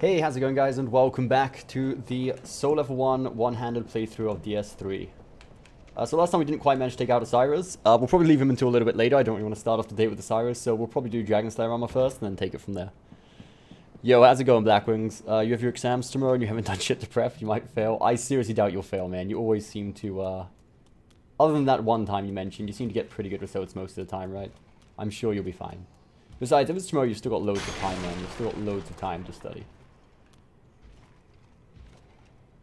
Hey, how's it going, guys, and welcome back to the SL1 one-handed playthrough of DS3. So last time we didn't quite manage to take out Osiris. We'll probably leave him until a little bit later. I don't really want to start off the day with Osiris, so we'll probably do Dragon Slayer armor first and then take it from there. Yo, how's it going, Blackwings? You have your exams tomorrow and you haven't done shit to prep. You might fail. I seriously doubt you'll fail, man. You always seem to, other than that one time you mentioned, you seem to get pretty good results most of the time, right? I'm sure you'll be fine. Besides, if it's tomorrow, you've still got loads of time, man. You've still got loads of time to study.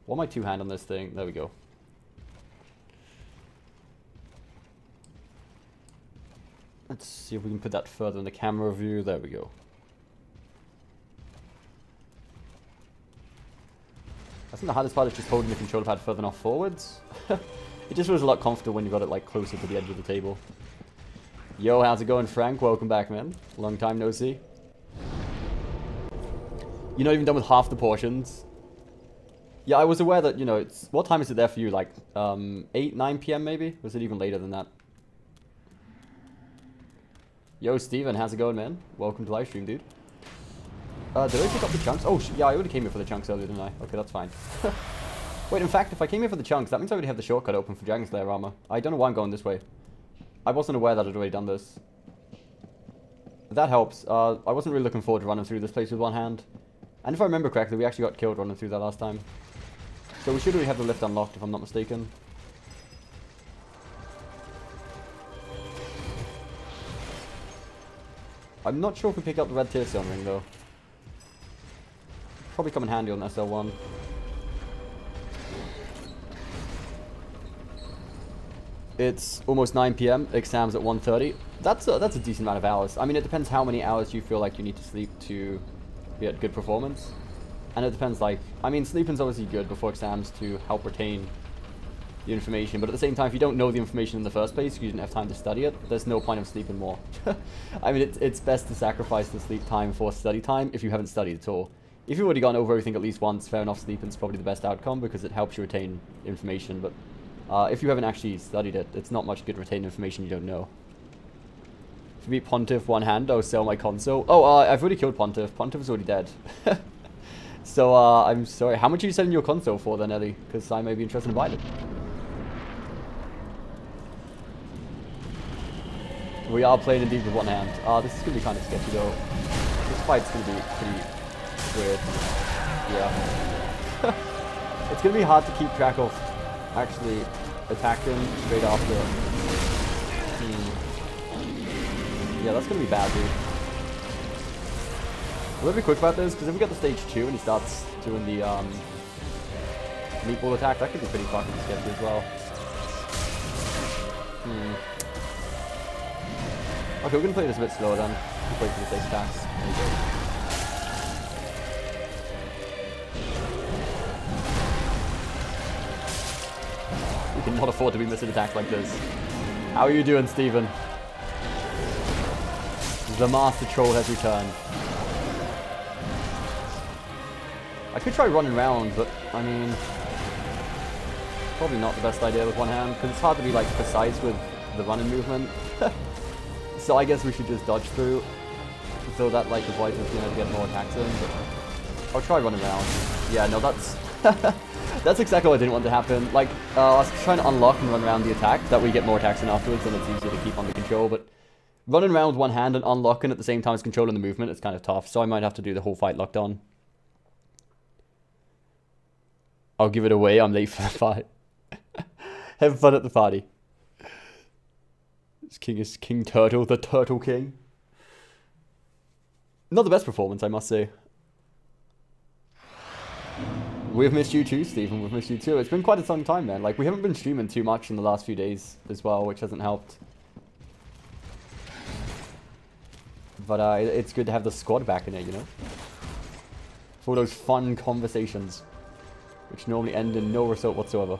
What am I two-hand on this thing? There we go. Let's see if we can put that further in the camera view. There we go. I think the hardest part is just holding the controller pad further enough forwards. It just feels a lot comfortable when you've got it like closer to the edge of the table. Yo, how's it going, Frank? Welcome back, man. Long time no see. You're not even done with half the portions. Yeah, I was aware that, you know, it's... What time is it there for you? Like, 8, 9 p.m. maybe? Or is it even later than that? Yo, Steven, how's it going, man? Welcome to livestream, dude. Did I pick up the chunks? Oh, yeah, I already came here for the chunks earlier, didn't I? Okay, that's fine. Wait, in fact, if I came here for the chunks, that means I already have the shortcut open for Dragon Slayer armor. I don't know why I'm going this way. I wasn't aware that I'd already done this. That helps. I wasn't really looking forward to running through this place with one hand. And if I remember correctly, we actually got killed running through that last time. So we should already have the lift unlocked, if I'm not mistaken. I'm not sure if we pick up the red tear stone ring, though. Probably come in handy on SL1. It's almost 9 p.m. Exams at 1:30. That's a decent amount of hours. I mean, it depends how many hours you feel like you need to sleep to be at good performance. And it depends, like, I mean, sleeping's obviously good before exams to help retain the information, but at the same time, if you don't know the information in the first place, you didn't have time to study it, there's no point of sleeping more. I mean, it's best to sacrifice the sleep time for study time if you haven't studied at all. If you've already gone over everything at least once, fair enough, sleeping's probably the best outcome because it helps you retain information, but if you haven't actually studied it, it's not much good retaining information you don't know. If you beat Pontiff one hand, I'll sell my console. Oh, I've already killed Pontiff. Pontiff is already dead. So, I'm sorry. How much are you selling your console for then, Ellie? Because I may be interested in buying it. We are playing indeed with one hand. This is going to be kind of sketchy though. This fight's going to be pretty weird. Yeah. It's going to be hard to keep track of actually attacking straight after. Yeah, that's going to be bad, dude. We'll be quick about this, because if we get to stage 2 and he starts doing the meatball attack, that could be pretty fucking sketchy as well. Okay, we're going to play this a bit slower then. Let's wait for the stage attacks. There we go. We cannot afford to be missing attacks like this. How are you doing, Steven? The Master Troll has returned. I could try running around, but, I mean, probably not the best idea with one hand, because it's hard to be, like, precise with the running movement. So I guess we should just dodge through, so that, like, avoids us being able to get more attacks in, but I'll try running around. Yeah, no, that's... that's exactly what I didn't want to happen. Like, I was trying to unlock and run around the attack, that way you get more attacks in afterwards, and it's easier to keep under control, but running around with one hand and unlocking at the same time as controlling the movement, it's kind of tough, so I might have to do the whole fight locked on. I'll give it away, I'm late for the fight. Have fun at the party. This king is King Turtle, the Turtle King. Not the best performance, I must say. We've missed you too, Stephen, we've missed you too. It's been quite a long time, man. Like, we haven't been streaming too much in the last few days as well, which hasn't helped. But it's good to have the squad back in it, you know? For those fun conversations, which normally end in no result whatsoever.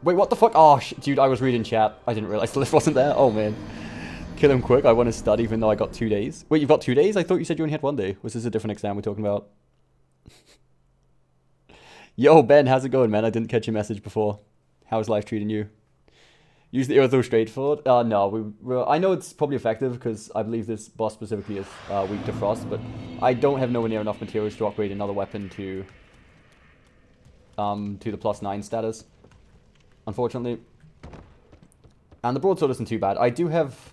Wait, what the fuck? Oh, dude, I was reading chat. I didn't realize the lift wasn't there. Oh, man. Kill him quick. I want to study even though I got 2 days. Wait, you've got 2 days? I thought you said you only had 1 day. Was this a different exam we're talking about? Yo, Ben, how's it going, man? I didn't catch your message before. How's life treating you? Use the Earth straightforward? No, I know it's probably effective because I believe this boss specifically is weak to frost, but I don't have nowhere near enough materials to upgrade another weapon to the +9 status, unfortunately. And the broadsword isn't too bad. I do have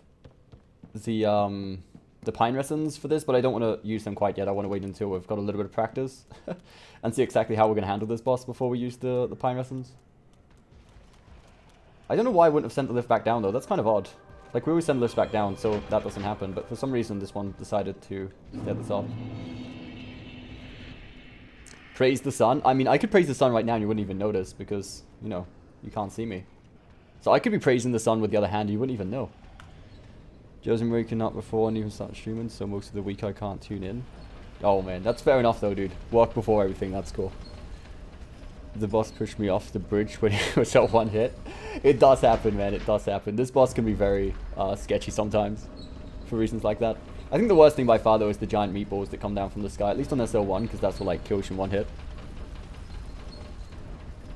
the pine resins for this, but I don't want to use them quite yet. I want to wait until we've got a little bit of practice and see exactly how we're going to handle this boss before we use the pine resins. I don't know why I wouldn't have sent the lift back down, though. That's kind of odd. Like, we always send lifts back down, so that doesn't happen. But for some reason, this one decided to set this off. Praise the sun? I mean, I could praise the sun right now and you wouldn't even notice because, you know, you can't see me. So I could be praising the sun with the other hand and you wouldn't even know. Joe's been waking up before and even start streaming, so most of the week I can't tune in. Oh, man. That's fair enough, though, dude. Work before everything. That's cool. The boss pushed me off the bridge when he was at one hit. It does happen, man. It does happen. This boss can be very sketchy sometimes for reasons like that. I think the worst thing by far, though, is the giant meatballs that come down from the sky. At least on SL1, because that's what, like, kills you in one hit.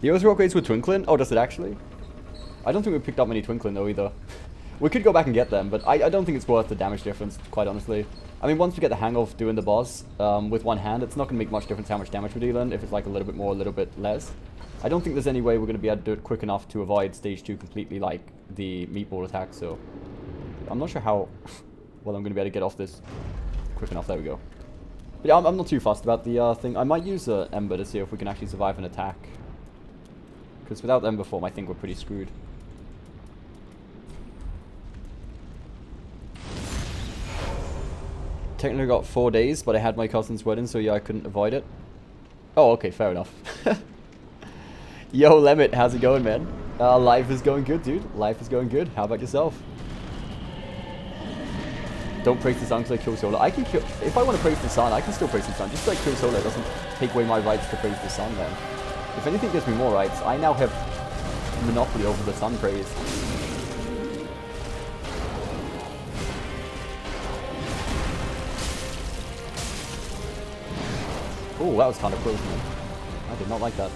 The Earth upgrades with Twinkling? Oh, does it actually? I don't think we picked up many Twinkling, though, either. We could go back and get them, but I don't think it's worth the damage difference, quite honestly. I mean, once we get the hang of doing the boss with one hand, it's not going to make much difference how much damage we're dealing, if it's like a little bit more, a little bit less. I don't think there's any way we're going to be able to do it quick enough to avoid stage 2 completely, like the meatball attack, so... I'm not sure how well I'm going to be able to get off this quick enough. There we go. But yeah, I'm not too fussed about the thing. I might use Ember to see if we can actually survive an attack. Because without Ember form, I think we're pretty screwed. Technically got 4 days, but I had my cousin's wedding, so yeah, I couldn't avoid it. Oh, okay, fair enough. Yo, Lemit, how's it going, man? Life is going good, dude. Life is going good. How about yourself? Don't praise the sun because I kill solo. I can kill... If I want to praise the sun, I can still praise the sun. Just like kill solo doesn't take away my rights to praise the sun, then. If anything gives me more rights, I now have monopoly over the sun praise. Oh, that was kind of close, man. I did not like that.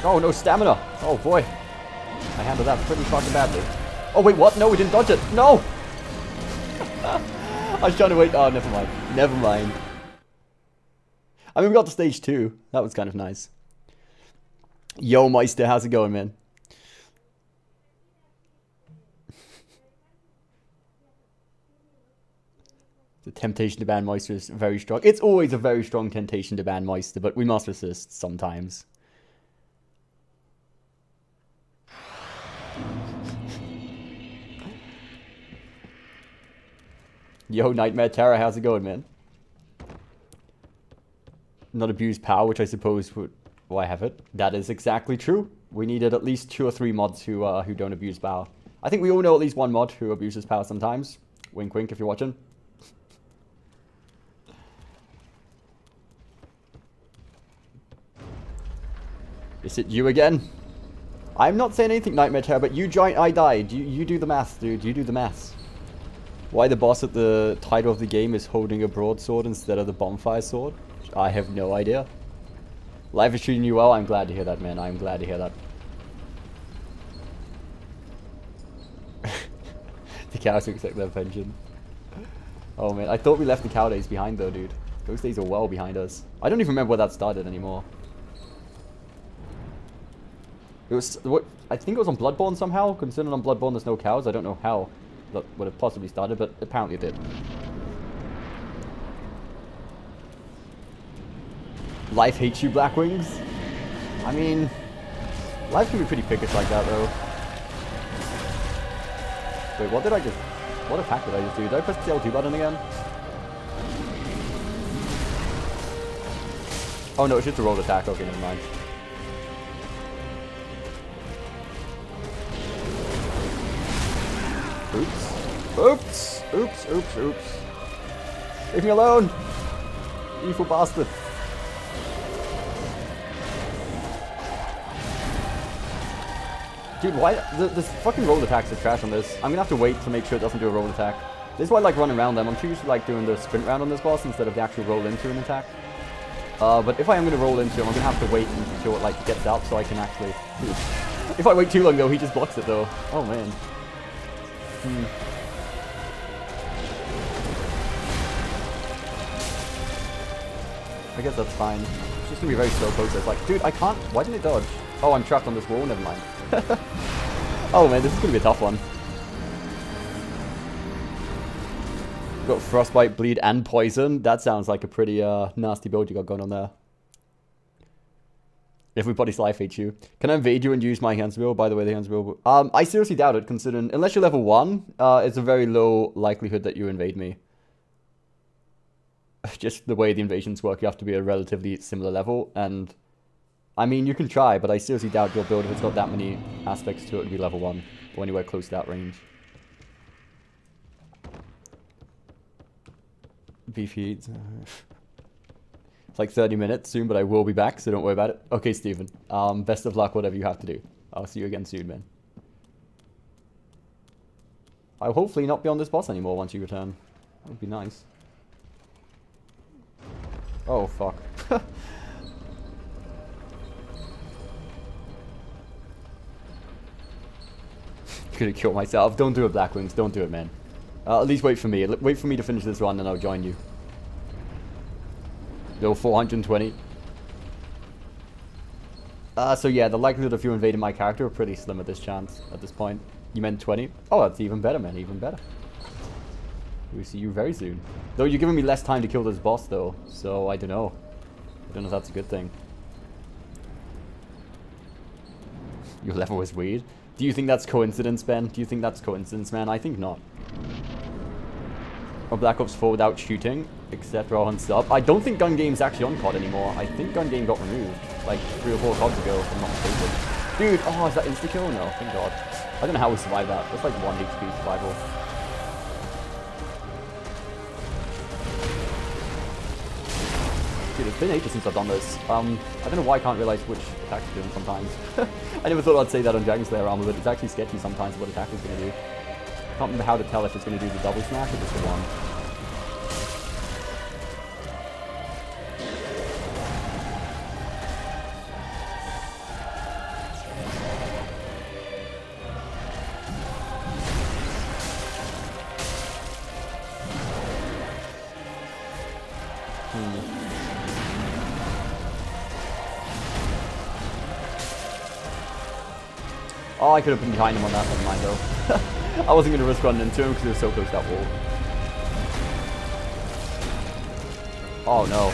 Oh, no stamina. Oh, boy. I handled that pretty fucking badly. Oh, wait, what? No, we didn't dodge it. No! I was trying to wait. Oh, never mind. Never mind. I mean, we got to stage 2. That was kind of nice. Yo, Meister, how's it going, man? The temptation to ban Meister is very strong. It's always a very strong temptation to ban Meister, but we must resist sometimes. Yo, Nightmare Terror, how's it going, man? Not abuse power, which I suppose would... Well, I have it. That is exactly true. We needed at least 2 or 3 mods who don't abuse power. I think we all know at least one mod who abuses power sometimes. Wink wink if you're watching. Is it you again? I'm not saying anything, Nightmare Terror, but you joined, I died. You do the math, dude. You do the math. Why the boss at the title of the game is holding a broadsword instead of the bonfire sword? I have no idea. Life is treating you well. I'm glad to hear that, man. I'm glad to hear that. The cows accept their pension. Oh, man. I thought we left the cow days behind, though, dude. Those days are well behind us. I don't even remember where that started anymore. It was... What? I think it was on Bloodborne somehow. Considering on Bloodborne there's no cows, I don't know how that would have possibly started, but apparently it did. Life hates you, Blackwings? I mean, life can be pretty pickish like that, though. Wait, what did I just... What attack did I just do? Did I press the L2 button again? Oh no, it's just a rolled attack. Okay, never mind. Oops. Oops. Oops, oops, oops. Leave me alone! Evil bastard. Dude, why? This fucking roll attacks are trash on this. I'm gonna have to wait to make sure it doesn't do a roll attack. This is why I like running around them. I'm too used to like doing the sprint round on this boss instead of the actual roll into an attack. But if I am gonna roll into him, I'm gonna have to wait until it like gets out so I can actually... If I wait too long though, he just blocks it though. Oh man. I guess that's fine. It's just gonna be a very slow process. Like, dude, I can't... Why didn't it dodge? Oh, I'm trapped on this wall. Never mind. Oh man, this is gonna be a tough one. Got Frostbite, Bleed, and Poison. That sounds like a pretty nasty build you got going on there. Everybody's life hates you. Can I invade you and use my hands wheel? By the way, the hands wheel... I seriously doubt it, considering... Unless you're level 1, it's a very low likelihood that you invade me. Just the way the invasions work, you have to be a relatively similar level, and... I mean, you can try, but I seriously doubt your build, if it's got that many aspects to it, to be level 1. Or anywhere close to that range. Beef heat. It's like 30 minutes soon, but I will be back, so don't worry about it. Okay, Steven. Best of luck, whatever you have to do. I'll see you again soon, man. I'll hopefully not be on this boss anymore once you return. That would be nice. Oh, fuck. Gonna kill myself. Don't do it, Black Wings. Don't do it, man. At least wait for me. Wait for me to finish this run and I'll join you. Level 420. So yeah, the likelihood of you invading my character are pretty slim at this point. You meant 20? Oh, that's even better, man. Even better. We'll see you very soon. Though you're giving me less time to kill this boss, though. So, I don't know. I don't know if that's a good thing. Your level is weird. Do you think that's coincidence, Ben? Do you think that's coincidence, man? I think not. Or Black Ops 4 without shooting, etc. on sub. I don't think Gun Game's actually on COD anymore. I think Gun Game got removed, like 3 or 4 CODs ago, if I'm not mistaken. Dude, oh, is that insta-kill? No, thank God. I don't know how we survived that. That's like 1 HP survival. Dude, it's been ages since I've done this. I don't know why I can't realize which attack it's doing sometimes. I never thought I'd say that on Dragon Slayer armor, but it's actually sketchy sometimes what attack it's going to do. I can't remember how to tell if it's going to do the double smash or just the one. Oh, I could have been behind him on that, never mind though. I wasn't going to risk running into him because he was so close to that wall. Oh no.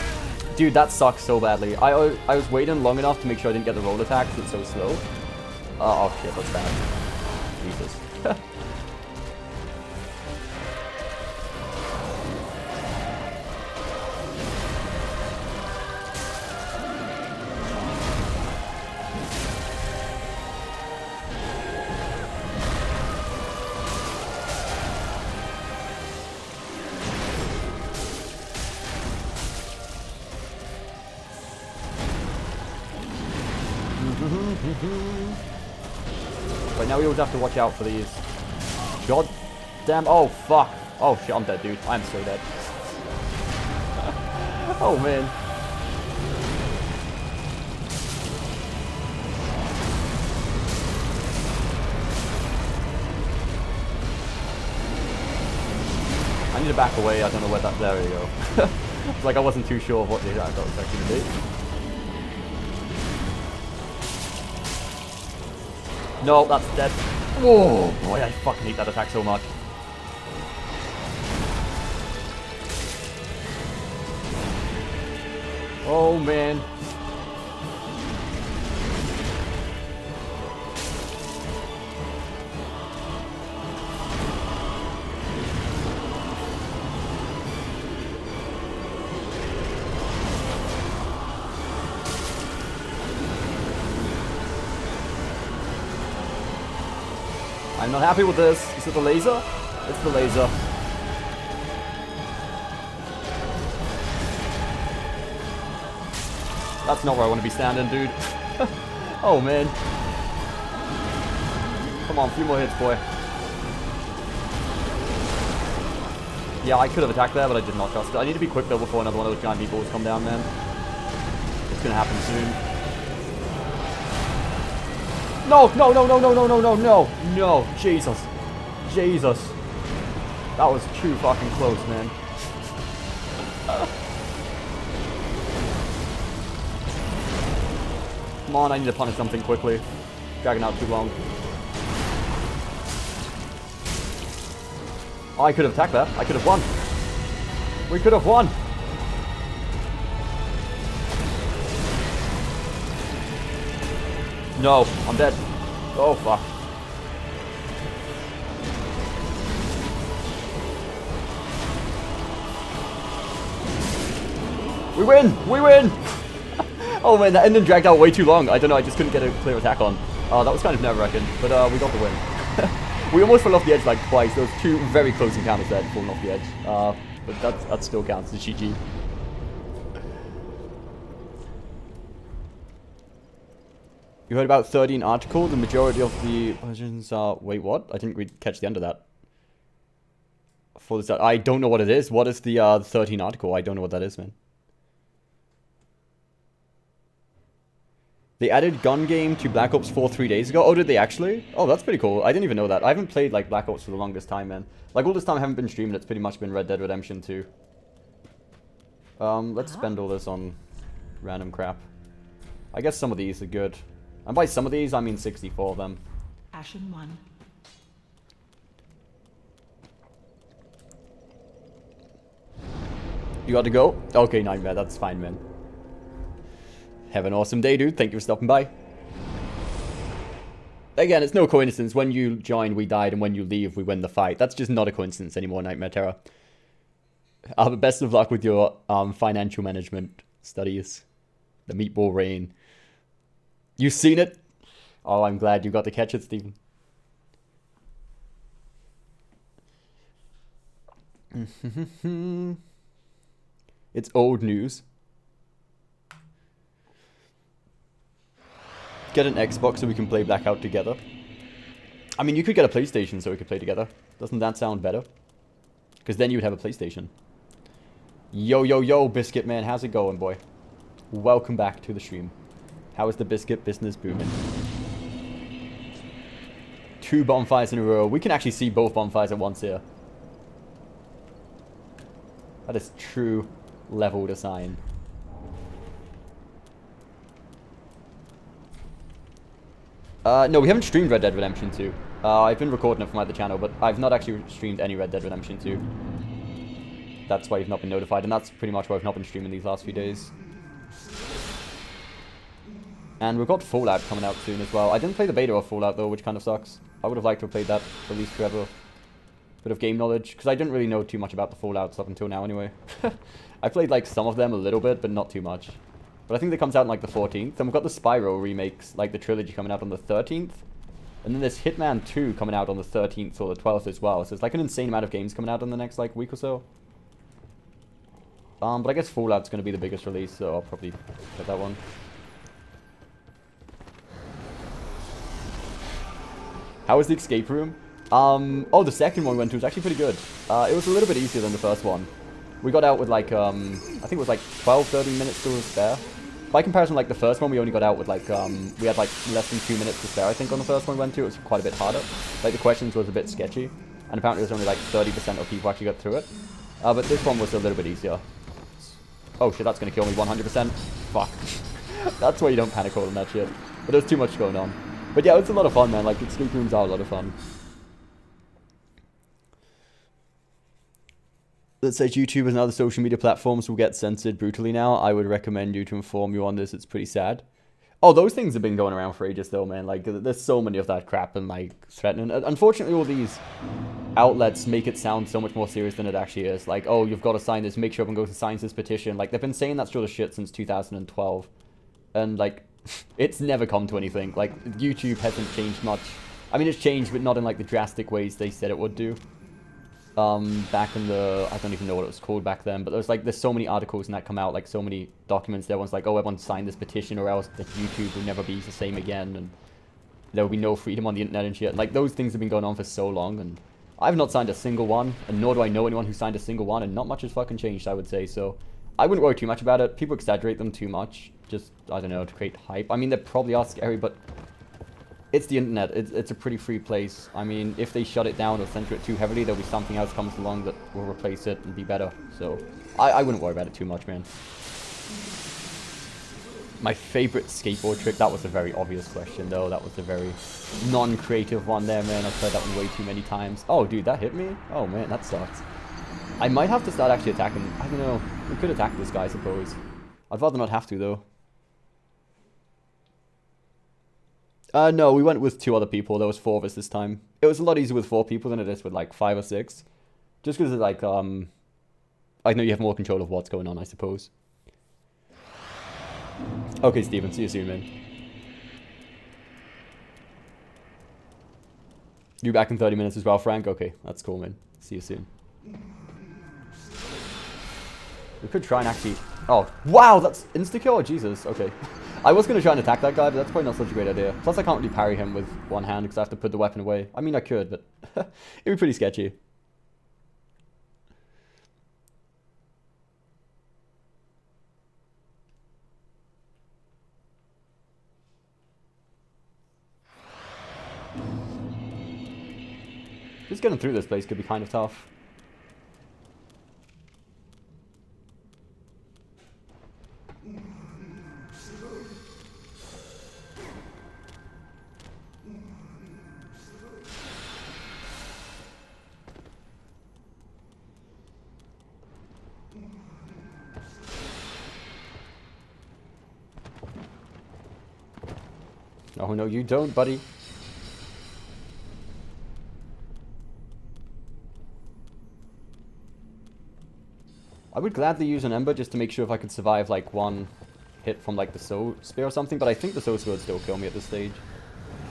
Dude, that sucks so badly. I was waiting long enough to make sure I didn't get the roll attack because it's so slow. Oh shit, that's bad. Jesus. But now we always have to watch out for these. God damn. Oh, fuck. Oh, shit. I'm dead, dude. I'm so dead. Oh, man. I need to back away. I don't know where that... There we go. It's like I wasn't too sure of what the attack was actually going to do. No, that's dead. Oh boy, I fucking hate that attack so much. Oh man. I'm not happy with this. Is it the laser? It's the laser. That's not where I want to be standing, dude. Oh, man. Come on, a few more hits, boy. Yeah, I could have attacked there, but I did not trust it. I need to be quick though before another one of those giant meatballs come down, man. It's gonna happen soon. No, no, no, no, no, no, no, no, no, no, Jesus. Jesus. That was too fucking close, man. Come on, I need to punish something quickly. Dragging out too long. Oh, I could have attacked that. I could have won. We could have won. No, I'm dead. Oh, fuck. We win! We win! Oh man, that ending dragged out way too long. I don't know, I just couldn't get a clear attack on. That was kind of nerve-wracking, but we got the win. We almost fell off the edge like twice. There was two very close encounters there, falling off the edge. But that still counts as GG. You heard about 13 article? The majority of the versions are... Wait, what? I didn't catch the end of that. For this, I don't know what it is. What is the 13 article? I don't know what that is, man. They added gun game to Black Ops 4 3 days ago. Oh, did they actually? Oh, that's pretty cool. I didn't even know that. I haven't played, like, Black Ops for the longest time, man. Like, all this time I haven't been streaming. It's pretty much been Red Dead Redemption 2. Let's spend all this on random crap. I guess some of these are good. And by some of these, I mean 64 of them. Ashen 1. You got to go? Okay, Nightmare. That's fine, man. Have an awesome day, dude. Thank you for stopping by. Again, it's no coincidence. When you join, we died, and when you leave, we win the fight. That's just not a coincidence anymore, Nightmare Terror. Best of luck with your financial management studies. The meatball rain. You seen it? Oh, I'm glad you got to catch it, Stephen. It's old news. Get an Xbox so we can play Blackout together. I mean, you could get a PlayStation so we could play together. Doesn't that sound better? Because then you would have a PlayStation. Yo, yo, yo, Biscuit Man. How's it going, boy? Welcome back to the stream. How is the biscuit business booming? 2 bonfires in a row. We can actually see both bonfires at once here. That is true level design. No, we haven't streamed Red Dead Redemption 2. I've been recording it for my other channel, but I've not actually streamed any Red Dead Redemption 2. That's why you've not been notified, and that's pretty much why I've not been streaming these last few days. And we've got Fallout coming out soon as well. I didn't play the beta of Fallout though, which kind of sucks. I would have liked to have played that at least forever. Bit of game knowledge, because I didn't really know too much about the Fallouts up until now anyway. I played like some of them a little bit, but not too much. But I think that comes out on like the 14th. And we've got the Spyro remakes, like the trilogy coming out on the 13th. And then there's Hitman 2 coming out on the 13th or the 12th as well. So it's like an insane amount of games coming out in the next like week or so. But I guess Fallout's going to be the biggest release, so I'll probably get that one. How was the escape room? Oh, the second one we went to was actually pretty good. It was a little bit easier than the first one. We got out with like, I think it was like 12, 13 minutes to spare. By comparison, like the first one, we only got out with like, we had like less than 2 minutes to spare, I think, on the first one we went to. It was quite a bit harder. Like the questions was a bit sketchy. And apparently there's only like 30% of people actually got through it. But this one was a little bit easier. Oh shit, that's gonna kill me 100%. Fuck. That's why you don't panic all in that shit. But there's too much going on. But yeah, it's a lot of fun, man. Like, escape rooms are a lot of fun. That says YouTube and other social media platforms will get censored brutally now. I would recommend you to inform you on this. It's pretty sad. Oh, those things have been going around for ages though, man. Like, there's so many of that crap and, like, threatening. Unfortunately, all these outlets make it sound so much more serious than it actually is. Like, oh, you've got to sign this. Make sure everyone goes and signs this petition. Like, they've been saying that sort of shit since 2012. And, like, it's never come to anything. Like, YouTube hasn't changed much. I mean, it's changed, but not in, like, the drastic ways they said it would do. Back in the... I don't even know what it was called back then, but there's so many articles and that come out, like, so many documents. Everyone's like, oh, everyone signed this petition or else the YouTube will never be the same again, and there will be no freedom on the internet and shit. Like, those things have been going on for so long, and I've not signed a single one, and nor do I know anyone who signed a single one, and not much has fucking changed, I would say, so I wouldn't worry too much about it. People exaggerate them too much, just, I don't know, to create hype. I mean, they probably are scary, but it's the internet. It's a pretty free place. I mean, if they shut it down or censor it too heavily, there'll be something else comes along that will replace it and be better, so I wouldn't worry about it too much, man. My favorite skateboard trick, that was a very obvious question, though. That was a very non-creative one there, man. I've heard that one way too many times. Oh, dude, that hit me? Oh, man, that sucks. I might have to start actually attacking. I don't know. We could attack this guy, I suppose. I'd rather not have to, though. No, we went with 2 other people. There was 4 of us this time. It was a lot easier with 4 people than it is with, like, 5 or 6. Just because, like, I know you have more control of what's going on, I suppose. Okay, Steven, see you soon, man. You back in 30 minutes as well, Frank? Okay, that's cool, man. See you soon. We could try and actually... Oh, wow, that's insta-kill? Oh, Jesus, okay. I was going to try and attack that guy, but that's probably not such a great idea. Plus, I can't really parry him with one hand because I have to put the weapon away. I mean, I could, but it'd be pretty sketchy. Just getting through this place could be kind of tough. Oh no, you don't, buddy. I would gladly use an Ember just to make sure if I could survive, like, one hit from, like, the Soul Spear or something, but I think the Soul Spear would still kill me at this stage,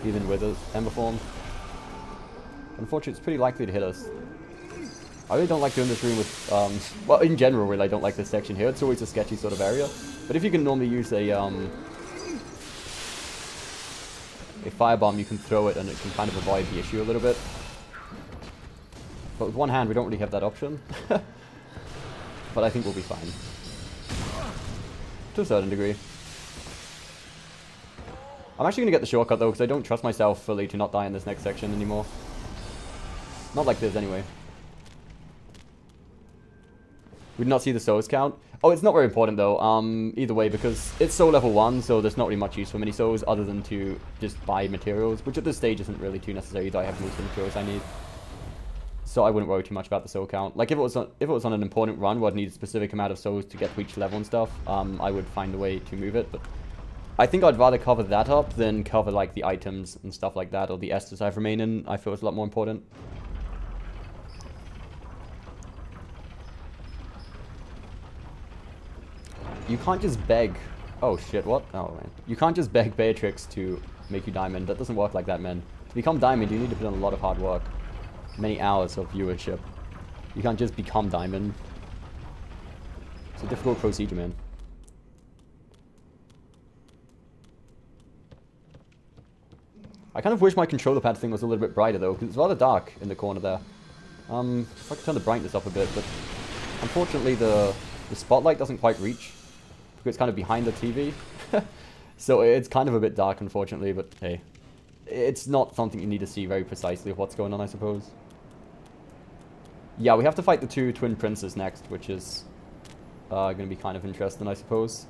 even with an Ember form. Unfortunately, it's pretty likely to hit us. I really don't like doing this room with, well, in general, really, I don't like this section here. It's always a sketchy sort of area. But if you can normally use a firebomb, you can throw it and it can kind of avoid the issue a little bit. But with one hand, we don't really have that option. But I think we'll be fine. To a certain degree. I'm actually going to get the shortcut though, because I don't trust myself fully to not die in this next section anymore. Not like this anyway. We did not see the souls count. Oh, it's not very important though, either way, because it's soul level 1, so there's not really much use for mini souls other than to just buy materials, which at this stage isn't really too necessary, though I have most of the materials I need. So I wouldn't worry too much about the soul count. Like, if it was on an important run where I'd need a specific amount of souls to get to each level and stuff, I would find a way to move it, but I think I'd rather cover that up than cover, like, the items and stuff like that, or the Estus I've remained in. I feel it's a lot more important. You can't just beg... Oh, shit, what? Oh, man. You can't just beg Beatrix to make you diamond. That doesn't work like that, man. To become diamond, you need to put in a lot of hard work. Many hours of viewership. You can't just become diamond. It's a difficult procedure, man. I kind of wish my controller pad thing was a little bit brighter, though, because it's rather dark in the corner there. If I could turn the brightness up a bit, but unfortunately the spotlight doesn't quite reach, because it's kind of behind the TV. So it's kind of a bit dark, unfortunately, but hey. It's not something you need to see very precisely of what's going on, I suppose. Yeah, we have to fight the 2 twin princes next, which is going to be kind of interesting, I suppose.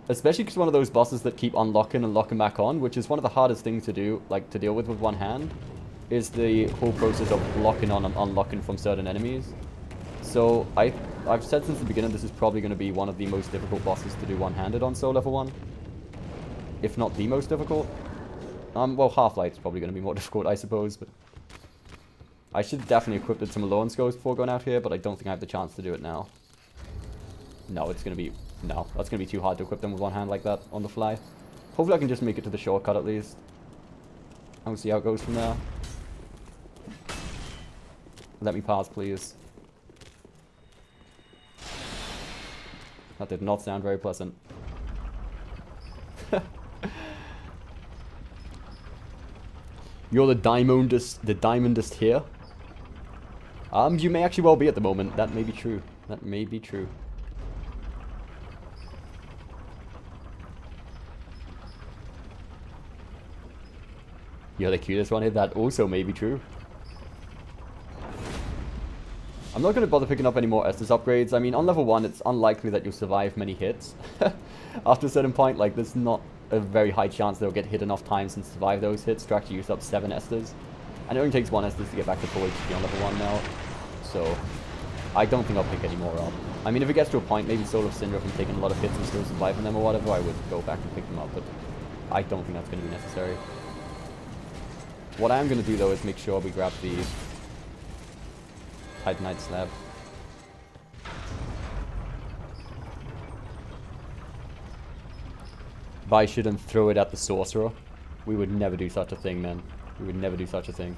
Especially because one of those bosses that keep unlocking and locking back on, which is one of the hardest things to do, like, to deal with one hand, is the whole process of locking on and unlocking from certain enemies. So, I've said since the beginning this is probably going to be one of the most difficult bosses to do one-handed on Soul Level 1. If not the most difficult. Well, Half-Light's probably going to be more difficult, I suppose, but... I should definitely equip it to Malone Skulls before going out here, but I don't think I have the chance to do it now. No, it's going to be... No, that's going to be too hard to equip them with one hand like that on the fly. Hopefully I can just make it to the shortcut at least. And we'll see how it goes from there. Let me pass, please. That did not sound very pleasant. You're the diamondest here. You may actually well be at the moment. That may be true. That may be true. You're the cutest one here. That also may be true. I'm not going to bother picking up any more Estus upgrades. I mean, on level 1, it's unlikely that you'll survive many hits. After a certain point, like, there's not a very high chance they'll get hit enough times and survive those hits to actually use up 7 Estus. And it only takes 1 Estus to get back to full HP on level 1 now. So, I don't think I'll pick any more up. I mean, if it gets to a point, maybe Soul of Syndra from taking a lot of hits and still surviving them or whatever, I would go back and pick them up, but I don't think that's going to be necessary. What I am going to do, though, is make sure we grab the Titanite slab. Buy shit and throw it at the sorcerer. We would never do such a thing, man. We would never do such a thing.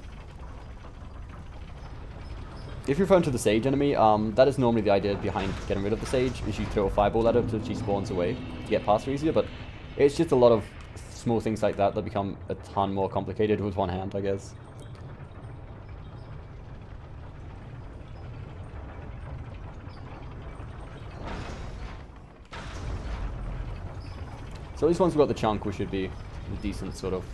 If you're referring to the Sage enemy, that is normally the idea behind getting rid of the Sage, is you throw a fireball at her until she spawns away to get past her easier, but it's just a lot of small things like that that become a ton more complicated with one hand, I guess. So at least once we've got the chunk, we should be a decent sort of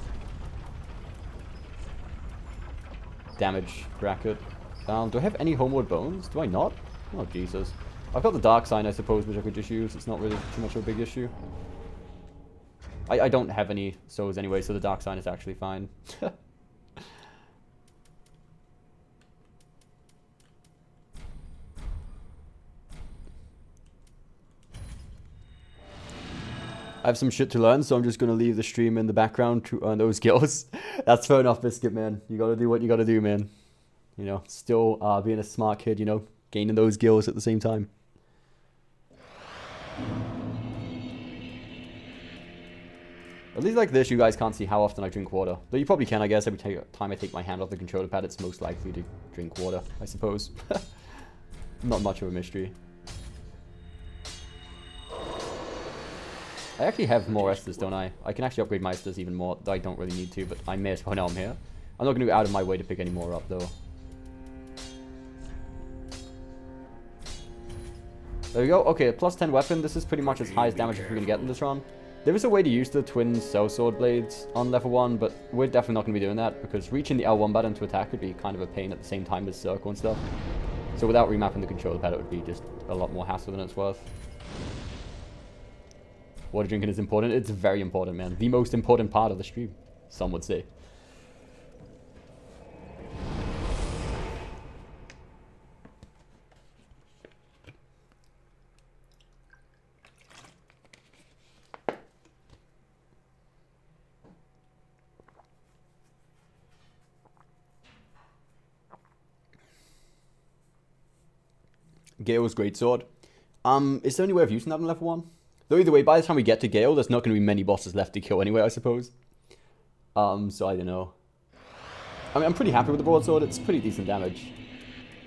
damage bracket. Do I have any homeward bones? Do I not? Oh, Jesus. I've got the dark sign, I suppose, which I could just use. It's not really too much of a big issue. I don't have any souls anyway, so the dark sign is actually fine. I have some shit to learn, so I'm just going to leave the stream in the background to earn those skills. That's fair enough, Biscuit, man. You got to do what you got to do, man. You know, still being a smart kid, you know, gaining those skills at the same time. At least like this, you guys can't see how often I drink water. Though you probably can, I guess. Every time I take my hand off the controller pad, it's most likely to drink water, I suppose. Not much of a mystery. I actually have more Estus, don't I? I can actually upgrade my Estus even more, though I don't really need to, but I may as well now I'm here. I'm not going to go out of my way to pick any more up, though. There we go. Okay, a plus 10 weapon. This is pretty much as high as damage as we're going to get in this run. There is a way to use the twin sellsword blades on level 1, but we're definitely not going to be doing that, because reaching the L1 button to attack would be kind of a pain at the same time as circle and stuff. So without remapping the controller pad, it would be just a lot more hassle than it's worth. Water drinking is important. It's very important, man. The most important part of the stream, some would say. Gale's greatsword. Is there any way of using that on level 1? Though either way, by the time we get to Gale, there's not going to be many bosses left to kill anyway, I suppose. So I don't know. I mean, I'm pretty happy with the broadsword. It's pretty decent damage.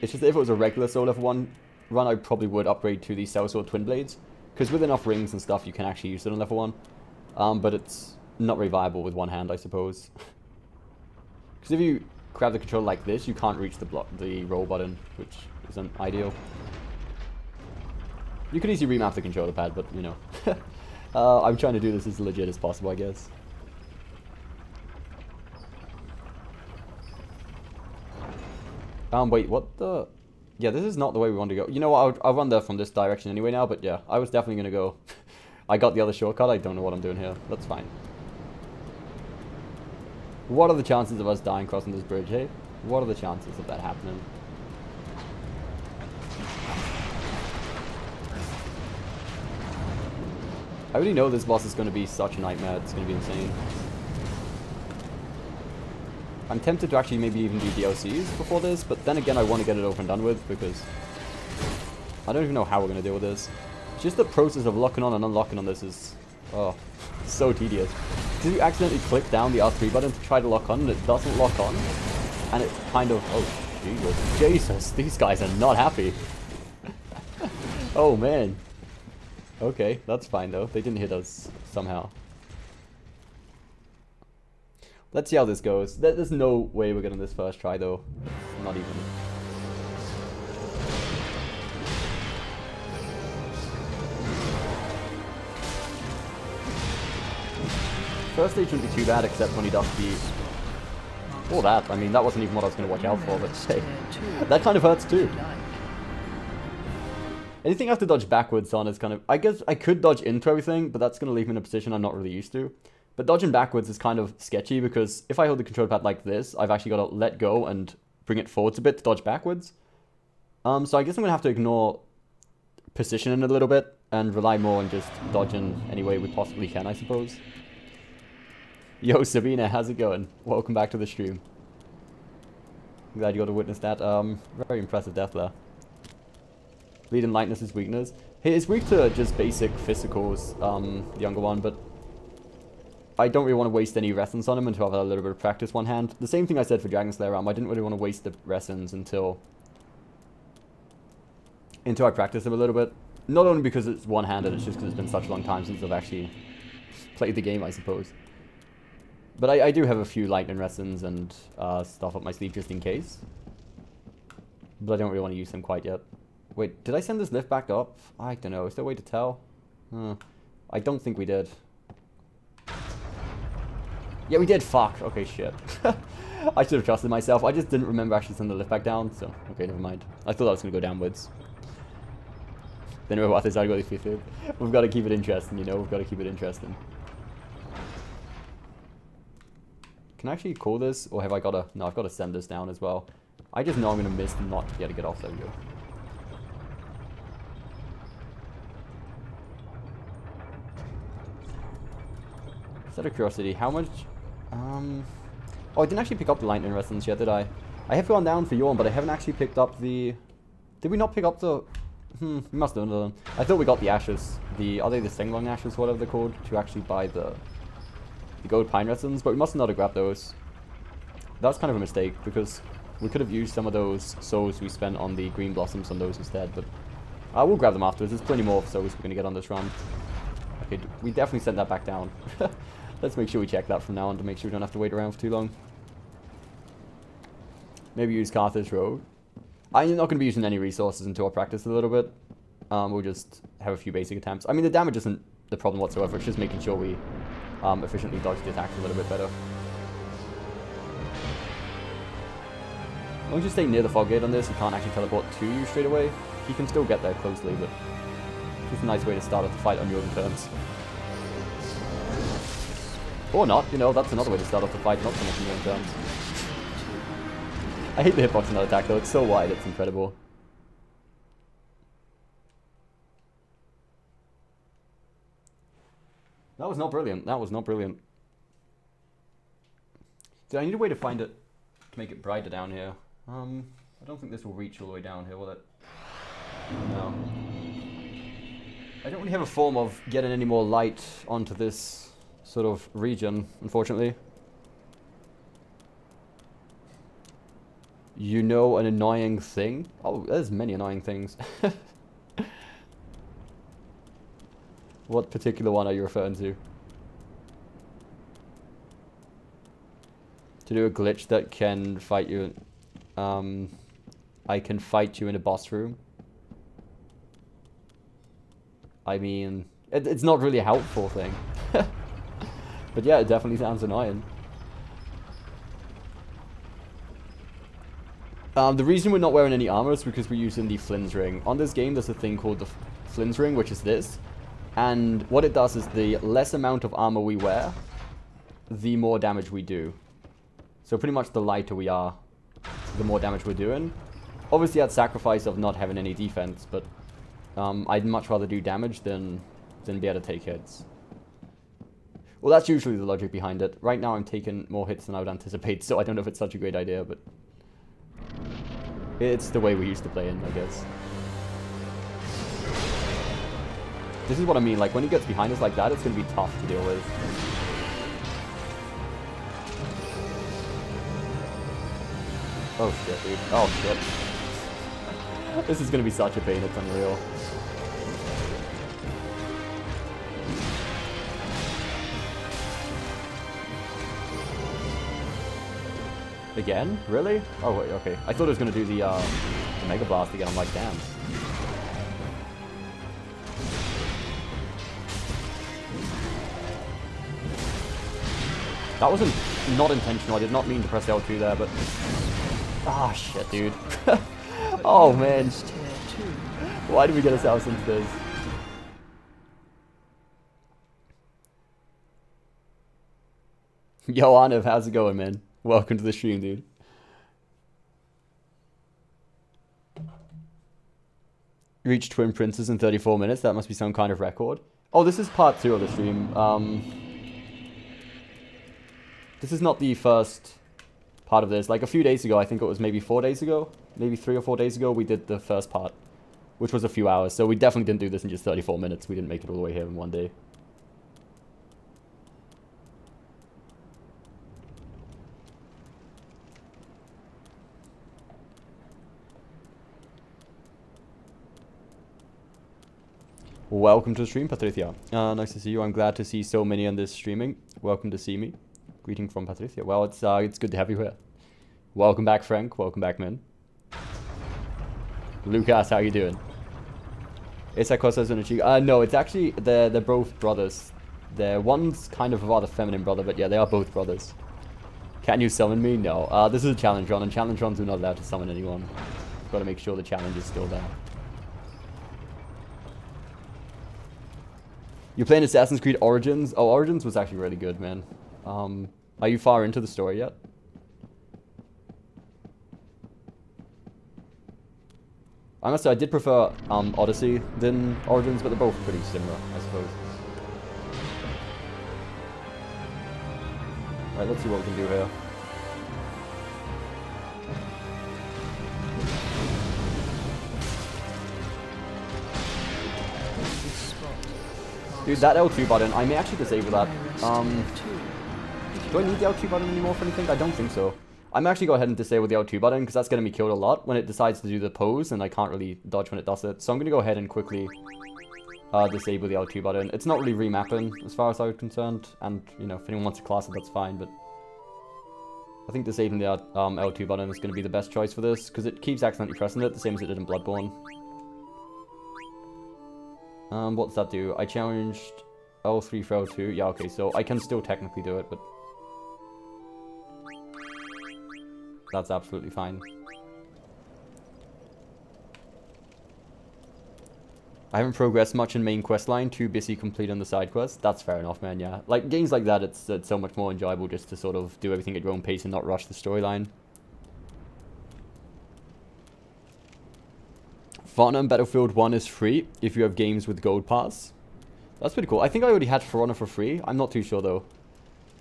It's just that if it was a regular soul level 1 run, I probably would upgrade to the sellsword twin blades. Because with enough rings and stuff, you can actually use it on level 1. But it's not very viable with one hand, I suppose. Because if you grab the controller like this, you can't reach the roll button, which isn't ideal. You could easily remap the controller pad, but, you know. I'm trying to do this as legit as possible, I guess. Wait, what the... Yeah, this is not the way we want to go. You know what, I'll run there from this direction anyway now, but yeah, I was definitely going to go... I got the other shortcut, I don't know what I'm doing here. That's fine. What are the chances of us dying crossing this bridge, hey? What are the chances of that happening? I already know this boss is going to be such a nightmare, it's going to be insane. I'm tempted to actually maybe even do DLCs before this, but then again I want to get it over and done with, because I don't even know how we're going to deal with this. Just the process of locking on and unlocking on this is, oh, so tedious. Because you accidentally click down the R3 button to try to lock on, and it doesn't lock on, and it kind of, oh, Jesus, these guys are not happy. Oh, man. Okay, that's fine though. They didn't hit us somehow. Let's see how this goes. There's no way we're getting this first try, though. Not even. First stage shouldn't be too bad, except when he does the... All that. I mean, that wasn't even what I was going to watch out for, but hey, that kind of hurts too. Anything I have to dodge backwards on is kind of... I guess I could dodge into everything, but that's going to leave me in a position I'm not really used to. But dodging backwards is kind of sketchy, because if I hold the control pad like this, I've actually got to let go and bring it forwards a bit to dodge backwards. So I guess I'm going to have to ignore positioning a little bit and rely more on just dodging any way we possibly can, I suppose. Yo, Sabina, how's it going? Welcome back to the stream. I'm glad you got to witness that. Very impressive death there. Bleeding lightness is weakness. Hey, it's weak to just basic physicals, the younger one, but I don't really want to waste any lessons on him until I've had a little bit of practice one hand. The same thing I said for Dragon Slayer I didn't really want to waste the lessons until I practice him a little bit. Not only because it's one-handed, it's just because it's been such a long time since I've actually played the game, I suppose. But I do have a few lightning lessons and stuff up my sleeve just in case. But I don't really want to use them quite yet. Wait, did I send this lift back up? I don't know. Is there a way to tell? I don't think we did. Yeah, we did. Fuck. Okay, shit. I should have trusted myself. I just didn't remember actually sending the lift back down, so okay, never mind. I thought I was going to go downwards. Then what this I got to We've got to keep it interesting, you know. We've got to keep it interesting. Can I actually call this, or have I got to... No, I've got to send this down as well. I just know I'm going to miss and not be able to get off. There we go. Just out of curiosity, how much... Oh, I didn't actually pick up the lightning lessons yet, did I? I have gone down for Yawn, but I haven't actually picked up the... Did we not pick up the... We must have done them. I thought we got the ashes. Are they the Senglong ashes, whatever they're called, to actually buy the gold pine lessons, but we must not have grabbed those. That's kind of a mistake, because we could have used some of those souls we spent on the green blossoms on those instead, but I will grab them afterwards. There's plenty more souls we're going to get on this run. Okay, we definitely sent that back down. Let's make sure we check that from now on to make sure we don't have to wait around for too long. Maybe use Carthage Road. I'm not going to be using any resources until I practice a little bit. We'll just have a few basic attempts. I mean, the damage isn't the problem whatsoever. It's just making sure we efficiently dodge the attacks a little bit better. As long as you stay near the fog gate on this, he can't actually teleport to you straight away. He can still get there closely, but it's just a nice way to start off the fight on your own terms. Or not, you know, that's another way to start off the fight, not so much on your own terms. I hate the hitbox on that attack though, it's so wide, it's incredible. That was not brilliant, that was not brilliant. Do I need a way to find it, to make it brighter down here? I don't think this will reach all the way down here, will it? No. I don't really have a form of getting any more light onto this sort of region, unfortunately. You know an annoying thing? Oh, there's many annoying things. What particular one are you referring to? To do a glitch that can fight you... I can fight you in a boss room. I mean, it's not really a helpful thing. But yeah, it definitely sounds annoying. The reason we're not wearing any armor is because we're using the Flynn's Ring. On this game, there's a thing called the Flynn's Ring, which is this. And what it does is the less amount of armor we wear, the more damage we do. So pretty much the lighter we are, the more damage we're doing. Obviously at sacrifice of not having any defense, but I'd much rather do damage than be able to take hits. Well, that's usually the logic behind it. Right now I'm taking more hits than I would anticipate, so I don't know if it's such a great idea, but... it's the way we used to play in, I guess. This is what I mean, like, when he gets behind us like that, it's going to be tough to deal with. Oh shit, dude. Oh shit. This is going to be such a pain, it's unreal. Again? Really? Oh, wait, okay. I thought it was going to do the Mega Blast again. I'm like, damn. That wasn't not intentional. I did not mean to press L2 there, but... Ah, shit, dude. Oh, man. Why did we get ourselves into this? Yo, Arnav, how's it going, man? Welcome to the stream, dude. Reached Twin Princes in 34 minutes. That must be some kind of record. Oh, this is part 2 of the stream. This is not the first part of this. Like a few days ago, I think it was maybe 4 days ago, maybe 3 or 4 days ago, we did the first part, which was a few hours. So we definitely didn't do this in just 34 minutes. We didn't make it all the way here in one day. Welcome to the stream, Patricia. Nice to see you. I'm glad to see so many on this streaming. Welcome to see me. Greeting from Patricia. Well, it's good to have you here. Welcome back, Frank. Welcome back, man. Lucas, how you doing? Is that Costa's in a cheek? No, it's actually they're both brothers. One's kind of a rather feminine brother, but yeah, they are both brothers. Can you summon me? No. This is a challenge run, and challenge runs are not allowed to summon anyone. Got to make sure the challenge is still there. You're playing Assassin's Creed Origins? Oh, Origins was actually really good, man. Are you far into the story yet? I must say, I did prefer Odyssey than Origins, but they're both pretty similar, I suppose. Alright, let's see what we can do here. Dude, that L2 button, I may actually disable that. Do I need the L2 button anymore for anything? I don't think so. I'm actually go ahead and disable the L2 button because that's going to be killed a lot when it decides to do the pose, and I can't really dodge when it does it. So I'm going to go ahead and quickly disable the L2 button. It's not really remapping as far as I was concerned, and you know, if anyone wants to class it, that's fine, but I think disabling the L2 button is going to be the best choice for this because it keeps accidentally pressing it, the same as it did in Bloodborne. What does that do? I challenged L3 for L2. Yeah, okay, so I can still technically do it, but that's absolutely fine. I haven't progressed much in main quest line, too busy completing the side quest. That's fair enough, man, yeah. Like, games like that, it's so much more enjoyable just to sort of do everything at your own pace and not rush the storyline. For Honor and Battlefield 1 is free if you have games with Gold Pass. That's pretty cool. I think I already had For Honor for free. I'm not too sure, though.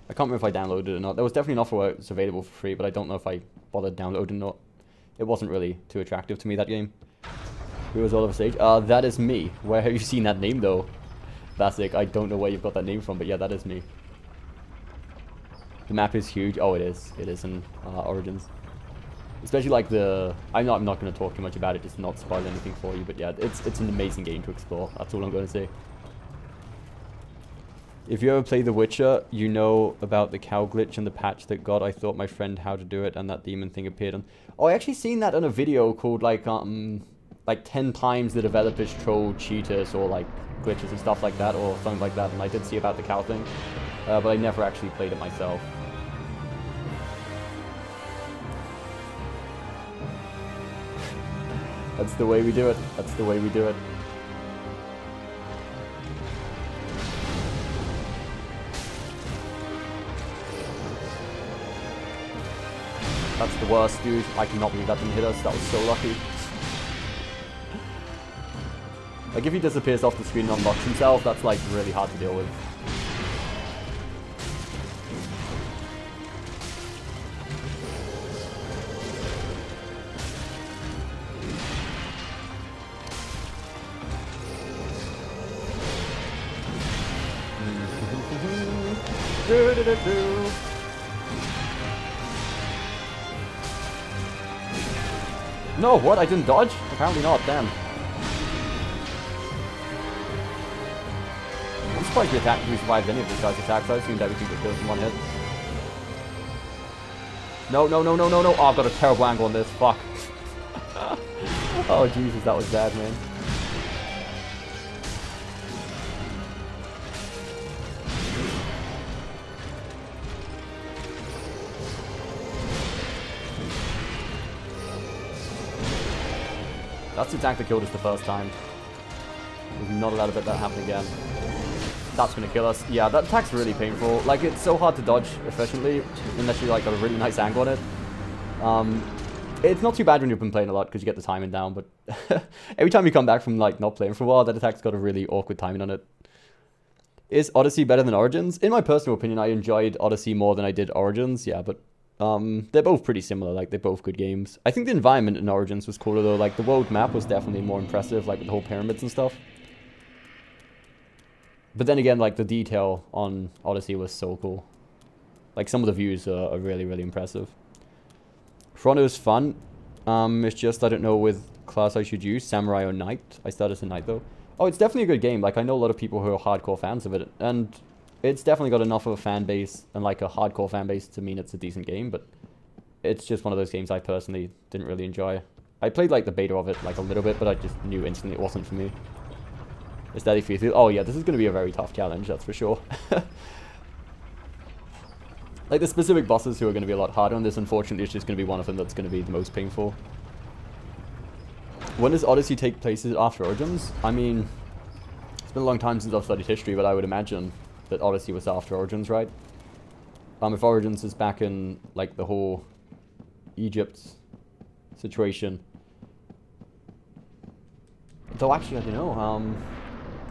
I can't remember if I downloaded it or not. There was definitely an offer where it was available for free, but I don't know if I bothered downloading it or not. It wasn't really too attractive to me, that game. Who was all of a stage? That is me. Where have you seen that name, though? Basic, I don't know where you've got that name from, but yeah, that is me. The map is huge. Oh, it is. It is in Origins. Especially like the... I'm not going to talk too much about it, just not spoil anything for you, but yeah, it's an amazing game to explore. That's all I'm going to say. If you ever play The Witcher, you know about the cow glitch and the patch that God, I thought my friend how to do it, and that demon thing appeared on... Oh, I actually seen that in a video called like 10 times the developers troll cheaters or like glitches and stuff like that, or something like that, and I did see about the cow thing, but I never actually played it myself. That's the way we do it. That's the way we do it. That's the worst, dude. I cannot believe that didn't hit us. That was so lucky. Like, if he disappears off the screen and unlocks himself, that's, like, really hard to deal with. No, what? I didn't dodge? Apparently not, damn. I'm surprised we survived any of this guy's attacks. I assumed everything that kills in one hit. No, no, no, no, no, no. Oh, I've got a terrible angle on this. Fuck. Oh, Jesus, that was bad, man. That's the tank that killed us the first time. We're not allowed to let that happen again. That's gonna kill us. Yeah, that attack's really painful. Like, it's so hard to dodge efficiently, unless you, like, got a really nice angle on it. It's not too bad when you've been playing a lot, because you get the timing down, but every time you come back from, like, not playing for a while, that attack's got a really awkward timing on it. Is Odyssey better than Origins? In my personal opinion, I enjoyed Odyssey more than I did Origins, yeah, but they're both pretty similar, like, they're both good games. I think the environment in Origins was cooler, though. Like, the world map was definitely more impressive, like, with the whole pyramids and stuff. But then again, like, the detail on Odyssey was so cool. Like, some of the views are really, really impressive. Chrono's fun. It's just, I don't know with class I should use, Samurai or Knight. I started as a Knight, though. Oh, it's definitely a good game. Like, I know a lot of people who are hardcore fans of it, and it's definitely got enough of a fan base, and, like, a hardcore fan base to mean it's a decent game, but it's just one of those games I personally didn't really enjoy. I played, like, the beta of it, like, a little bit, but I just knew instantly it wasn't for me. Is that if you oh yeah, this is going to be a very tough challenge, that's for sure. Like, the specific bosses who are going to be a lot harder on this, unfortunately, is just going to be one of them that's going to be the most painful. When does Odyssey take place after Origins? I mean, it's been a long time since I've studied history, but I would imagine that Odyssey was after Origins, right? If Origins is back in, like, the whole Egypt situation. Though, actually, I don't know,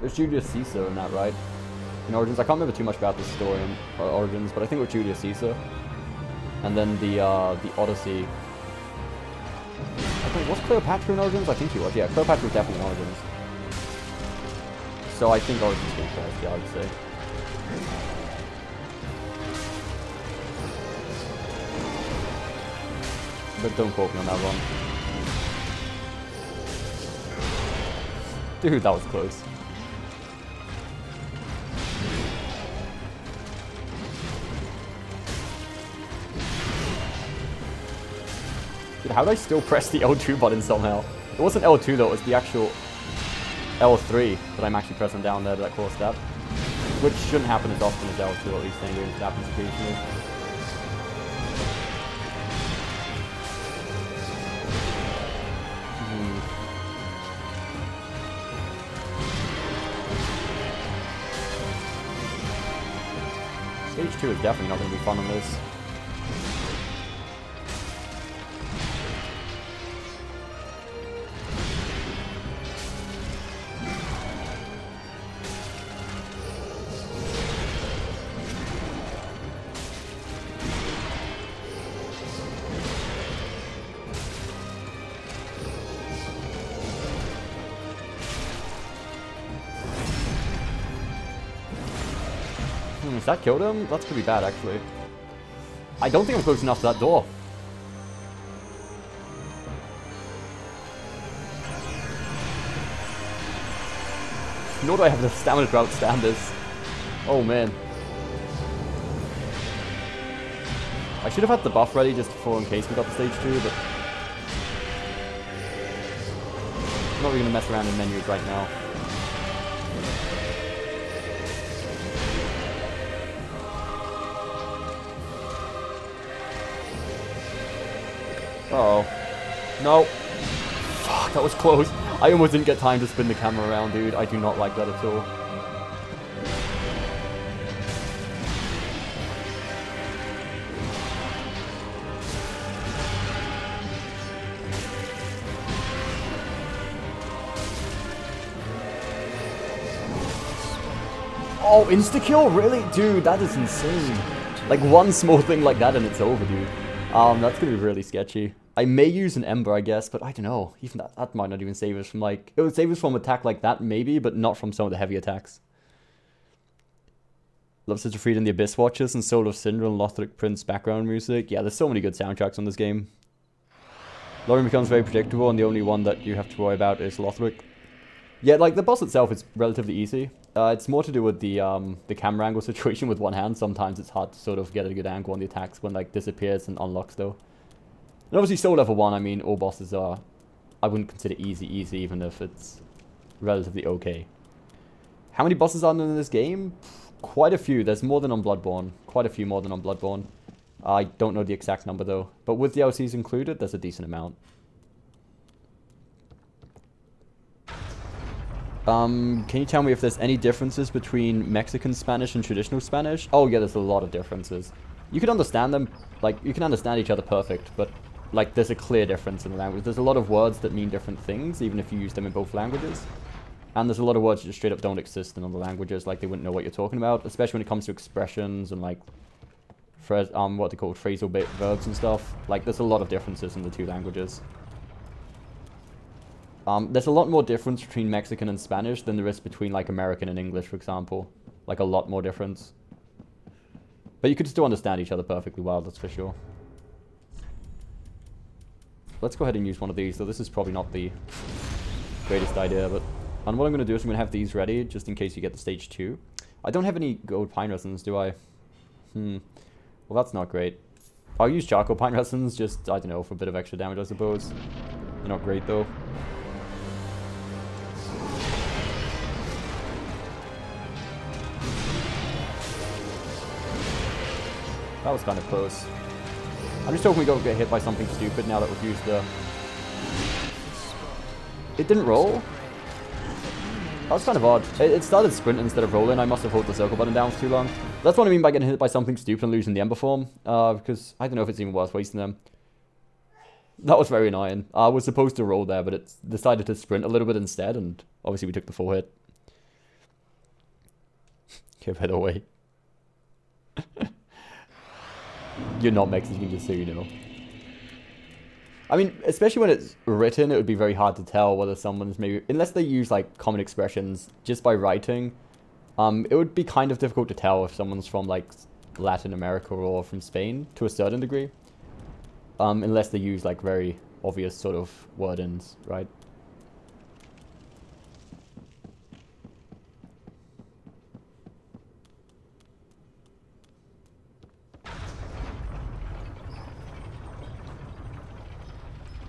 there's Julius Caesar in that, right? In Origins, I can't remember too much about this story in Origins, but I think it was Julius Caesar. And then the Odyssey. I think, was Cleopatra in Origins? I think he was, yeah. Cleopatra was definitely in Origins. So I think Origins came first, yeah, I would say. But don't quote me on that one. Dude, that was close. Dude, how did I still press the L2 button somehow? It wasn't L2 though, it was the actual L3 that I'm actually pressing down there that caused that. Which shouldn't happen as often as L2, at least anyway, it happens occasionally. Stage 2 is definitely not going to be fun on this. If that killed him, that's gonna be bad, actually. I don't think I'm close enough to that door. Nor do I have the stamina to outstand this. Oh, man. I should have had the buff ready just for in case we got to stage 2, but I'm not really gonna mess around in menus right now. Uh-oh. No. Fuck, that was close. I almost didn't get time to spin the camera around, dude. I do not like that at all. Oh, insta-kill? Really? Dude, that is insane. Like, one small thing like that and it's over, dude. That's gonna be really sketchy. I may use an Ember, I guess, but I don't know. Even that might not even save us from, like... It would save us from attack like that, maybe, but not from some of the heavy attacks. Love Sister Frieda and the Abyss Watchers and Soul of Cinder and Lothric Prince background music. Yeah, there's so many good soundtracks on this game. Lorien becomes very predictable, and the only one that you have to worry about is Lothric. Yeah, like, the boss itself is relatively easy. It's more to do with the camera angle situation with one hand. Sometimes it's hard to sort of get a good angle on the attacks when, like, disappears and unlocks, though. And obviously, Soul Level 1, I mean, all bosses are... I wouldn't consider easy, even if it's relatively okay. How many bosses are there in this game? Quite a few. There's more than on Bloodborne. Quite a few more than on Bloodborne. I don't know the exact number, though. But with the DLCs included, there's a decent amount. Can you tell me if there's any differences between Mexican Spanish and traditional Spanish? Oh, yeah, there's a lot of differences. You can understand them. Like, you can understand each other perfect, but, like, there's a clear difference in the language. There's a lot of words that mean different things, even if you use them in both languages. And there's a lot of words that just straight up don't exist in other languages, like they wouldn't know what you're talking about, especially when it comes to expressions and, like, what they call phrasal verbs and stuff. Like, there's a lot of differences in the two languages. There's a lot more difference between Mexican and Spanish than there is between, like, American and English, for example. Like, a lot more difference. But you could still understand each other perfectly well, that's for sure. Let's go ahead and use one of these, though this is probably not the greatest idea, but... And what I'm going to do is I'm going to have these ready, just in case you get the stage 2. I don't have any gold pine resins, do I? Well, that's not great. I'll use charcoal pine resins, just, I don't know, for a bit of extra damage, I suppose. They're not great, though. That was kind of close. I'm just hoping we don't get hit by something stupid now that we've used the... It didn't roll? That was kind of odd. It started sprint instead of rolling. I must have held the circle button down for too long. That's what I mean by getting hit by something stupid and losing the Ember Form. Because I don't know if it's even worth wasting them. That was very annoying. I was supposed to roll there, but it decided to sprint a little bit instead, and obviously we took the full hit. Give it away. You're not Mexican, just so you know. I mean, especially when it's written, it would be very hard to tell whether someone's maybe... Unless they use, like, common expressions just by writing, it would be kind of difficult to tell if someone's from, like, Latin America or from Spain, to a certain degree. Unless they use, like, very obvious sort of wordings, right?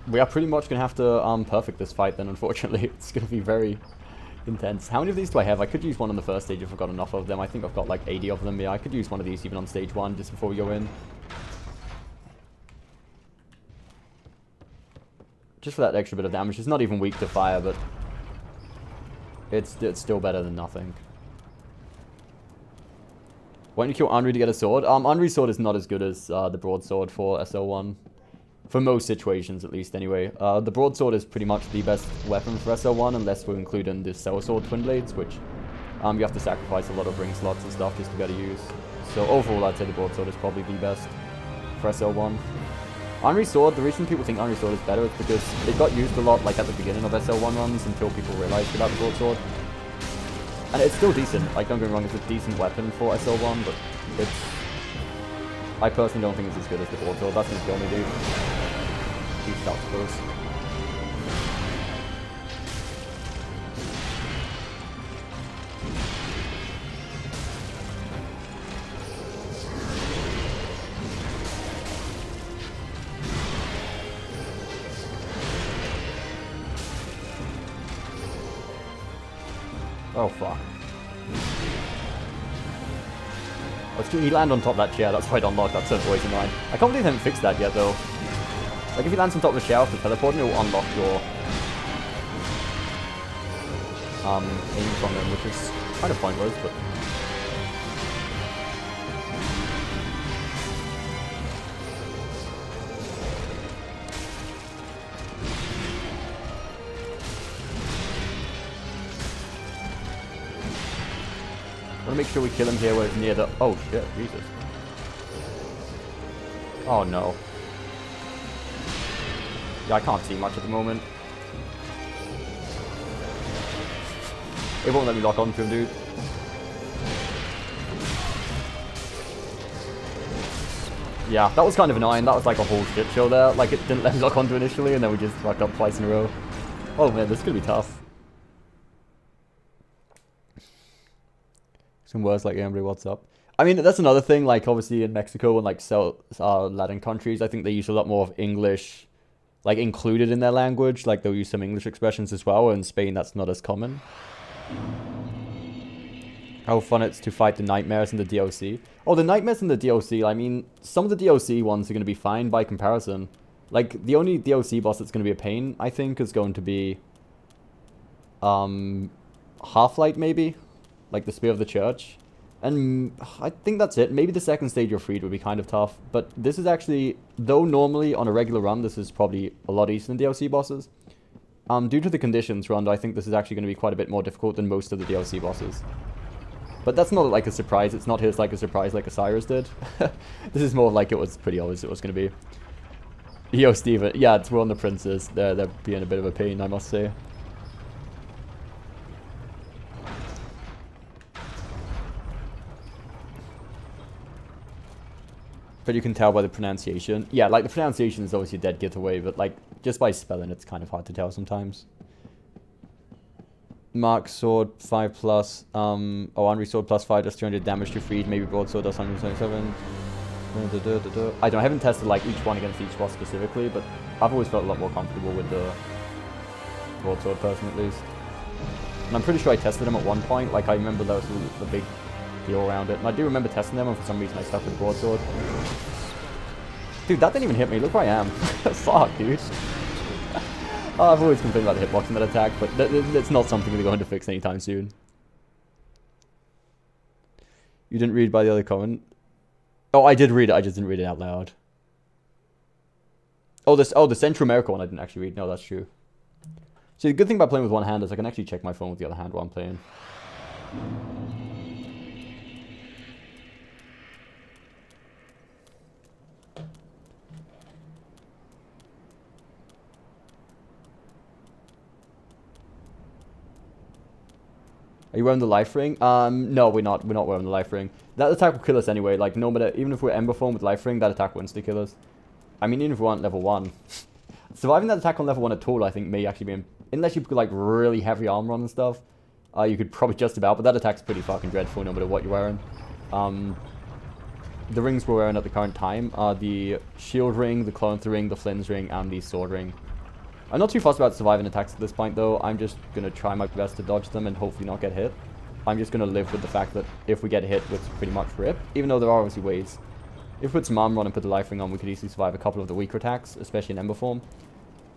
We are pretty much going to have to perfect this fight then, unfortunately. It's going to be very intense. How many of these do I have? I could use one on the first stage if I've got enough of them. I think I've got like 80 of them. Yeah, I could use one of these even on stage 1 just before we go in. Just for that extra bit of damage. It's not even weak to fire, but it's still better than nothing. Why don't you kill Henri to get a sword? Henri's sword is not as good as the broadsword for SL1. For most situations, at least, anyway. The broadsword is pretty much the best weapon for SL1, unless we're including the sellsword twin blades, which you have to sacrifice a lot of ring slots and stuff just to be able to use. So overall, I'd say the broadsword is probably the best for SL1. Henri's sword, the reason people think Henri's sword is better is because it got used a lot, like at the beginning of SL1 runs, until people realized about the broadsword. And it's still decent. Like, don't get me wrong, it's a decent weapon for SL1, but it's... I personally don't think it's as good as the broadsword. That's going to kill me, dude. He's that close. Oh, fuck. Let's do he land on top of that chair, that's right unlocked, that's so always annoying. I can't believe they haven't fixed that yet though. Like if he lands on top of the chair after teleporting, it will unlock your aim from him, which is kind of pointless, but I want to make sure we kill him here where it's near the... Oh shit, Jesus. Oh no. Yeah, I can't see much at the moment. It won't let me lock onto him, dude. Yeah, that was kind of annoying. That was like a whole shit show there. Like, it didn't let me lock onto initially, and then we just fucked up twice in a row. Oh man, this is gonna be tough. Some words like everybody, what's up? I mean, that's another thing, like, obviously in Mexico and, like, Latin countries, I think they use a lot more of English, like, included in their language. Like, they'll use some English expressions as well. In Spain, that's not as common. How fun it's to fight the nightmares in the DLC. Oh, the nightmares in the DLC, I mean, some of the DLC ones are going to be fine by comparison. Like, the only DLC boss that's going to be a pain, I think, is going to be... Half-Light, maybe? Like, the Spear of the Church. And I think that's it. Maybe the second stage of Freed would be kind of tough. But this is actually... Though normally, on a regular run, this is probably a lot easier than DLC bosses. Due to the conditions run, I think this is actually going to be quite a bit more difficult than most of the DLC bosses. But that's not like a surprise. It's not his like a surprise like Osiris did. This is more like it was pretty obvious it was going to be. Yo, Steven. Yeah, it's World of the Princes. They're being a bit of a pain, I must say. But you can tell by the pronunciation. Yeah, like the pronunciation is obviously a dead giveaway, but like just by spelling it's kind of hard to tell sometimes. Mark sword 5+, Henry sword +5 does 300 damage to Freed, maybe broadsword does 177. I haven't tested like each one against each boss specifically, but I've always felt a lot more comfortable with the broadsword person at least. And I'm pretty sure I tested them at one point, like I remember there was a big deal around it. And I do remember testing them and for some reason I stuck with the broadsword. Dude, that didn't even hit me, look where I am. Fuck, dude. Oh, I've always complained about the hitbox in that attack, but it's not something they're going to fix anytime soon. You didn't read by the other comment? Oh, I did read it, I just didn't read it out loud. Oh, the Central America one I didn't actually read. No, that's true. See, the good thing about playing with one hand is I can actually check my phone with the other hand while I'm playing. Are you wearing the life ring? No, we're not wearing the life ring. That attack will kill us anyway. Like, no matter, even if we're Ember form with life ring, that attack will instantly kill us. I mean, even if we aren't level 1. Surviving that attack on level 1 at all, I think, may actually be... Unless you put, like, really heavy armor on and stuff, you could probably just about, but that attack's pretty fucking dreadful no matter what you're wearing. The rings we're wearing at the current time are the shield ring, the Clonth ring, the Flynn's ring, and the sword ring. I'm not too fussed about surviving attacks at this point, though. I'm just going to try my best to dodge them and hopefully not get hit. I'm just going to live with the fact that if we get hit, it's pretty much rip, even though there are obviously ways. If we put some armor on and put the life ring on, we could easily survive a couple of the weaker attacks, especially in Ember form.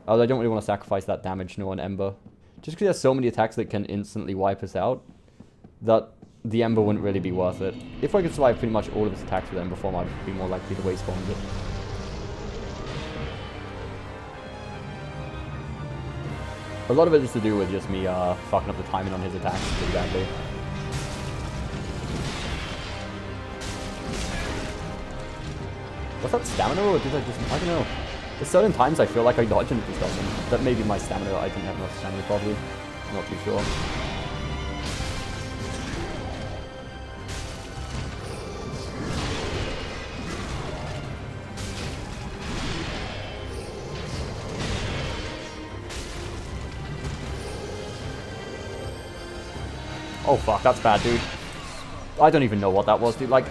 Although I don't really want to sacrifice that damage no on Ember. Just because there's so many attacks that can instantly wipe us out, that the Ember wouldn't really be worth it. If I could survive pretty much all of his attacks with Ember form, I'd be more likely to waste one of it. A lot of it is to do with just me fucking up the timing on his attacks pretty badly. Was that stamina or did I just... I don't know. There's certain times I feel like I dodge and it just doesn't. That may be my stamina, I didn't have enough stamina probably. I'm not too sure. Oh fuck, that's bad, dude. I don't even know what that was, dude. Like,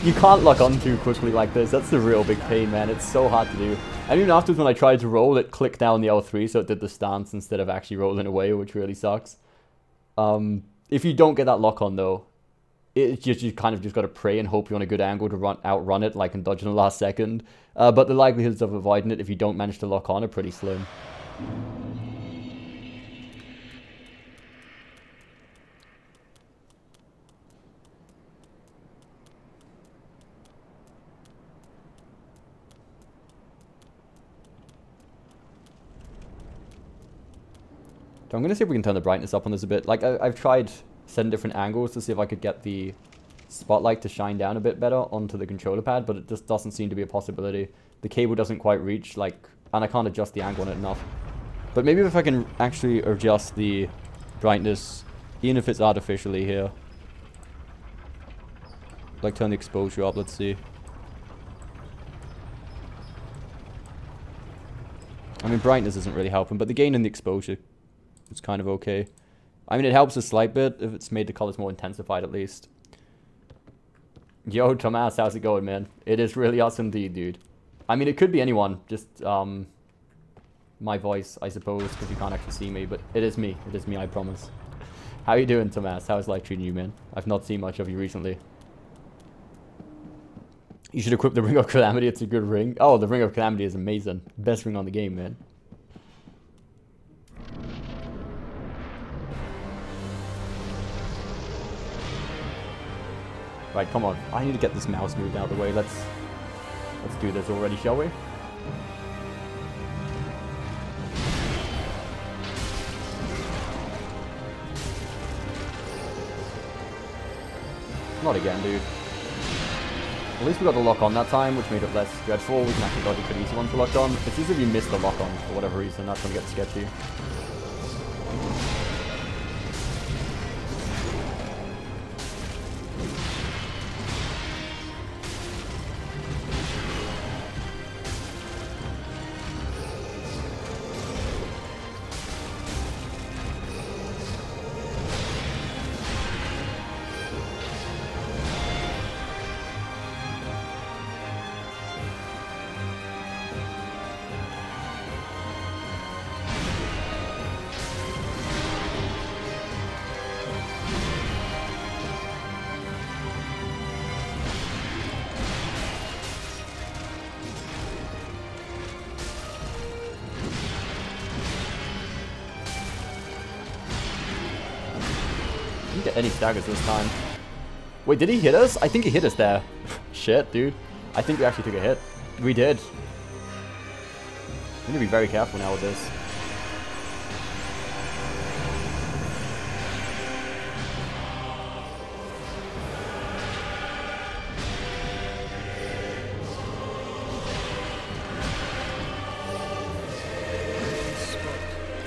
you can't lock on too quickly like this. That's the real big pain, man. It's so hard to do. And even afterwards, when I tried to roll, it clicked down the L3, so it did the stance instead of actually rolling away, which really sucks. If you don't get that lock on, though, it's just, you kind of just got to pray and hope you're on a good angle to outrun it, like, and dodge in the last second. But the likelihoods of avoiding it if you don't manage to lock on are pretty slim. So I'm going to see if we can turn the brightness up on this a bit. Like, I've tried 7 different angles to see if I could get the spotlight to shine down a bit better onto the controller pad, but it just doesn't seem to be a possibility. The cable doesn't quite reach, like, and I can't adjust the angle on it enough. But maybe if I can actually adjust the brightness, even if it's artificially here. Like, turn the exposure up, let's see. I mean, brightness isn't really helping, but the gain in the exposure... it's kind of okay. I mean, it helps a slight bit if it's made the colors more intensified at least. Yo, Tomas, how's it going, man? It is really us indeed, dude. I mean, it could be anyone, just, my voice, I suppose, because you can't actually see me, but it is me. It is me, I promise. How you doing, Tomas? How's life treating you, man? I've not seen much of you recently. You should equip the Ring of Calamity. It's a good ring. Oh, the Ring of Calamity is amazing. Best ring on the game, man. Right, come on. I need to get this mouse moved out of the way. Let's do this already, shall we? Not again, dude. At least we got the lock on that time, which made it less dreadful. We can actually dodge a pretty easy one for locked on. It's easy if you miss the lock on for whatever reason. That's when it gets sketchy. Get any staggers this time. Wait, did he hit us? I think he hit us there. Shit, dude. I think we actually took a hit. We did. We need to be very careful now with this.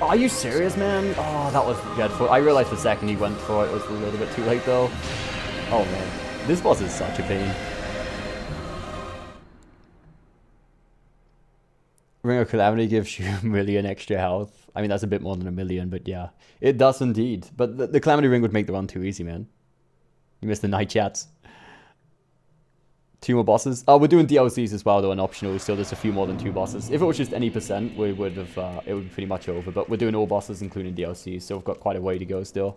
Are you serious, man? Oh, that was dreadful. I realized the second he went for it was a little bit too late, though. Oh, man. This boss is such a pain. Ring of Calamity gives you a million extra health. I mean, that's a bit more than a million, but yeah. It does indeed. But the Calamity Ring would make the run too easy, man. You missed the night chats. 2 more bosses. Oh, we're doing DLCs as well, though, and optional, so there's a few more than 2 bosses. If it was just any percent, we would have, it would be pretty much over. But we're doing all bosses, including DLCs, so we've got quite a way to go still.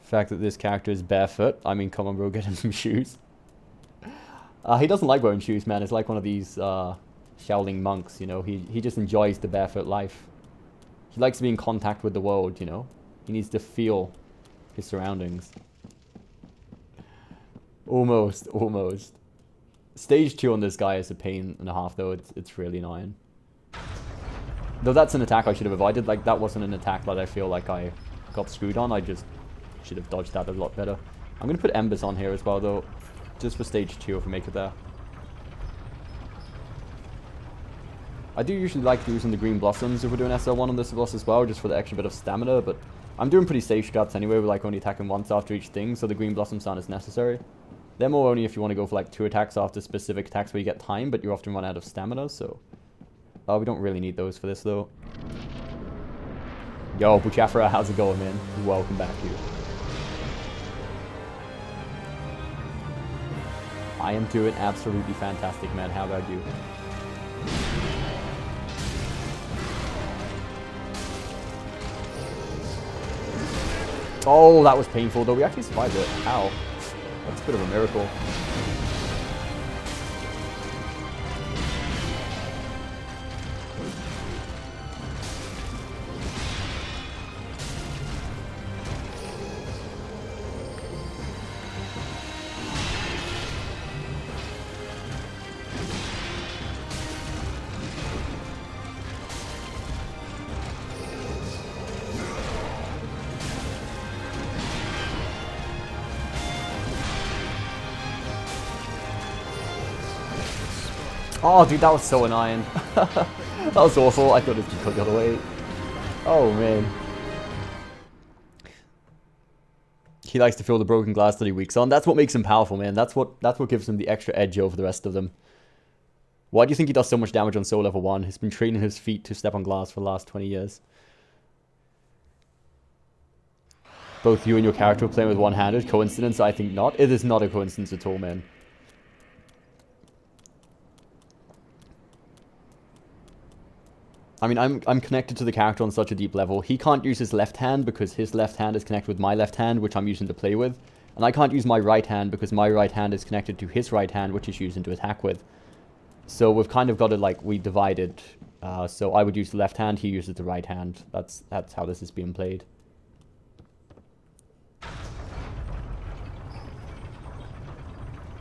The fact that this character is barefoot. I mean, come on, bro, get him some shoes. He doesn't like wearing shoes, man. It's like one of these Shaolin monks, you know. He just enjoys the barefoot life. He likes to be in contact with the world, you know. He needs to feel his surroundings. Almost, almost. Stage 2 on this guy is a pain and a half, though. It's really annoying. Though that's an attack I should have avoided. Like, that wasn't an attack that I feel like I got screwed on. I just should have dodged that a lot better. I'm going to put Embers on here as well, though. Just for stage 2 if we make it there. I do usually like using the green blossoms if we're doing SL1 on this boss as well, just for the extra bit of stamina, but I'm doing pretty safe strats anyway, with like only attacking once after each thing, so the green blossoms aren't as necessary. They're more only if you want to go for like 2 attacks after specific attacks where you get time, but you often run out of stamina, so... we don't really need those for this, though. Yo, Buchafra, how's it going, man? Welcome back, dude. I am doing absolutely fantastic, man. How about you? Oh, that was painful, though. We actually survived it. Ow. That's a bit of a miracle. Oh, dude, that was so annoying. That was awful. I thought it was the other way. Oh, man. He likes to feel the broken glass that he weaks on. That's what makes him powerful, man. That's what gives him the extra edge over the rest of them. Why do you think he does so much damage on Soul Level 1? He's been training his feet to step on glass for the last 20 years. both you and your character were playing with one-handed. Coincidence? I think not. It is not a coincidence at all, man. I mean, I'm connected to the character on such a deep level. He can't use his left hand because his left hand is connected with my left hand, which I'm using to play with. And I can't use my right hand because my right hand is connected to his right hand, which he's using to attack with. So we've kind of got it like we divided. So I would use the left hand, he uses the right hand. That's how this is being played.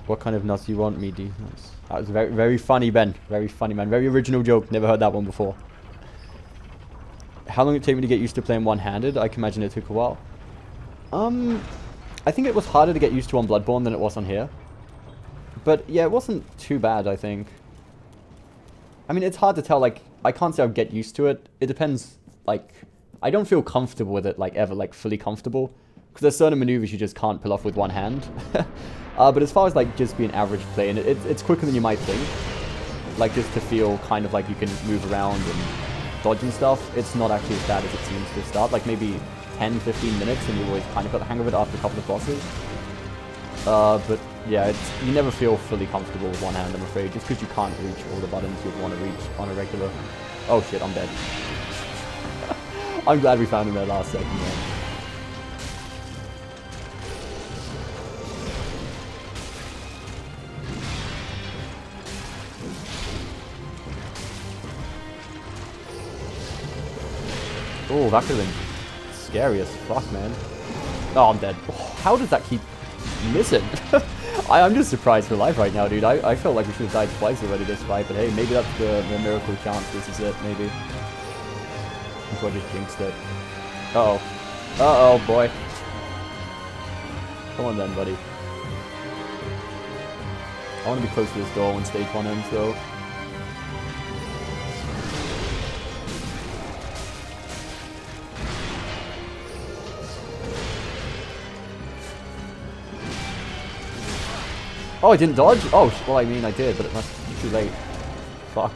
What kind of nuts do you want, me, D? That was very, very funny, Ben. Very funny, man. Very original joke. Never heard that one before. How long did it take me to get used to playing one-handed? I can imagine it took a while. I think it was harder to get used to on Bloodborne than it was on here. But yeah, it wasn't too bad, I think. I mean, it's hard to tell, like, I can't say I'll get used to it. It depends, like, I don't feel comfortable with it, like, ever, like, fully comfortable. Because there's certain maneuvers you just can't pull off with one hand. But as far as, like, just being average playing, it's quicker than you might think. Like, just to feel kind of like you can move around and dodge and stuff, it's not actually as bad as it seems to start. Like, maybe 10, 15 minutes, and you've always kind of got the hang of it after a couple of bosses. But, yeah, you never feel fully comfortable with one hand, I'm afraid, just because you can't reach all the buttons you'd want to reach on a regular... Oh, shit, I'm dead. I'm glad we found him there last second, man. Oh, that could have been scary as fuck, man. Oh, I'm dead. Oh, how does that keep missing? I'm just surprised for life right now, dude. I felt like we should have died twice already this fight, but hey, maybe that's the miracle chance. This is it, maybe. I think I just jinxed it. Uh-oh. Uh-oh, boy. Come on then, buddy. I want to be close to this door when stage 1 ends, though. Oh, I didn't dodge? Oh, well, I mean, I did, but it must be too late. Fuck.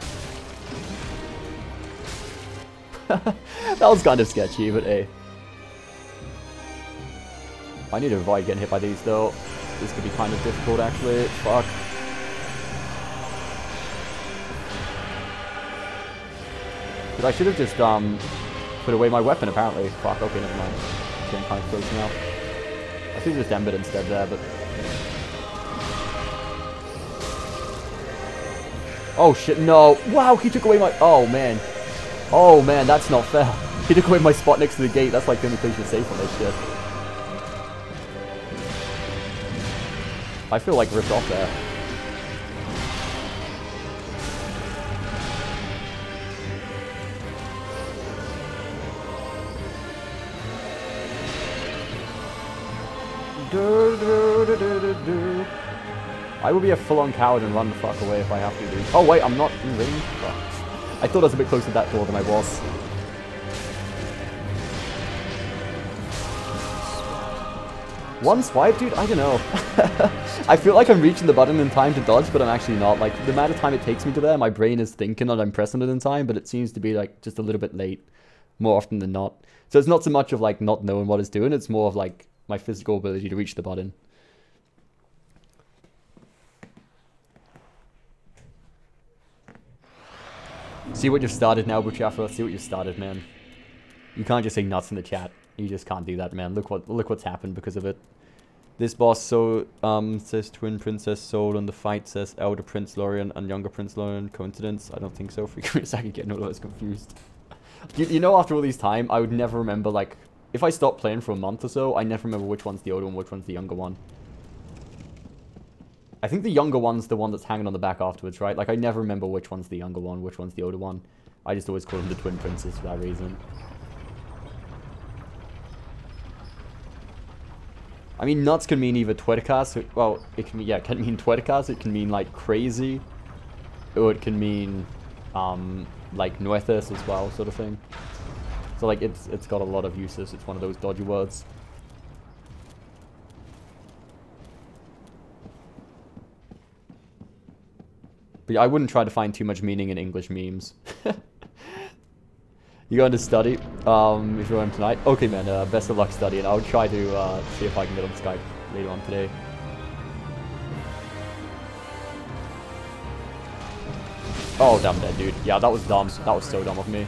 That was kind of sketchy, but hey. I need to avoid getting hit by these, though. This could be kind of difficult, actually. Fuck. But I should have just, put away my weapon, apparently. Fuck, okay, never mind. It's getting kind of close now. I should have just embered instead there, but... Oh shit, no. Wow, he took away my... Oh man. Oh man, that's not fair. He took away my spot next to the gate. That's like the only place you're safe on this shit. I feel like ripped off there. I will be a full-on coward and run the fuck away if I have to, dude. Oh wait, I'm not in range? Fuck. I thought I was a bit closer to that door than I was. One swipe, dude? I don't know. I feel like I'm reaching the button in time to dodge, but I'm actually not. Like, the amount of time it takes me to there, my brain is thinking that I'm pressing it in time, but it seems to be, like, just a little bit late. More often than not. So it's not so much of, like, not knowing what it's doing, it's more of, like, my physical ability to reach the button. See what you've started now, Buchafa. See what you've started, man. You can't just say nuts in the chat. You just can't do that, man. Look what's happened because of it. This boss says Twin Princess Soul, and the fight says Elder Prince Lorien and Younger Prince Lorien. Coincidence? I don't think so. Freaking a second, getting all those confused. You know, after all these time, I would never remember, like, if I stopped playing for a month or so, I never remember which one's the older one, which one's the younger one. I think the younger one's the one that's hanging on the back afterwards, right? Like, I never remember which one's the younger one, which one's the older one. I just always call them the Twin Princes for that reason. I mean, nuts can mean either Twerkas, well, it can mean, yeah, it can mean Twerkas, it can mean, like, crazy, or it can mean, like, nueces as well, sort of thing. So, like, it's got a lot of uses. It's one of those dodgy words. But yeah, I wouldn't try to find too much meaning in English memes. You going to study? If you're on tonight? Okay, man, best of luck studying. I'll try to see if I can get on Skype later on today. Oh, damn that, dude. Yeah, that was dumb. That was so dumb of me.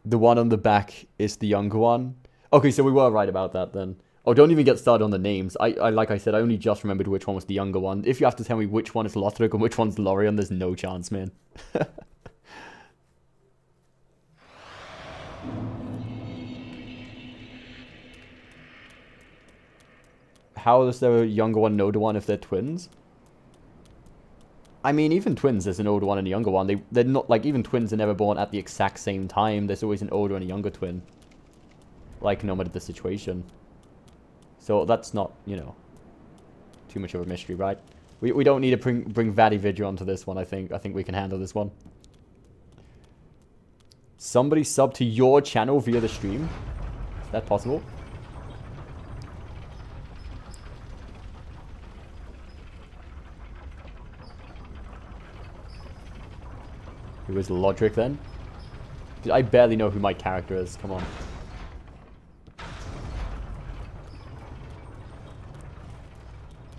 The one on the back is the younger one. Okay, so we were right about that then. Oh, don't even get started on the names. I like I said, I only just remembered which one was the younger one. If you have to tell me which one is Lothric and which one's Lorien, there's no chance, man. How does the younger one know the one if they're twins? I mean, even twins, there's an older one and a younger one. They're not, like, even twins are never born at the exact same time. There's always an older and a younger twin. Like, no matter the situation. So that's not, you know, too much of a mystery, right? We don't need to bring Vadividya onto this one, I think. I think we can handle this one. Somebody sub to your channel via the stream? Is that possible? Who is Lodric then? Dude, I barely know who my character is. Come on.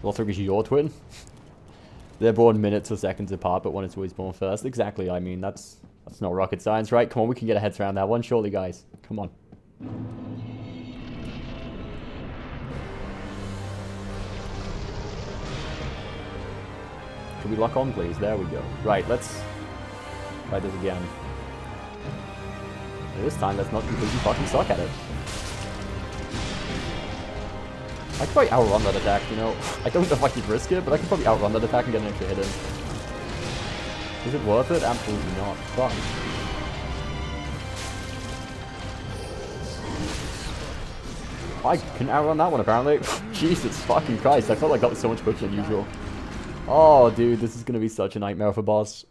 Lothric is your twin? They're born minutes or seconds apart, but one is always born first. Exactly. I mean, that's not rocket science, right? Come on, we can get our heads around that one, surely, guys. Come on. Can we lock on, please? There we go. Right, let's try this again. And this time, let's not completely fucking suck at it. I could probably outrun that attack, you know. I don't know if I could risk it, but I could probably outrun that attack and get an extra hit in. Is it worth it? Absolutely not. Fuck. I can outrun that one, apparently. Jesus fucking Christ, I felt like that was so much quicker than usual. Oh, dude, this is gonna be such a nightmare of a boss.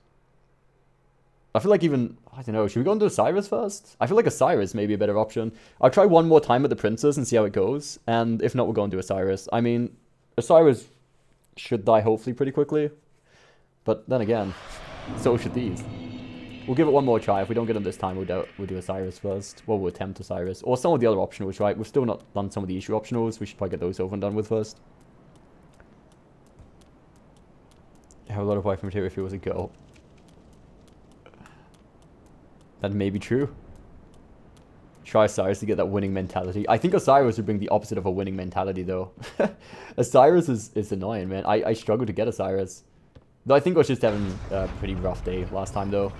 I feel like even, I don't know, should we go into Osiris first? I feel like Osiris may be a better option. I'll try one more time at the Princess and see how it goes. And if not, we'll go into Osiris. I mean, Osiris should die hopefully pretty quickly. But then again, so should these. We'll give it one more try. If we don't get him this time, we'll do Osiris first. Well, we'll attempt Osiris. Or some of the other optionals, right? We've still not done some of the issue optionals. We should probably get those over and done with first. I have a lot of wife material if he was a girl. That may be true. Try Osiris to get that winning mentality. I think Osiris would bring the opposite of a winning mentality, though. Osiris is annoying, man. I struggled to get Osiris. Though I think I was just having a pretty rough day last time, though,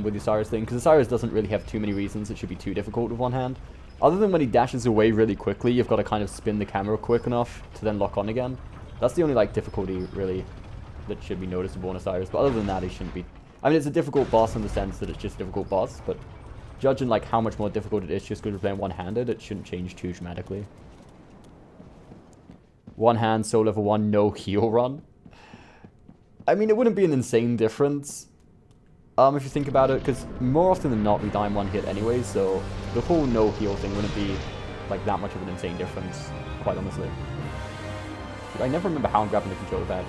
with the Osiris thing. Because Osiris doesn't really have too many reasons it should be too difficult with one hand. Other than when he dashes away really quickly, you've got to kind of spin the camera quick enough to then lock on again. That's the only, like, difficulty, really, that should be noticeable in Osiris. But other than that, he shouldn't be... I mean, it's a difficult boss in the sense that it's just a difficult boss, but judging like how much more difficult it is just because we're playing one-handed, it shouldn't change too dramatically. One hand, soul level 1, no heal run. I mean, it wouldn't be an insane difference, if you think about it, because more often than not, we die in one hit anyway, so the whole no heal thing wouldn't be like that much of an insane difference, quite honestly. Dude, I never remember how I'm grabbing the controller pad.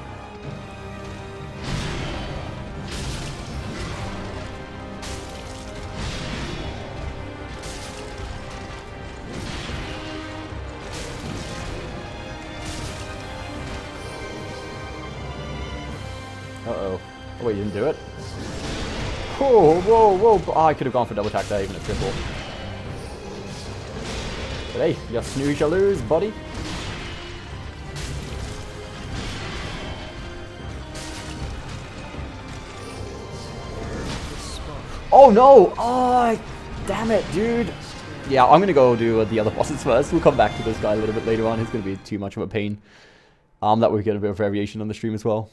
Uh-oh. Oh, wait, you didn't do it? Oh, whoa, whoa. Oh, I could have gone for double attack there, even a triple. But hey, you snooze, you lose, buddy. Oh, no! Oh, damn it, dude. Yeah, I'm going to go do the other bosses first. We'll come back to this guy a little bit later on. He's going to be too much of a pain. That would get a bit of variation on the stream as well.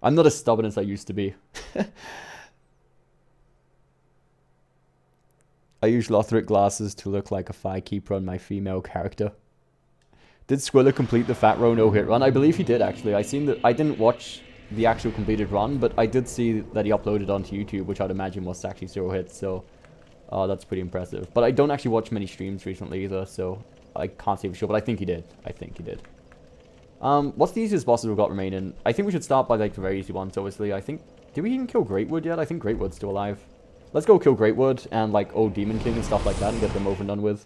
I'm not as stubborn as I used to be. I use Lothric glasses to look like a firekeeper on my female character. Did Squiller complete the Fat Row no-hit run? I believe he did, actually. I didn't watch the actual completed run, but I did see that he uploaded onto YouTube, which I'd imagine was actually 0 hits, so that's pretty impressive. But I don't actually watch many streams recently either, so I can't say for sure, but I think he did. I think he did. What's the easiest bosses we've got remaining? I think we should start by, like, the very easy ones, obviously. I think... Did we even kill Greatwood yet? I think Greatwood's still alive. Let's go kill Greatwood and, like, old Demon King and stuff like that and get them over and done with.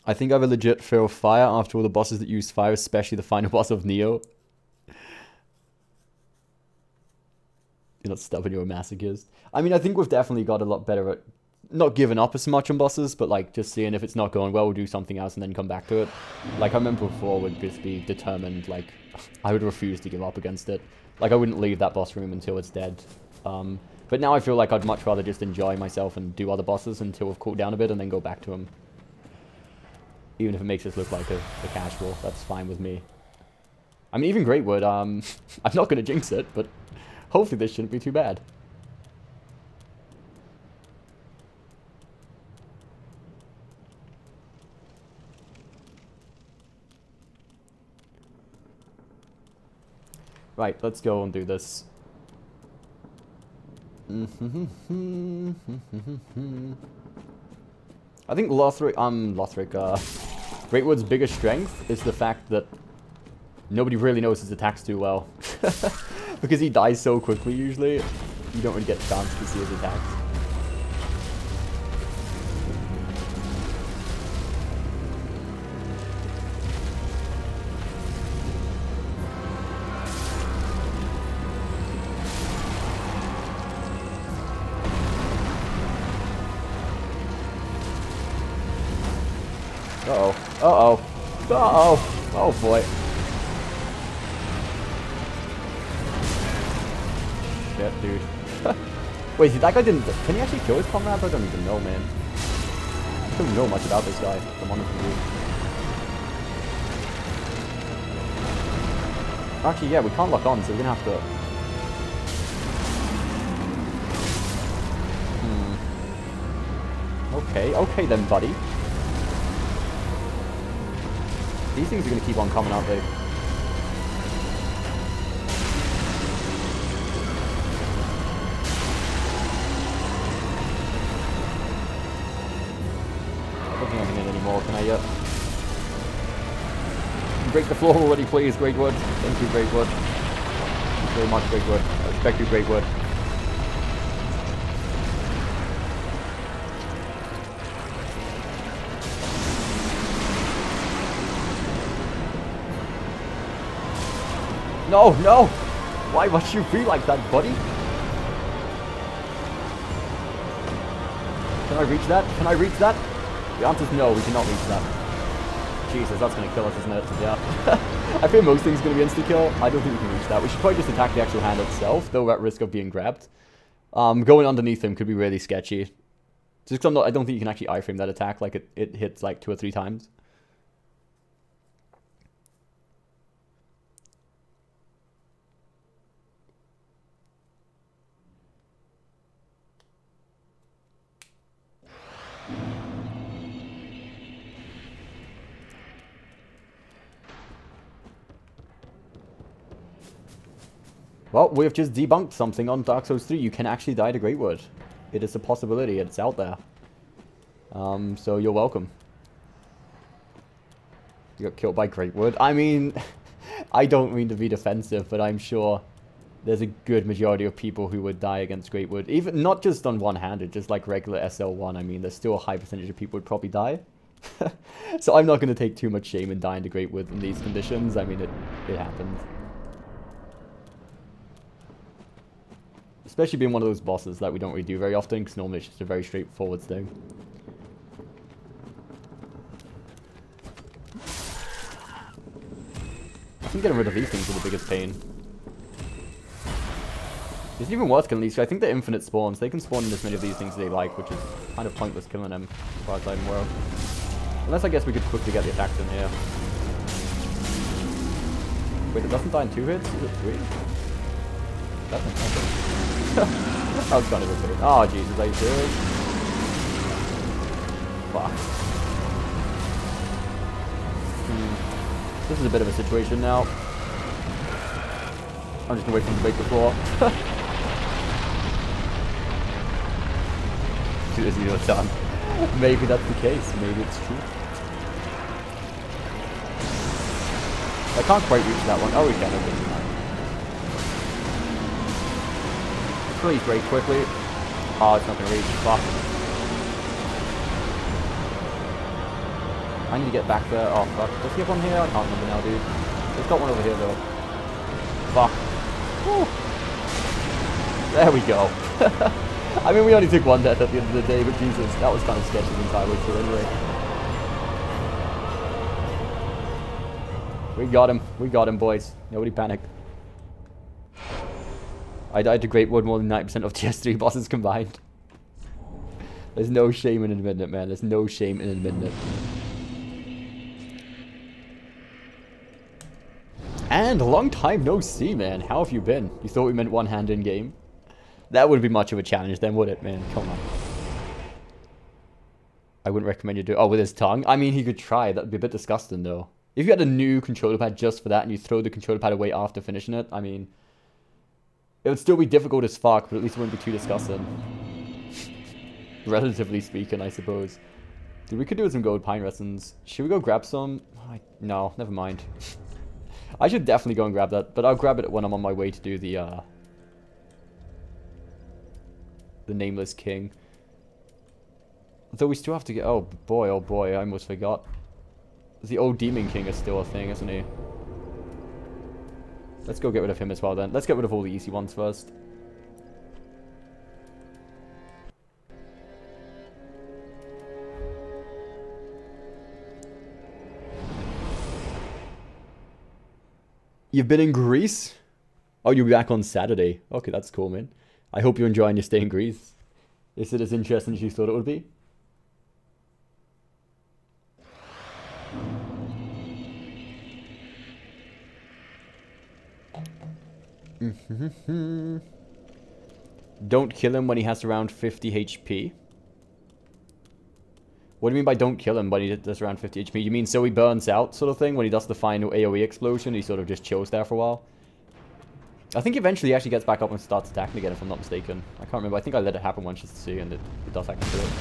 I think I have a legit fear of fire after all the bosses that use fire, especially the final boss of Neo. You're not stubborn, you're a masochist. I mean, I think we've definitely got a lot better at not giving up as much on bosses, but like just seeing if it's not going well, we'll do something else and then come back to it. Like I remember before, would just be determined, like I would refuse to give up against it. Like I wouldn't leave that boss room until it's dead. But now I feel like I'd much rather just enjoy myself and do other bosses until we've cooled down a bit and then go back to them. Even if it makes us look like a casual, that's fine with me. I mean, even Greatwood, I'm not going to jinx it, but hopefully this shouldn't be too bad. Right, let's go and do this. I think Greatwood's biggest strength is the fact that nobody really knows his attacks too well. Because he dies so quickly usually, you don't really get a chance to see his attacks. Uh-oh. Uh-oh. Uh-oh. Oh, boy. Shit, dude. Wait, that guy didn't... Can he actually kill his comrades? I don't even know, man. I don't know much about this guy, if I'm honest with you. Actually, yeah, we can't lock on, so we're gonna have to... Okay, okay then, buddy. These things are going to keep on coming, aren't they? I don't think I can hit any more, can I yet? Break the floor already, please, Greatwood. Thank you, Greatwood. Thank you very much, Greatwood. I respect you, Greatwood. No, no! Why must you be like that, buddy? Can I reach that? Can I reach that? The answer is no, we cannot reach that. Jesus, that's going to kill us, isn't it? Yeah. I fear most things are going to be insta-kill. I don't think we can reach that. We should probably just attack the actual hand itself, though we're at risk of being grabbed. Going underneath him could be really sketchy. Just because I don't think you can actually iframe that attack, like it hits like 2 or 3 times. Well, we've just debunked something on Dark Souls 3. You can actually die to Greatwood. It is a possibility. It's out there. So you're welcome. You got killed by Greatwood. I mean, I don't mean to be defensive, but I'm sure there's a good majority of people who would die against Greatwood. Even not just on one-handed, just like regular SL1. I mean, there's still a high percentage of people would probably die. So I'm not going to take too much shame in dying to Greatwood in these conditions. I mean, it happens. Especially being one of those bosses that we don't really do very often, because normally it's just a very straightforward thing. I think getting rid of these things are the biggest pain. It's even worth killing these, I think they're infinite spawns. They can spawn in as many of these things as they like, which is kind of pointless killing them, as far as I'm aware of. Unless I guess we could quickly get the attacks in here. Wait, it doesn't die in 2 hits? Is it 3? That's impressive. That was kind of a bit. Oh, Jesus, are you serious? Fuck. This is a bit of a situation now. I'm just gonna wait for him to break the floor. As soon as you know it's done. Maybe that's the case. Maybe it's true. I can't quite reach that one. Oh, we can. Okay. Please break quickly. Oh, it's not gonna reach. Fuck. I need to get back there. Oh, fuck. Does he have one here? I can't remember now, dude. He's got one over here, though. Fuck. Woo. There we go. I mean, we only took one death at the end of the day, but Jesus, that was kind of sketchy the entire way through anyway. We got him. We got him, boys. Nobody panic. I died to Great Wood more than 90% of TS3 bosses combined. There's no shame in admitting it, man. There's no shame in admitting it. And a long time no see, man. How have you been? You thought we meant one hand in game? That wouldn't be much of a challenge then, would it, man? Come on. I wouldn't recommend you do it. Oh, with his tongue? I mean, he could try. That would be a bit disgusting, though. If you had a new controller pad just for that and you throw the controller pad away after finishing it, I mean... It would still be difficult as fuck, but at least it wouldn't be too disgusting. Relatively speaking, I suppose. Dude, we could do some gold pine resins. Should we go grab some? No, never mind. I should definitely go and grab that, but I'll grab it when I'm on my way to do the Nameless King. Though we still have to get... Oh boy, I almost forgot. The old Demon King is still a thing, isn't he? Let's go get rid of him as well then. Let's get rid of all the easy ones first. You've been in Greece? Oh, you'll be back on Saturday. Okay, that's cool, man. I hope you're enjoying your stay in Greece. Is it as interesting as you thought it would be? Don't kill him when he has around 50 HP. What do you mean by don't kill him when he does around 50 HP? You mean so he burns out sort of thing? When he does the final AoE explosion, he sort of just chills there for a while? I think eventually he actually gets back up and starts attacking again, if I'm not mistaken. I can't remember. I think I let it happen once just to see, and it does actually do it.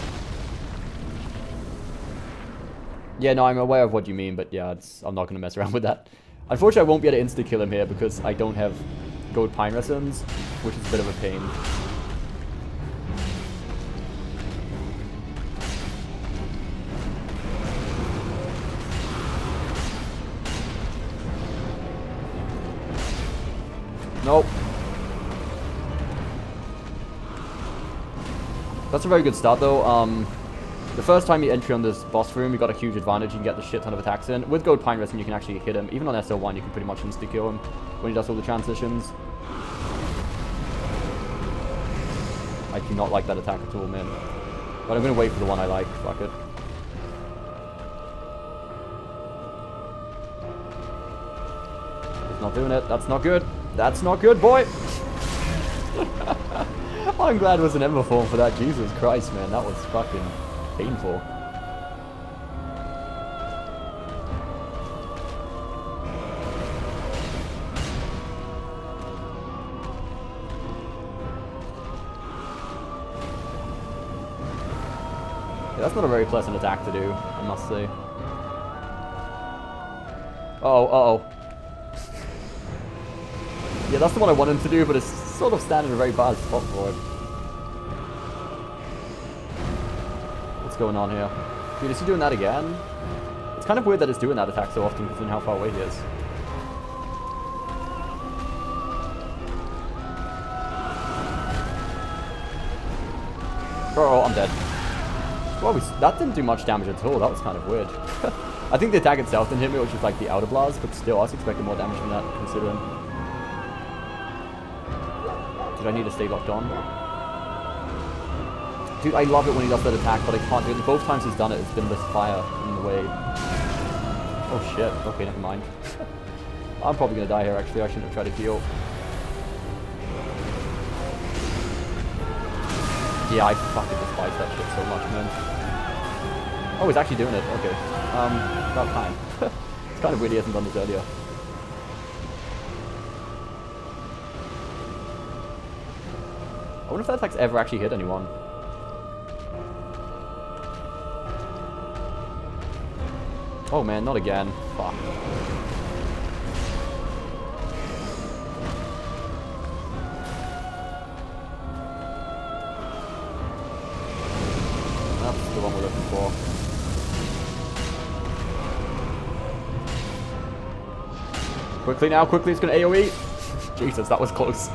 Yeah, no, I'm aware of what you mean, but yeah, I'm not going to mess around with that. Unfortunately, I won't be able to insta-kill him here because I don't have gold pine resins, which is a bit of a pain. Nope. That's a very good start though. The first time you entry on this boss room, you got a huge advantage. You can get the shit ton of attacks in. With gold pine resin, you can actually hit him. Even on SL1, you can pretty much insta-kill him when he does all the transitions. I do not like that attack at all, man. But I'm going to wait for the one I like. Fuck it. He's not doing it. That's not good. That's not good, boy! I'm glad it was an Ember form for that. Jesus Christ, man. That was fucking painful. Yeah, that's not a very pleasant attack to do, I must say. Uh-oh, uh-oh. Yeah, that's the one I wanted to do, but it's sort of standing in a very bad spot for it. What's going on here? Dude, is he doing that again? It's kind of weird that it's doing that attack so often considering how far away he is. Oh, I'm dead. Well, that didn't do much damage at all. That was kind of weird. I think the attack itself didn't hit me, which is like the outer blast, but still, I was expecting more damage from that, considering. Did I need to stay locked on? Dude, I love it when he does that attack, but I can't do it. Both times he's done it, it's been this fire in the way. Oh shit. Okay, never mind. I'm probably gonna die here, actually. I shouldn't have tried to heal. Yeah, I fucking despise that shit so much, man. Oh, he's actually doing it. Okay. About time. It's kind of weird he hasn't done this earlier. I wonder if that attack's ever actually hit anyone. Oh man, not again. Fuck. that's the one we're looking for. Quickly now, quickly, it's gonna AoE. Jesus, that was close.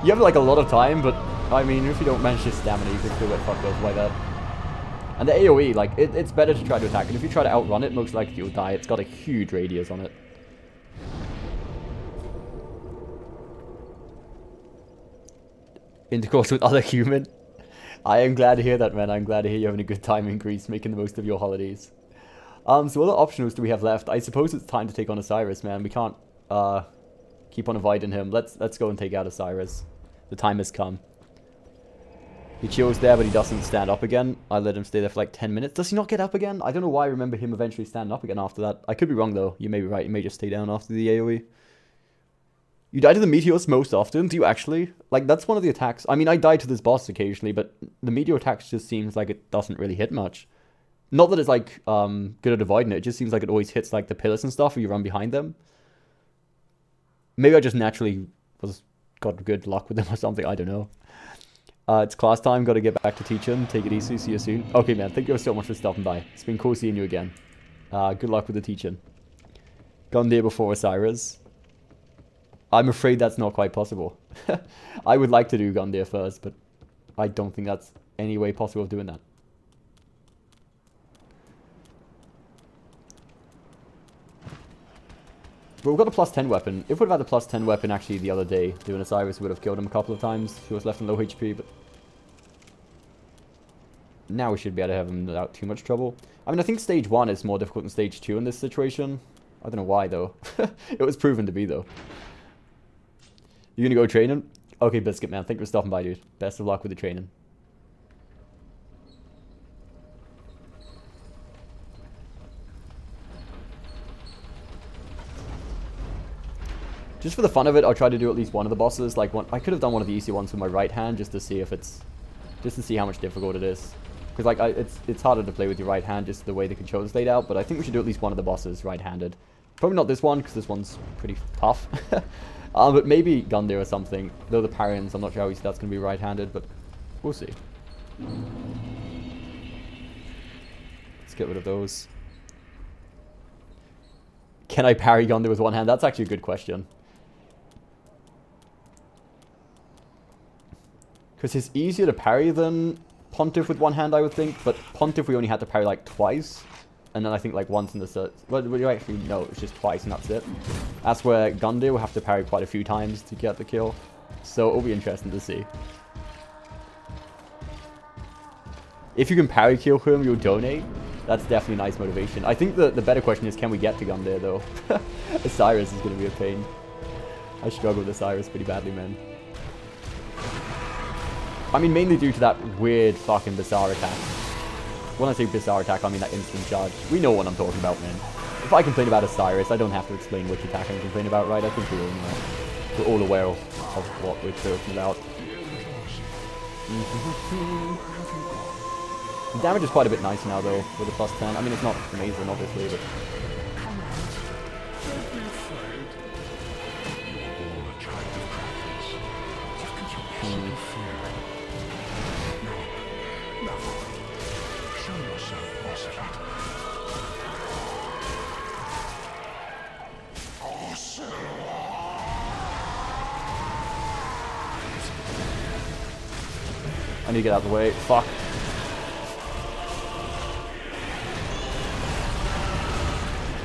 You have like a lot of time, but I mean, if you don't manage your stamina, you can still get fucked over by that. And the AoE, like, it's better to try to attack it. If you try to outrun it, most likely you'll die. It's got a huge radius on it. Intercourse with other human. I am glad to hear that, man. I'm glad to hear you're having a good time in Greece, making the most of your holidays. So what other optionals do we have left? I suppose it's time to take on Osiris, man. We can't keep on avoiding him. Let's go and take out Osiris. The time has come. He chills there, but he doesn't stand up again. I let him stay there for like 10 minutes. Does he not get up again? I don't know why I remember him eventually standing up again after that. I could be wrong, though. You may be right. He may just stay down after the AoE. You die to the meteors most often? Do you actually? Like, that's one of the attacks. I mean, I die to this boss occasionally, but the meteor attacks just seems like it doesn't really hit much. Not that it's, like, good at avoiding it. It just seems like it always hits, like, the pillars and stuff, or you run behind them. Maybe I just naturally got good luck with them or something. I don't know. It's class time. Got to get back to teaching. Take it easy. See you soon. Okay, man. Thank you so much for stopping by. It's been cool seeing you again. Good luck with the teaching. Gundyr before Osiris. I'm afraid that's not quite possible. I would like to do Gundyr first, but I don't think that's any way possible of doing that. But we've got a +10 weapon. If we'd have had a +10 weapon actually the other day, doing Osiris would have killed him a couple of times. He was left in low HP, but now we should be able to have him without too much trouble. I mean, I think stage 1 is more difficult than stage 2 in this situation. I don't know why, though. It was proven to be, though. You gonna go training? Okay, Biscuit Man. Thank you for stopping by, dude. Best of luck with the training. Just for the fun of it, I'll try to do at least one of the bosses. Like I could have done one of the easy ones with my right hand just to see if it's, just to see how much difficult it is. Because like it's harder to play with your right hand just the way the controller's laid out. But I think we should do at least one of the bosses right-handed. Probably not this one because this one's pretty tough. But maybe Gundyr or something. Though the Parians, I'm not sure how easy that's going to be right-handed, but we'll see. Let's get rid of those. Can I parry Gundyr with one hand? That's actually a good question. Because it's easier to parry than Pontiff with one hand, I would think. But Pontiff we only had to parry like twice. And then I think like once in the set. Well, you actually no, it's just twice and that's it. That's where Gundyr will have to parry quite a few times to get the kill. So it'll be interesting to see. If you can parry kill him, you'll donate. That's definitely nice motivation. I think the better question is, can we get to Gundyr though? Osiris is going to be a pain. I struggle with Osiris pretty badly, man. I mean, mainly due to that weird fucking bizarre attack. When I say bizarre attack, I mean that instant charge. We know what I'm talking about, man. If I complain about Osiris, I don't have to explain which attack I'm complaining about, right? I think we all know. We're all aware of what we're talking about. The damage is quite a bit nicer now, though, with the +10. I mean, it's not amazing, obviously, but... I need to get out of the way. Fuck.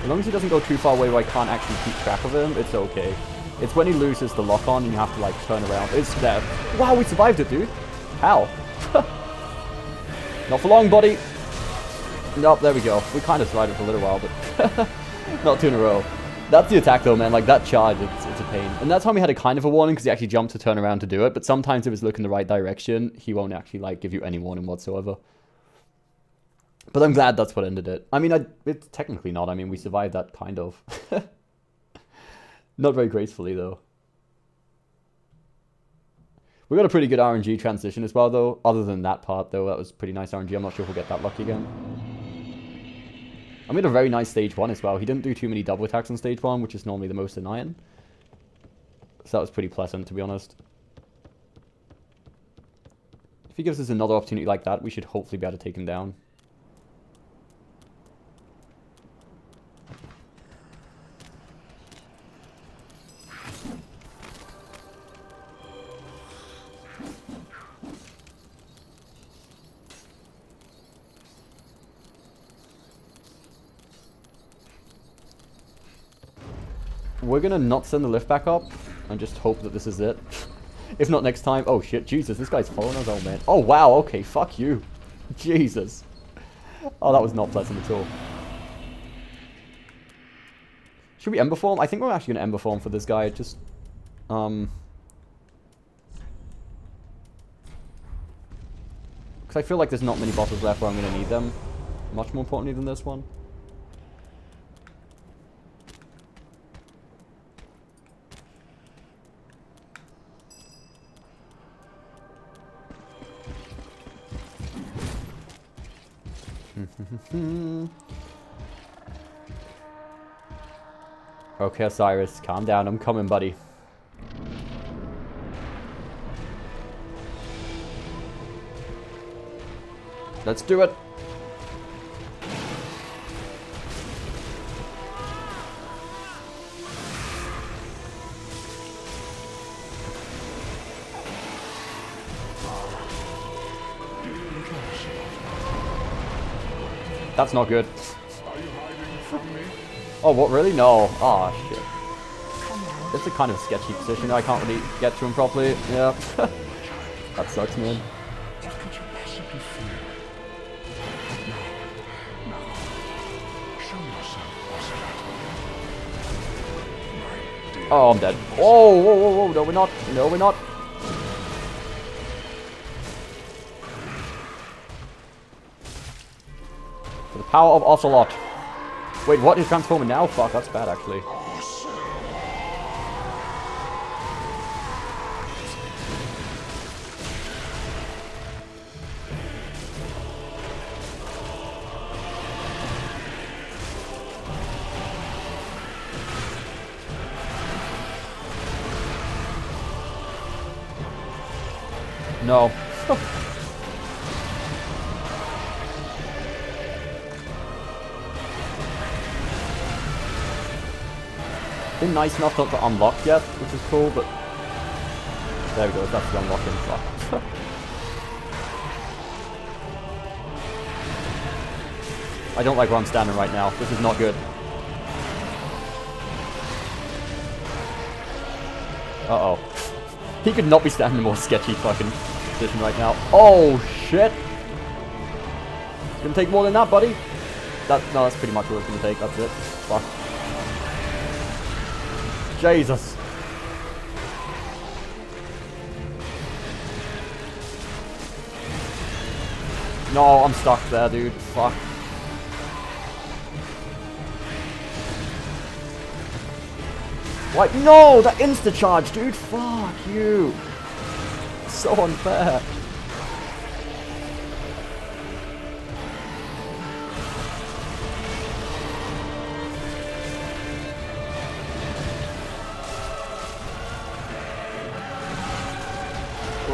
As long as he doesn't go too far away where I can't actually keep track of him, it's okay. It's when he loses the lock-on and you have to, like, turn around. It's there. Wow, we survived it, dude. How? Not for long, buddy. Nope, there we go. We kind of survived it for a little while, but not two in a row. That's the attack, though, man. Like, that charge, it's a pain. And that's how we had a kind of a warning, because he actually jumped to turn around to do it. But sometimes if it's looking the right direction, he won't actually, like, give you any warning whatsoever. But I'm glad that's what ended it. I mean, it's technically not. I mean, we survived that, kind of. Not very gracefully, though. We got a pretty good RNG transition as well, though. Other than that part, though, that was pretty nice RNG. I'm not sure if we'll get that lucky again. I made a very nice stage 1 as well. He didn't do too many double attacks on stage 1, which is normally the most annoying. So that was pretty pleasant, to be honest. If he gives us another opportunity like that, we should hopefully be able to take him down. We're gonna not send the lift back up and just hope that this is it. If not next time. Oh shit, Jesus, this guy's following us, oh man. Oh wow, okay, fuck you. Jesus. Oh, that was not pleasant at all. Should we Ember Form? I think we're actually gonna Ember Form for this guy, just... Because I feel like there's not many bosses left where I'm gonna need them. Much more importantly than this one. Okay, Osiris, calm down. I'm coming, buddy. Let's do it. That's not good. Oh, what, really? No. Oh, shit. It's a kind of sketchy position. I can't really get to him properly. Yeah. That sucks, man. Oh, I'm dead. Oh, whoa, whoa, whoa. No, we're not. No, we're not. For the power of Ocelot. Wait, what? He's transforming now? Fuck, that's bad, actually. No. Been nice enough not to unlock yet, which is cool, but there we go, that's the unlocking. Fuck. I don't like where I'm standing right now. This is not good. Uh-oh. He could not be standing in a more sketchy fucking position right now. Oh, shit! It's gonna take more than that, buddy. No, that's pretty much what it's gonna take. That's it. Fuck. Jesus. No, I'm stuck there, dude. Fuck. What? No! That insta-charge, dude! Fuck you! So unfair.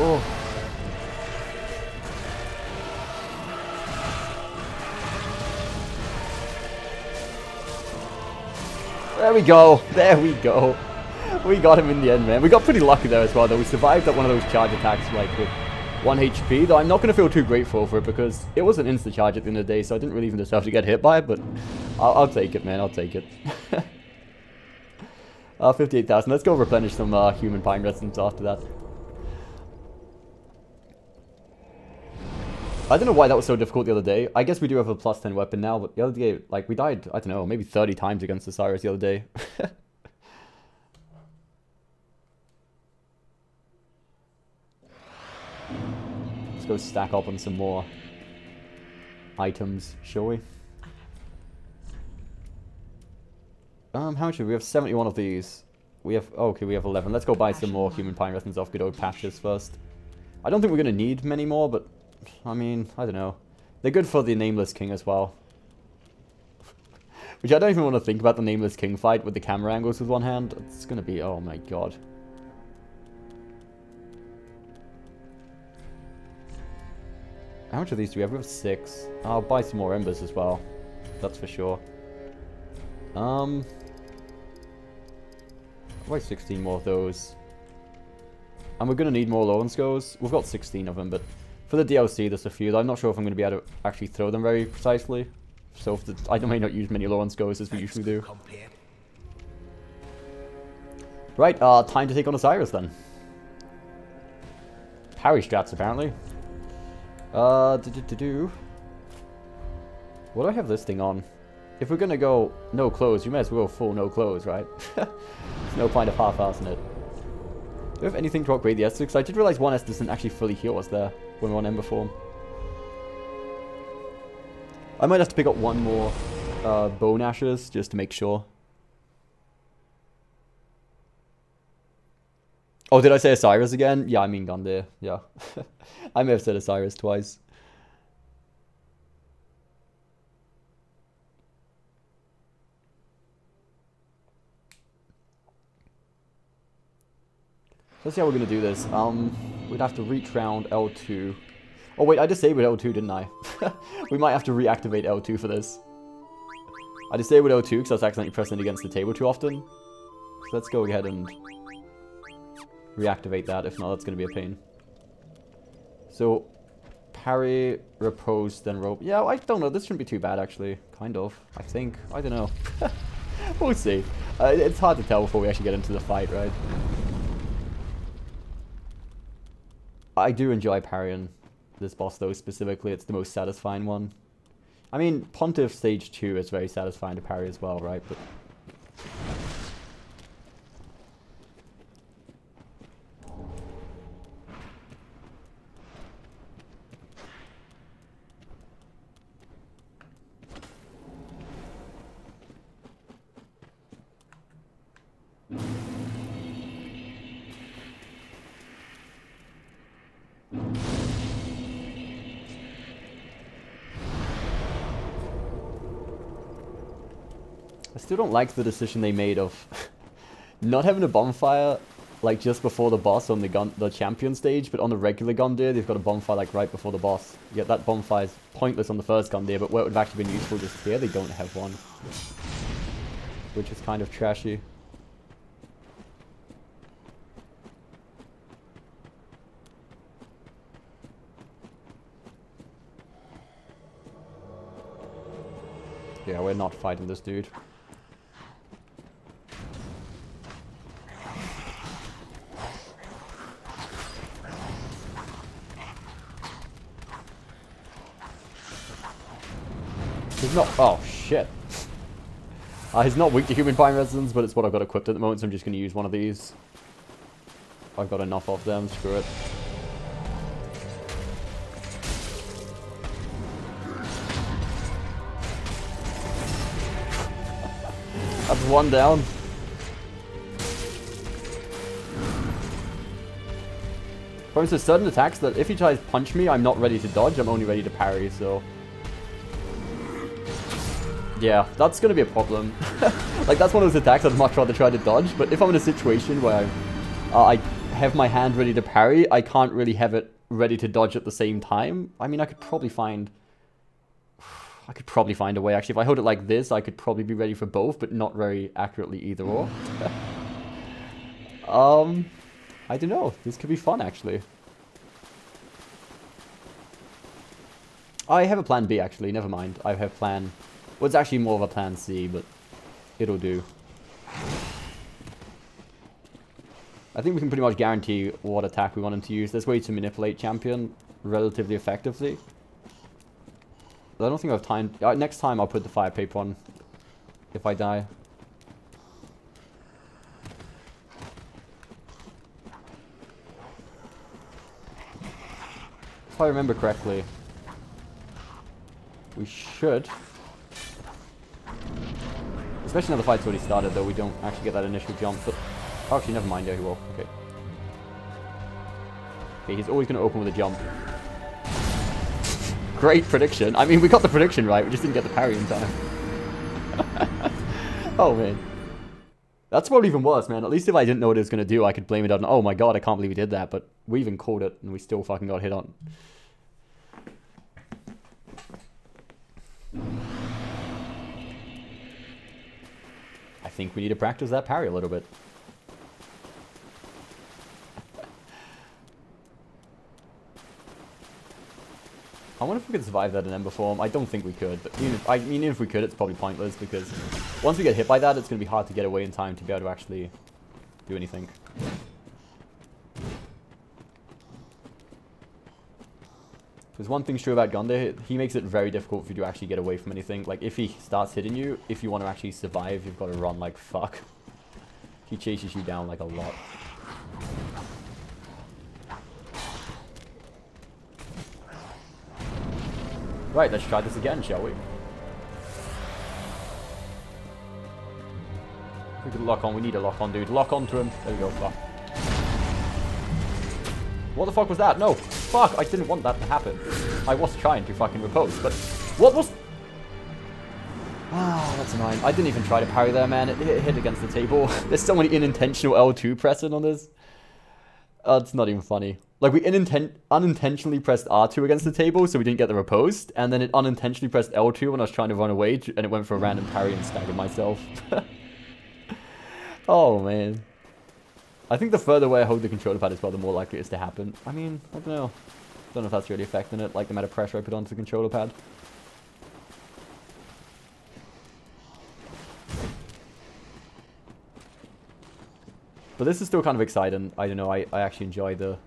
Oh. There we go. There we go. We got him in the end, man. We got pretty lucky there as well, though. We survived at one of those charge attacks, like, with 1 HP, though I'm not going to feel too grateful for it, because it was an insta-charge at the end of the day, so I didn't really even deserve to get hit by it, but I'll take it, man. I'll take it. 58,000. Let's go replenish some human pine resins after that. I don't know why that was so difficult the other day. I guess we do have a +10 weapon now, but the other day, like, we died, I don't know, maybe 30 times against Osiris the other day. Let's go stack up on some more items, shall we? How much do we have? 71 of these. We have, oh, okay, we have 11. Let's go buy some more human pine resins off good old patches first. I don't think we're going to need many more, but, I mean, I don't know. They're good for the Nameless King as well. Which I don't even want to think about the Nameless King fight with the camera angles with one hand. It's going to be, oh my god. How much of these do we have? We have 6. I'll buy some more embers as well. That's for sure. I'll buy 16 more of those. And we're going to need more Lawrence goes. We've got 16 of them, but for the DLC, there's a few. I'm not sure if I'm going to be able to actually throw them very precisely. So if I may not use many Lawrence goes as we usually do. Right, time to take on Osiris then. Parry strats, apparently. What do I have this thing on? If we're gonna go no clothes, you may as well go full no clothes, right? There's no point of half-assing it. Do we have anything to upgrade the S? Because I did realize 1S doesn't actually fully heal us there when we're on Ember form. I might have to pick up one more Bone Ashes just to make sure. Oh, did I say Osiris again? Yeah, I mean Gundyr. Yeah. I may have said Osiris twice. Let's see how we're going to do this. We'd have to reach round L2. Oh wait, I disabled L2, didn't I? We might have to reactivate L2 for this. I disabled L2 because I was accidentally pressing it against the table too often. So let's go ahead and reactivate that. If not, that's going to be a pain. So, parry, repose, then rope. Yeah, I don't know. This shouldn't be too bad, actually. Kind of. I think. I don't know. We'll see. It's hard to tell before we actually get into the fight, right? I do enjoy parrying this boss, though, specifically. It's the most satisfying one. I mean, Pontiff Stage 2 is very satisfying to parry as well, right? But I still don't like the decision they made of not having a bonfire like just before the boss on the champion stage, but on the regular Gundyr they've got a bonfire like right before the boss. Yet that bonfire is pointless on the first Gundyr, but where it would have actually been useful just here, they don't have one, which is kind of trashy. Yeah, we're not fighting this dude. He's not... Oh, shit. He's not weak to human bind resonance, but it's what I've got equipped at the moment, so I'm just going to use one of these. I've got enough of them, screw it. That's one down. For instance, certain attacks that if he tries to punch me, I'm not ready to dodge, I'm only ready to parry, so... Yeah, that's going to be a problem. Like, that's one of those attacks I'd much rather try to dodge, but if I'm in a situation where I have my hand ready to parry, I can't really have it ready to dodge at the same time. I mean, I could probably find a way, actually. If I hold it like this, I could probably be ready for both, but not very accurately either or. I don't know. This could be fun, actually. I have a plan B, actually. Never mind. I have plan... Well, it's actually more of a plan C, but it'll do. I think we can pretty much guarantee what attack we want him to use. There's ways to manipulate champion relatively effectively. But I don't think I have time. Next time I'll put the fire paper on if I die. If I remember correctly, we should... Especially now the fight's already started, though we don't actually get that initial jump, but... Oh, actually, never mind, yeah, he will. Okay. Okay, he's always going to open with a jump. Great prediction. I mean, we got the prediction right, we just didn't get the parry in time. Oh, man. That's probably even worse, man. At least if I didn't know what it was going to do, I could blame it on, oh my god, I can't believe he did that, but we even called it, and we still fucking got hit on. think we need to practice that parry a little bit. I wonder if we could survive that in Ember form. I don't think we could, but even if we could, it's probably pointless, because once we get hit by that, it's going to be hard to get away in time to be able to actually do anything. Because one thing's true about Gunde, he makes it very difficult for you to actually get away from anything. Like, if he starts hitting you, if you want to actually survive, you've got to run like fuck. He chases you down like a lot. Right, let's try this again, shall we? We could lock on. We need a lock on, dude. Lock on to him. There we go. Fuck. What the fuck was that? No. Fuck. I didn't want that to happen. I was trying to fucking repose, but... What was... Ah, that's annoying. I didn't even try to parry there, man. It hit against the table. There's so many unintentional L2 pressing on this. It's not even funny. Like, we unintentionally pressed R2 against the table, so we didn't get the riposte, and then it unintentionally pressed L2 when I was trying to run away, and it went for a random parry and staggered myself. Oh, man. I think the further away I hold the controller pad as well, the more likely it is to happen. I mean, I don't know. Don't know if that's really affecting it, like the amount of pressure I put onto the controller pad. But this is still kind of exciting. I don't know, I actually enjoy the...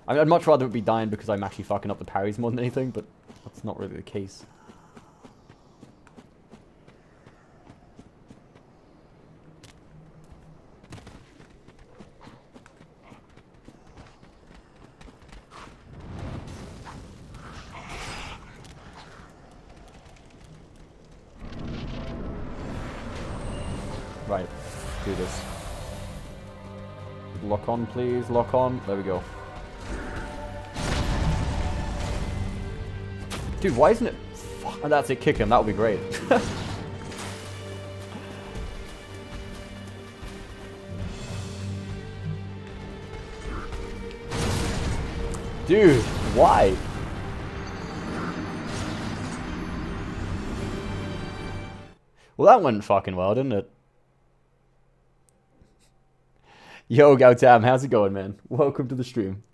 I mean, I'd much rather it be dying because I'm actually fucking up the parries more than anything, but that's not really the case. Right, let's do this. Lock on, please. Lock on. There we go. Dude, why isn't it... Fuck, that's it. Kick him. That would be great. Dude, why? Well, that went fucking well, didn't it? Yo, Gautam, how's it going, man? Welcome to the stream.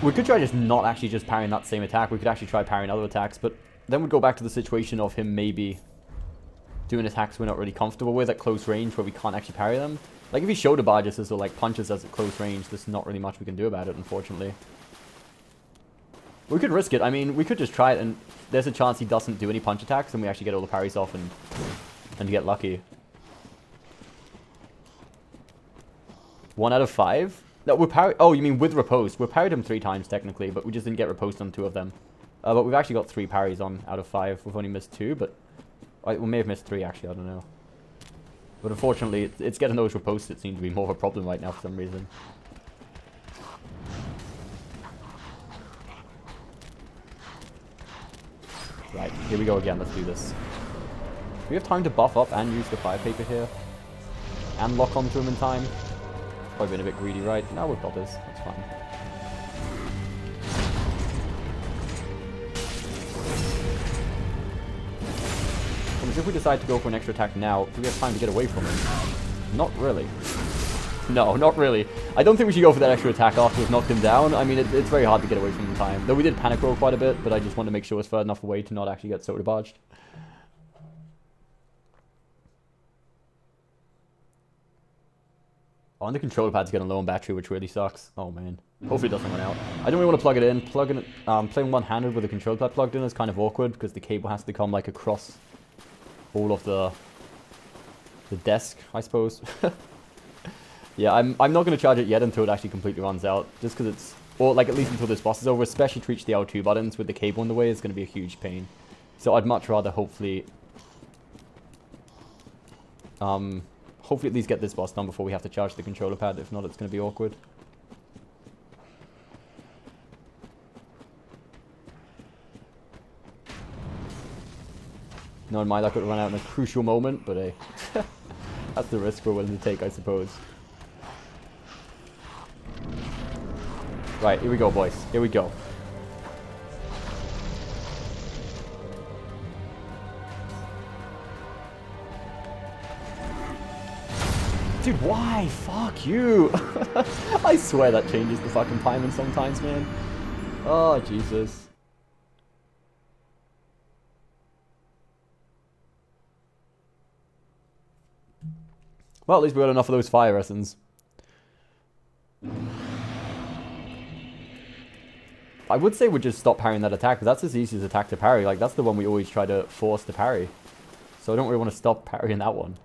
We could try just not actually just parrying that same attack. We could actually try parrying other attacks, but then we'd go back to the situation of him maybe doing attacks we're not really comfortable with at close range where we can't actually parry them. Like, if he shoulder barges us or, like, punches us at close range, there's not really much we can do about it, unfortunately. We could risk it. I mean, we could just try it, and there's a chance he doesn't do any punch attacks, and we actually get all the parries off and get lucky. 1 out of 5? No, we're parried. Oh, you mean with riposte? We parried him 3 times, technically, but we just didn't get riposte on 2 of them. But we've actually got 3 parries on out of 5. We've only missed 2, but... we may have missed 3, actually, I don't know. But unfortunately, it's getting those ripostes that seem to be more of a problem right now for some reason. Right, here we go again. Let's do this. Do we have time to buff up and use the fire paper here? And lock onto him in time? Probably been a bit greedy, right? No, we've got this. That's fine. So if we decide to go for an extra attack now, do we have time to get away from him? Not really. No, not really. I don't think we should go for that extra attack after we've knocked him down. I mean, it's very hard to get away from him in time. Though we did panic roll quite a bit, but I just wanted to make sure it's far enough away to not actually get soda barged. Oh, and the controller pad's getting low on battery, which really sucks. Oh, man. Hopefully it doesn't run out. I don't really want to plug it in. Playing one-handed with the controller pad plugged in is kind of awkward, because the cable has to come, like, across all of the desk, I suppose. Yeah, I'm not going to charge it yet until it actually completely runs out, just because it's... Or, like, at least until this boss is over, especially to reach the L2 buttons with the cable in the way is going to be a huge pain. So I'd much rather, hopefully at least get this boss done before we have to charge the controller pad. If not, it's going to be awkward. No one mind, I could run out in a crucial moment, but hey, that's the risk we're willing to take, I suppose. Right, here we go, boys. Here we go. Dude, why? Fuck you. I swear that changes the fucking timing sometimes, man. Oh, Jesus. Well, at least we got enough of those fire essence. I would say we'd just stop parrying that attack, but that's the easiest attack to parry. Like, that's the one we always try to force to parry. So I don't really want to stop parrying that one.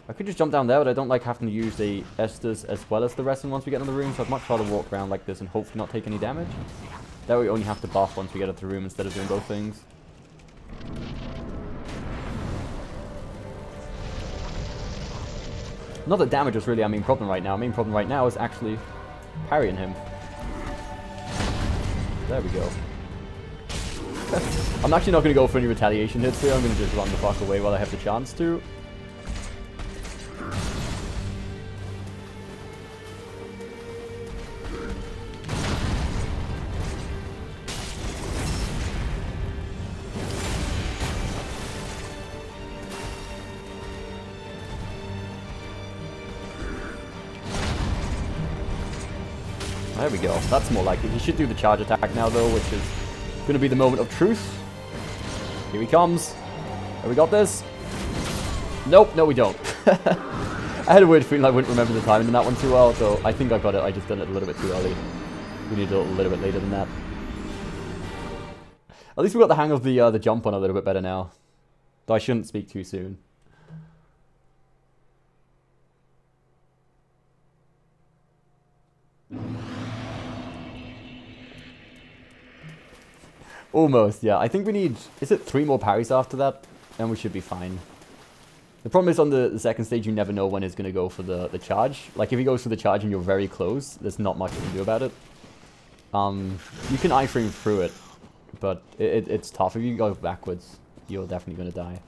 I could just jump down there, but I don't like having to use the Estus as well as the Resin once we get in the room, so I'd much rather walk around like this and hopefully not take any damage. That way we only have to buff once we get into the room instead of doing both things. Not that damage is really our main problem right now. Our main problem right now is actually parrying him. There we go. I'm actually not going to go for any retaliation hits here. I'm going to just run the fuck away while I have the chance to. There we go. That's more like it. He should do the charge attack now, though, which is going to be the moment of truth. Here he comes. Have we got this? Nope, no we don't. I had a weird feeling I wouldn't remember the timing in that one too well, so I think I got it. I just done it a little bit too early. We need a little bit later than that. At least we got the hang of the jump on a little bit better now. Though I shouldn't speak too soon. Almost, yeah. I think we need... Is it 3 more parries after that? And we should be fine. The problem is on the second stage, you never know when it's going to go for the charge. Like, if he goes for the charge and you're very close, there's not much you can do about it. You can iframe through it, but it's tough. If you go backwards, you're definitely going to die.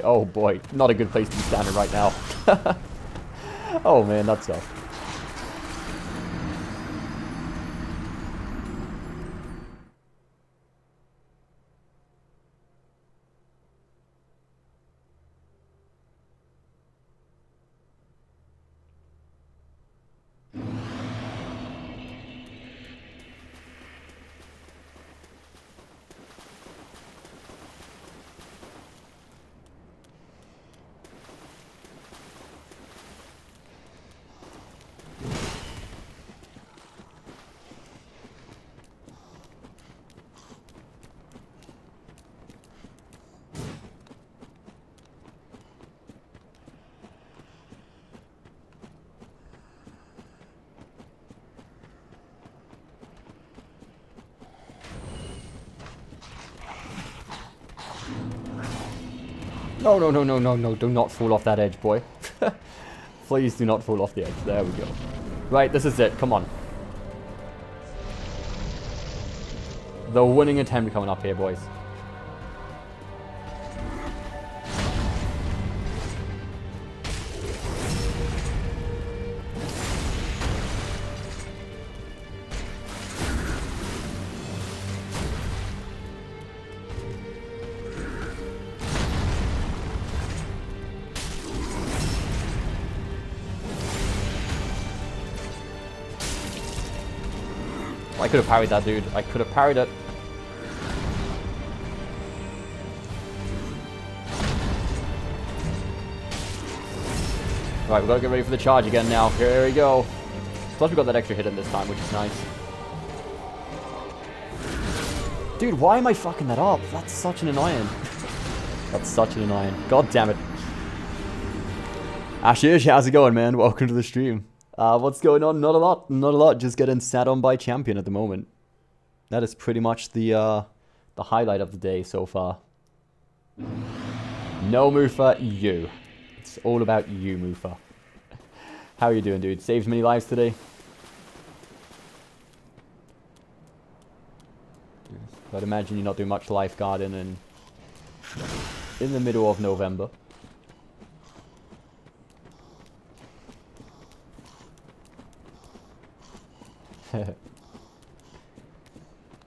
Oh boy, not a good place to be standing right now. Oh man, that sucks. No, do not fall off that edge, boy. Please do not fall off the edge. There we go. Right, this is it. Come on. The winning attempt coming up here, boys. I could have parried that, dude. I could have parried it. Right, we've got to get ready for the charge again now. Here we go. Plus we got that extra hit in this time, which is nice. Dude, why am I fucking that up? That's such an annoying. That's such an annoying. God damn it. Ashish, how's it going, man? Welcome to the stream. What's going on? Not a lot. Not a lot. Just getting sat on by champion at the moment. That is pretty much the the highlight of the day so far. No, Mufa, you. It's all about you, Mufa. How are you doing, dude? Saved many lives today? I'd imagine you're not doing much lifeguarding in the middle of November.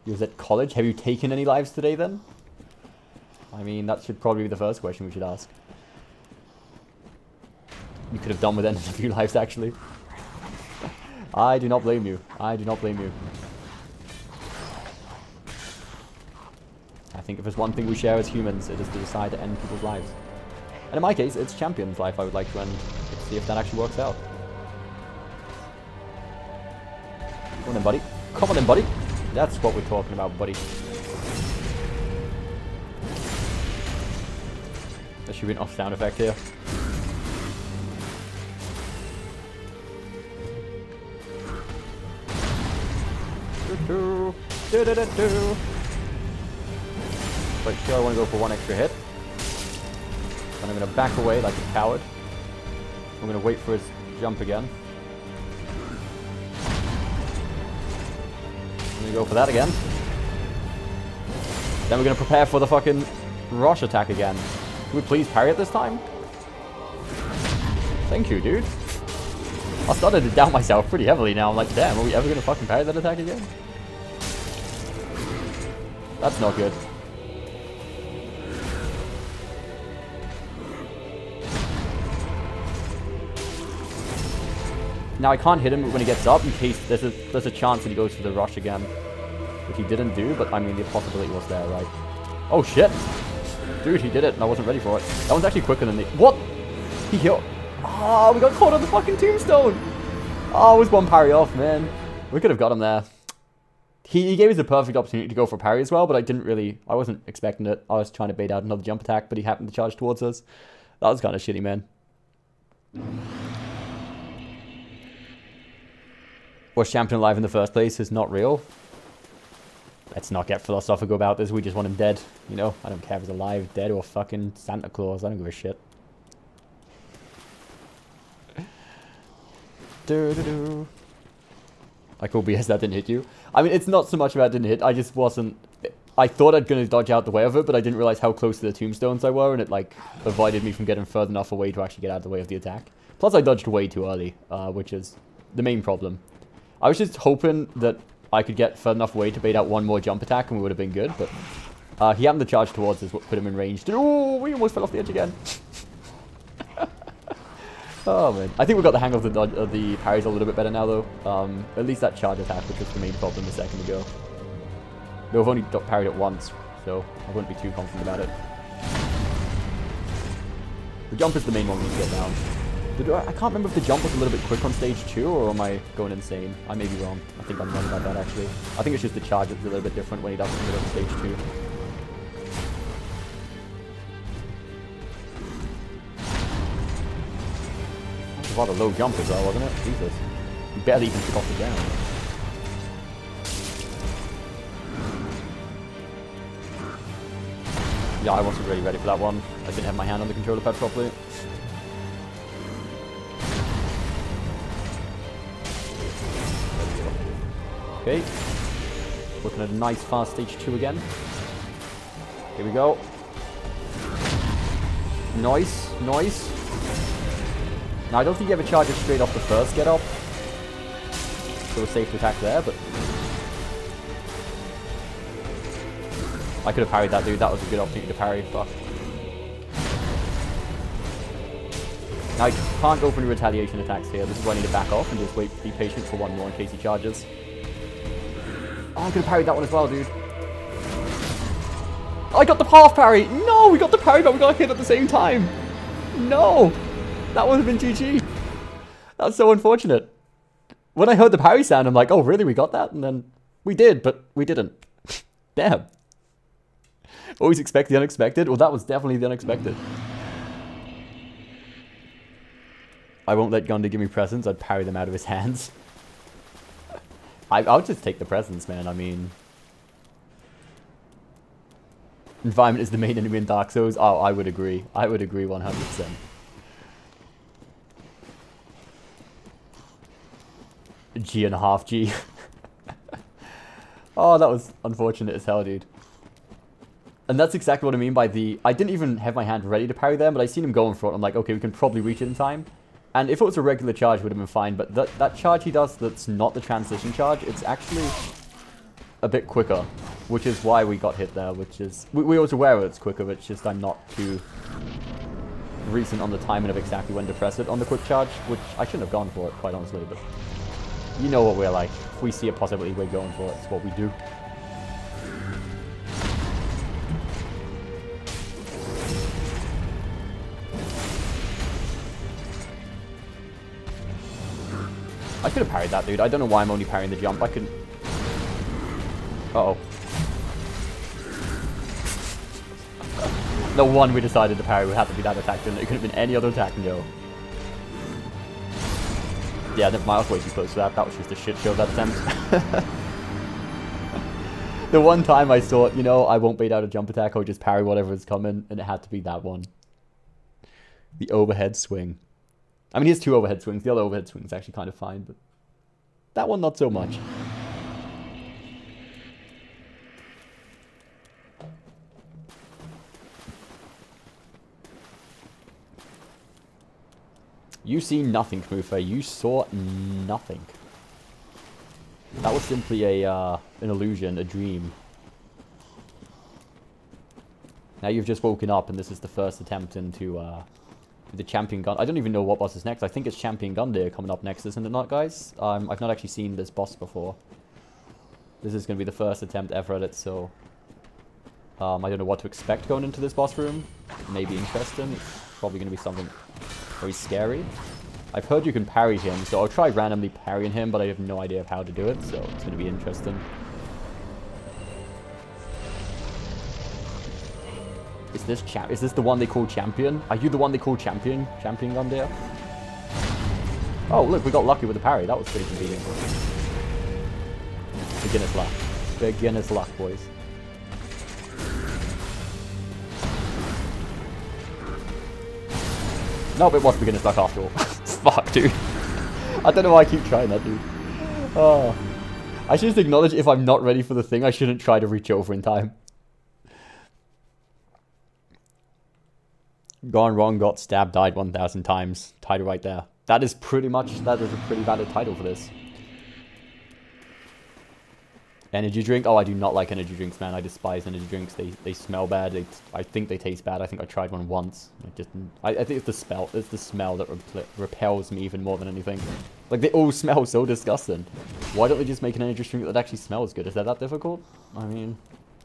You was at college? Have you taken any lives today then? I mean, that should probably be the first question we should ask. You could have done with ending a few lives, actually. I do not blame you. I do not blame you. I think if there's one thing we share as humans, it is the desire to end people's lives. And in my case, it's Champion's life I would like to end. Let's see if that actually works out. Come on then, buddy. Come on then, buddy. That's what we're talking about, buddy. There should be an off sound effect here. But sure, I want to go for one extra hit. And I'm going to back away like a coward. I'm going to wait for his jump again. I'm going to go for that again. Then we're going to prepare for the fucking rush attack again. Can we please parry it this time? Thank you, dude. I started to doubt myself pretty heavily now. I'm like, damn, are we ever going to fucking parry that attack again? That's not good. Now I can't hit him when he gets up in case there's a chance that he goes for the rush again. Which he didn't do, but I mean the possibility was there, right? Oh shit! Dude, he did it and I wasn't ready for it. That one's actually quicker than the— What? He hit— Oh, we got caught on the fucking tombstone! Oh, it was one parry off, man. We could have got him there. He gave us the perfect opportunity to go for parry as well, but I wasn't expecting it. I was trying to bait out another jump attack, but he happened to charge towards us. That was kind of shitty, man. Was Champion alive in the first place is not real. Let's not get philosophical about this. We just want him dead. You know, I don't care if he's alive, dead, or fucking Santa Claus. I don't give a shit. Like OBS, that didn't hit you. I mean, it's not so much about it didn't hit. I just wasn't... I thought I'd gonna dodge out the way of it, but I didn't realize how close to the tombstones I were, and it, like, avoided me from getting further enough away to actually get out of the way of the attack. Plus, I dodged way too early, which is the main problem. I was just hoping that I could get further enough away to bait out one more jump attack, and we would have been good, but... he happened to charge towards us, what put him in range. Oh, we almost fell off the edge again. Oh man, I think we got the hang of the parries a little bit better now though. At least that charge attack, which was the main problem a second ago. Though I've only got parried it once, so I wouldn't be too confident about it. The jump is the main one we need to get down. I can't remember if the jump was a little bit quick on stage 2, or am I going insane? I may be wrong. I think I'm wrong about that actually. I think it's just the charge that's a little bit different when he does it on stage 2. Rather low jump as well, wasn't it? Jesus. He barely even took off the ground. Yeah, I wasn't really ready for that one. I didn't have my hand on the controller pad properly. Okay. Looking at a nice fast stage 2 again. Here we go. Nice, nice. Now, I don't think he ever charges straight off the first get up. So we're safe to attack there, but... I could have parried that dude. That was a good opportunity to parry. Fuck. Now, I can't go for any retaliation attacks here. This is why I need to back off and just wait, be patient for one more in case he charges. Oh, I could have parried that one as well, dude. I got the half parry! No, we got the parry, but we got hit at the same time! No! That would have been GG. That's so unfortunate. When I heard the parry sound, I'm like, oh, really? We got that? And then we did, but we didn't. Damn. Always expect the unexpected? Well, that was definitely the unexpected. I won't let Gunda give me presents. I'd parry them out of his hands. I'll just take the presents, man. I mean... Environment is the main enemy in Dark Souls. Oh, I would agree. I would agree 100%. G and a half G. Oh, that was unfortunate as hell, dude. And that's exactly what I mean by the... I didn't even have my hand ready to parry them, but I seen him going for it. I'm like, okay, we can probably reach it in time. And if it was a regular charge, it would have been fine. But that charge he does that's not the transition charge, it's actually a bit quicker. Which is why we got hit there, which is... We was aware it's quicker, but it's just I'm not too recent on the timing of exactly when to press it on the quick charge, which I shouldn't have gone for it, quite honestly, but... You know what we're like. If we see a possibility, we're going for it. It's what we do. I could have parried that, dude. I don't know why I'm only parrying the jump. I could... Uh-oh. The one we decided to parry would have to be that attack, didn't it? It could have been any other attack, no. Yeah, never mind, I was way too close to that. That was just a shit show, that attempt. The one time I thought, you know, I won't bait out a jump attack, I'll just parry whatever is coming, and it had to be that one. The overhead swing. I mean, he has two overhead swings. The other overhead swing is actually kind of fine, but that one not so much. You see nothing, Kmufa. You saw nothing. That was simply an illusion, a dream. Now you've just woken up, and this is the first attempt into the Champion Gun. I don't even know what boss is next. I think it's Champion Gundyr coming up next, isn't it not, guys? I've not actually seen this boss before. This is going to be the first attempt ever at it, so... I don't know what to expect going into this boss room. Maybe interesting. It's probably going to be something very scary. I've heard you can parry him, so I'll try randomly parrying him, but I have no idea of how to do it, so it's going to be interesting. Is this the one they call Champion? Are you the one they call Champion? Champion Gundyr? Oh, look, we got lucky with the parry. That was pretty convenient. Beginner's luck. Beginner's luck, boys. Nope, it was beginner's luck after all. Fuck, dude. I don't know why I keep trying that, dude. Oh. I should just acknowledge if I'm not ready for the thing, I shouldn't try to reach over in time. Gone wrong, got stabbed, died 1,000 times. Title right there. That is a pretty valid title for this. Energy drink? Oh, I do not like energy drinks, man. I despise energy drinks. They smell bad. I think they taste bad. I think I tried one once. I think it's the smell. It's the smell that repels me even more than anything. Like, they all smell so disgusting. Why don't they just make an energy drink that actually smells good? Is that difficult? I mean,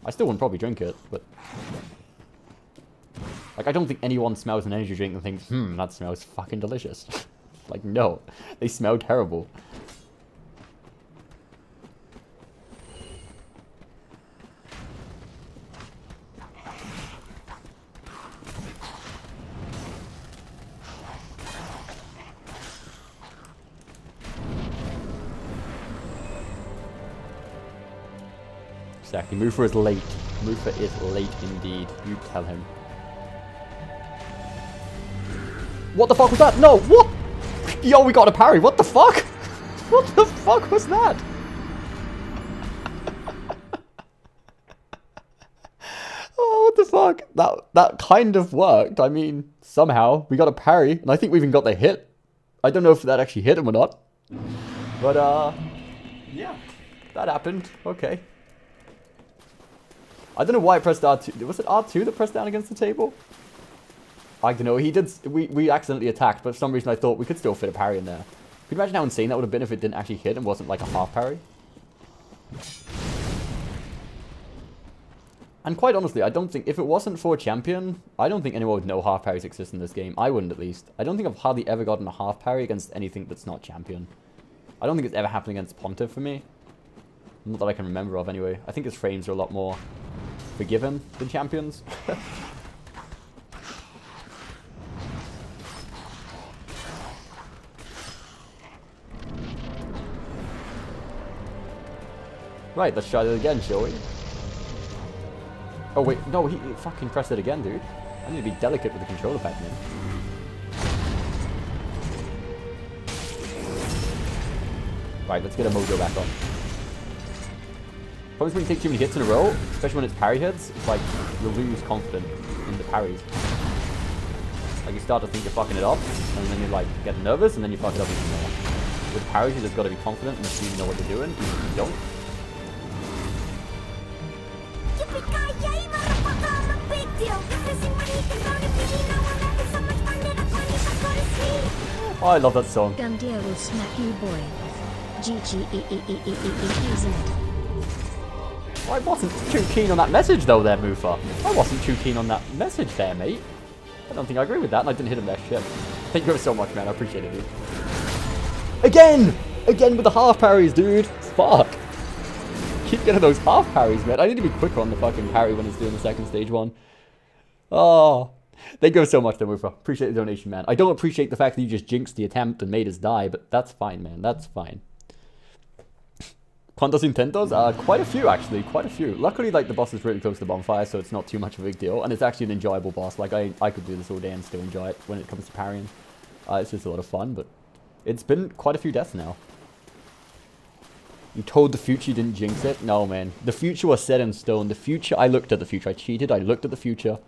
I still wouldn't probably drink it, but... Like, I don't think anyone smells an energy drink and thinks, that smells fucking delicious. Like, no. They smell terrible. Exactly. Mufa is late. Mufa is late indeed. You tell him. What the fuck was that? No, what? Yo, we got a parry. What the fuck? What the fuck was that? Oh, what the fuck? That kind of worked. I mean, somehow we got a parry, and I think we even got the hit. I don't know if that actually hit him or not. But, yeah. That happened. Okay. I don't know why I pressed R2. Was it R2 that pressed down against the table? I don't know. He did. We accidentally attacked, but for some reason I thought we could still fit a parry in there. Could you imagine how insane that would have been if it didn't actually hit and wasn't like a half parry? And quite honestly, I don't think, if it wasn't for Champion, I don't think anyone would know half parries exist in this game. I wouldn't, at least. I don't think I've hardly ever gotten a half parry against anything that's not Champion. I don't think it's ever happened against Pontiff for me. Not that I can remember of, anyway. I think his frames are a lot more forgiven than Champion's. Right, let's try that again, shall we? Oh wait, no, he fucking pressed it again, dude. I need to be delicate with the controller pad, man. Right, let's get a mojo back on. Probably when you take too many hits in a row, especially when it's parry hits, it's like you lose confidence in the parries. Like you start to think you're fucking it up, and then you like get nervous, and then you fuck it up even more. With parries, you just gotta be confident and assume you know what you're doing, even if you don't. Oh, I love that song. Gundia will smack you, boy. G-G-E-E-E-E-E-E-Z. I wasn't too keen on that message though there, Mufa. I wasn't too keen on that message there, mate. I don't think I agree with that, and I didn't hit him there, shit. Thank you ever so much, man. I appreciate it, dude. Again! Again with the half parries, dude. Fuck. Keep getting those half parries, man. I need to be quicker on the fucking parry when it's doing the second stage one. Oh. Thank you ever so much, though, Mufa. Appreciate the donation, man. I don't appreciate the fact that you just jinxed the attempt and made us die, but that's fine, man. That's fine. ¿Cuántos intentos? Quite a few, actually. Quite a few. Luckily, like, the boss is really close to the bonfire, so it's not too much of a big deal. And it's actually an enjoyable boss. Like, I could do this all day and still enjoy it when it comes to parrying. It's just a lot of fun, but it's been quite a few deaths now. You told the future you didn't jinx it? No, man. The future was set in stone. The future, I looked at the future. I cheated. I looked at the future.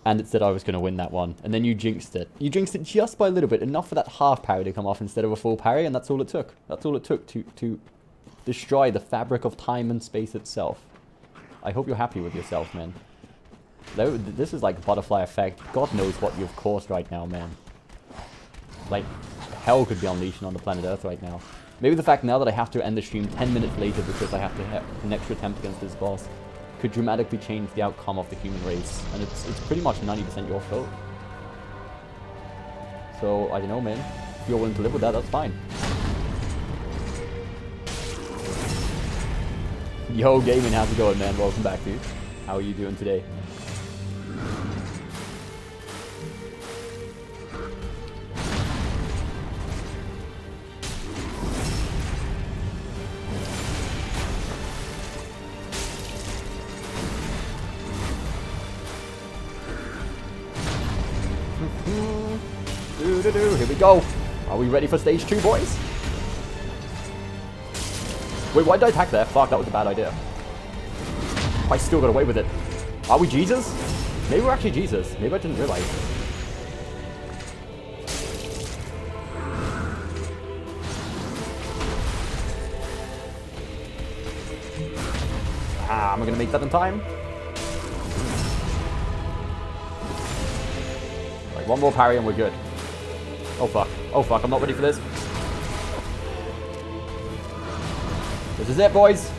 And it said I was going to win that one. And then you jinxed it. You jinxed it just by a little bit. Enough for that half parry to come off instead of a full parry. And that's all it took. That's all it took to destroy the fabric of time and space itself. I hope you're happy with yourself, man. This is like butterfly effect. God knows what you've caused right now, man. Like, hell could be unleashed on the planet Earth right now. Maybe the fact now that I have to end the stream 10 minutes later because I have to have an extra attempt against this boss could dramatically change the outcome of the human race. And it's pretty much 90% your fault. So, I don't know, man. If you're willing to live with that, that's fine. Yo, gaming, how's it going, man? Welcome back, dude. How are you doing today? Here we go. Are we ready for stage 2, boys? Wait, why did I attack there? Fuck, that was a bad idea. I still got away with it. Are we Jesus? Maybe we're actually Jesus. Maybe I didn't realize. Am I gonna make that in time? Like, one more parry and we're good. Oh fuck. Oh fuck, I'm not ready for this. This is it, boys.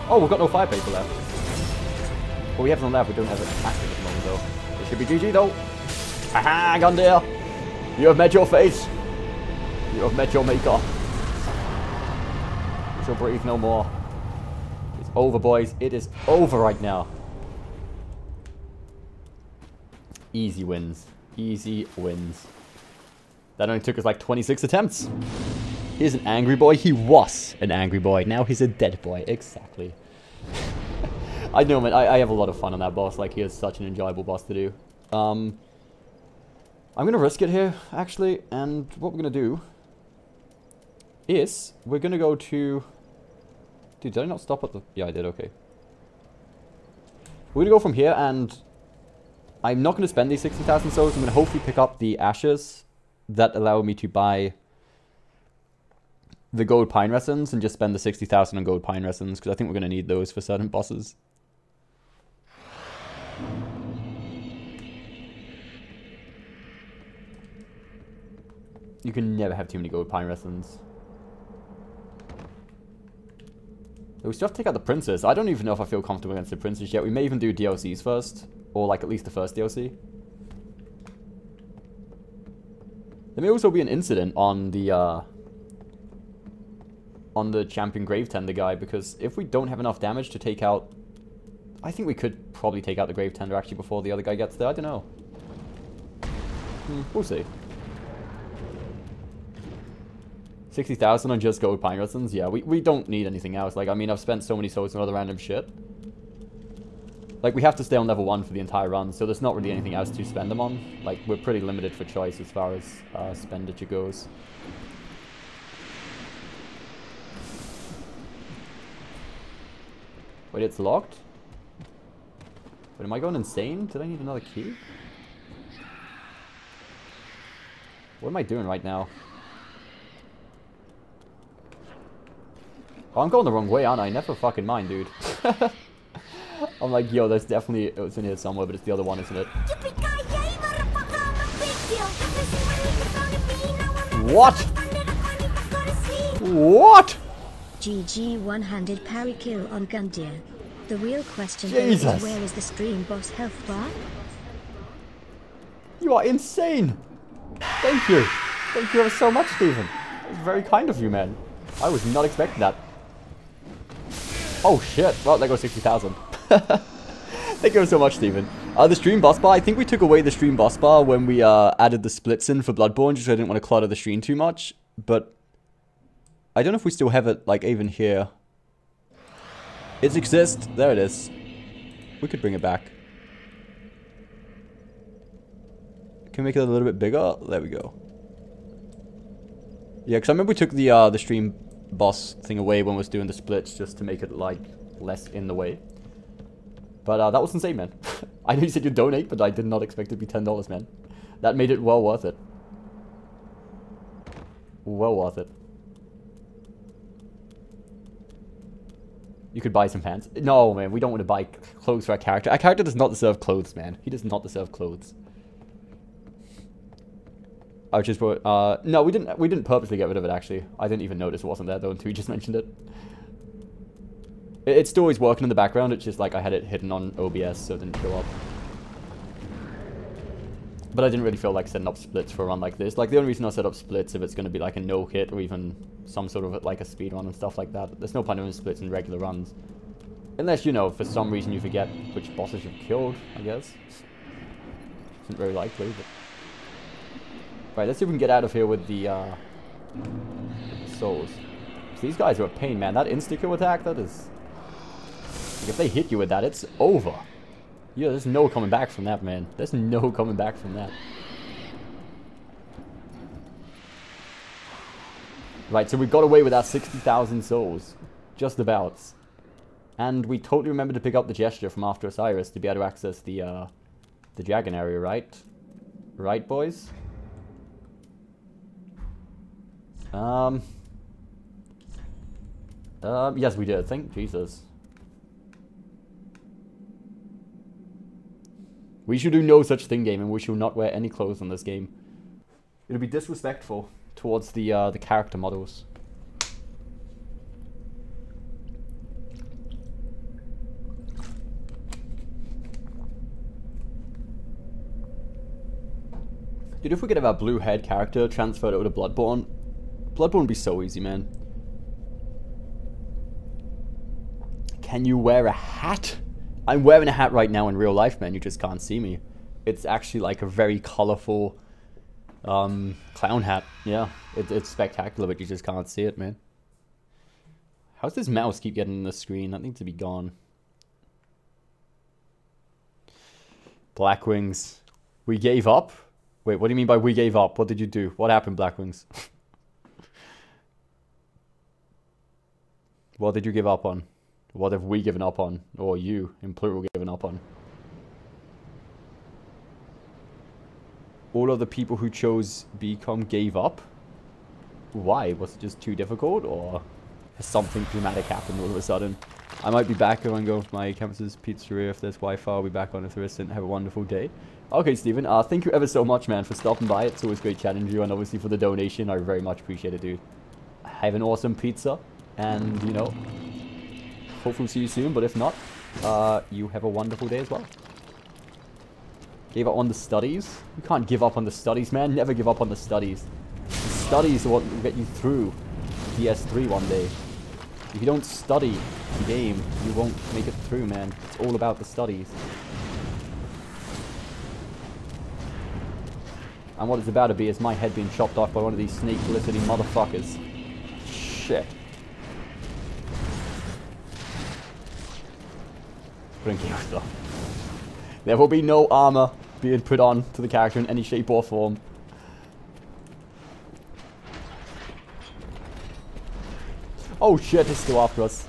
Oh, we've got no fire paper left. Well, we have none left. We don't have it active at the moment, though. It should be GG, though. Haha, Gundir. You have met your fate. You have met your maker. You shall breathe no more. It's over, boys. It is over right now. Easy wins. Easy wins. That only took us like 26 attempts. He's an angry boy. He was an angry boy. Now he's a dead boy. Exactly. I know, man. I have a lot of fun on that boss. Like, he is such an enjoyable boss to do. I'm going to risk it here, actually. And what we're going to do is we're going to go to... Dude, did I not stop at the... Yeah, I did. Okay. We're going to go from here, and I'm not going to spend these 60,000 souls. I'm going to hopefully pick up the ashes that allow me to buy the gold pine resins and just spend the 60,000 on gold pine resins, because I think we're going to need those for certain bosses. You can never have too many gold pine resins. We still have to take out the princess. I don't even know if I feel comfortable against the princess yet. We may even do DLCs first, or like at least the first DLC. There may also be an incident on the champion grave tender guy, because if we don't have enough damage to take out... I think we could probably take out the grave tender actually before the other guy gets there. I don't know. We'll see. 60,000 on just gold pine resins? Yeah, we don't need anything else. Like, I mean, I've spent so many souls on other random shit. Like, we have to stay on level 1 for the entire run, so there's not really anything else to spend them on. Like, we're pretty limited for choice as far as expenditure goes. Wait, it's locked? Wait, am I going insane? Did I need another key? What am I doing right now? Oh, I'm going the wrong way, aren't I? Never fucking mind, dude. I'm like, yo, there's definitely... It's in here somewhere, but it's the other one, isn't it? What? What? GG one-handed parry kill on Gundyr. The real question Jesus. is, where is the stream boss health bar? You are insane! Thank you! Thank you ever so much, Steven. That was very kind of you, man. I was not expecting that. Oh shit, well, there goes 60,000. Thank you so much, Steven. The stream boss bar, I think we took away the stream boss bar when we added the splits in for Bloodborne, just so I didn't want to clutter the stream too much. But I don't know if we still have it, like, even here. It exists. There it is. We could bring it back. Can we make it a little bit bigger? There we go. Yeah, because I remember we took the stream boss thing away when we was doing the splits, just to make it, like, less in the way. But that was insane, man. I know you said you'd donate, but I did not expect it to be $10, man. That made it well worth it. Well worth it. You could buy some pants. No, man, we don't want to buy clothes for our character. Our character does not deserve clothes, man. He does not deserve clothes. I just brought, no, we didn't purposely get rid of it, actually. I didn't even notice it wasn't there, though, until we just mentioned it. It's still always working in the background, it's just like I had it hidden on OBS, so it didn't show up. But I didn't really feel like setting up splits for a run like this. Like, the only reason I set up splits if it's going to be like a no-hit or even some sort of like a speed run and stuff like that. There's no point in doing splits in regular runs. Unless, you know, for some reason you forget which bosses you've killed, I guess. Isn't very likely, but... Right, let's see if we can get out of here with the souls. So these guys are a pain, man. That insta-kill attack, that is... Like, if they hit you with that, it's over. Yeah, there's no coming back from that, man. There's no coming back from that. Right, so we got away with our 60,000 souls. Just about. And we totally remembered to pick up the gesture from After Osiris to be able to access the dragon area, right? Right, boys? Yes, we did. Thank Jesus. We shall do no such thing, game, and we shall not wear any clothes on this game. It'll be disrespectful towards the character models. Dude, if we could have our blue head character transferred over to Bloodborne, Bloodborne would be so easy, man. Can you wear a hat? I'm wearing a hat right now in real life, man. You just can't see me. It's actually like a very colorful clown hat. Yeah, it's spectacular, but you just can't see it, man. How's this mouse keep getting in the screen? That needs to be gone. Blackwings. We gave up? Wait, what do you mean by we gave up? What did you do? What happened, Blackwings? What did you give up on? What have we given up on? Or you, in plural, given up on? All of the people who chose BCom gave up? Why? Was it just too difficult? Or has something dramatic happened all of a sudden? I might be back when I go to my campus's pizzeria if there's Wi-Fi. I'll be back on if there isn't. Have a wonderful day. Okay, Steven. Thank you ever so much, man, for stopping by. It's always great chatting to you. And obviously for the donation, I very much appreciate it, dude. Have an awesome pizza. And, you know... hopefully see you soon, but if not, you have a wonderful day as well. Gave up on the studies? You can't give up on the studies, man. Never give up on the studies. The studies are what will get you through DS3 one day. If you don't study the game, you won't make it through, man. It's all about the studies. And what it's about to be is my head being chopped off by one of these snake-glittering motherfuckers. shit. There will be no armor being put on to the character in any shape or form. Oh shit, it's still after us.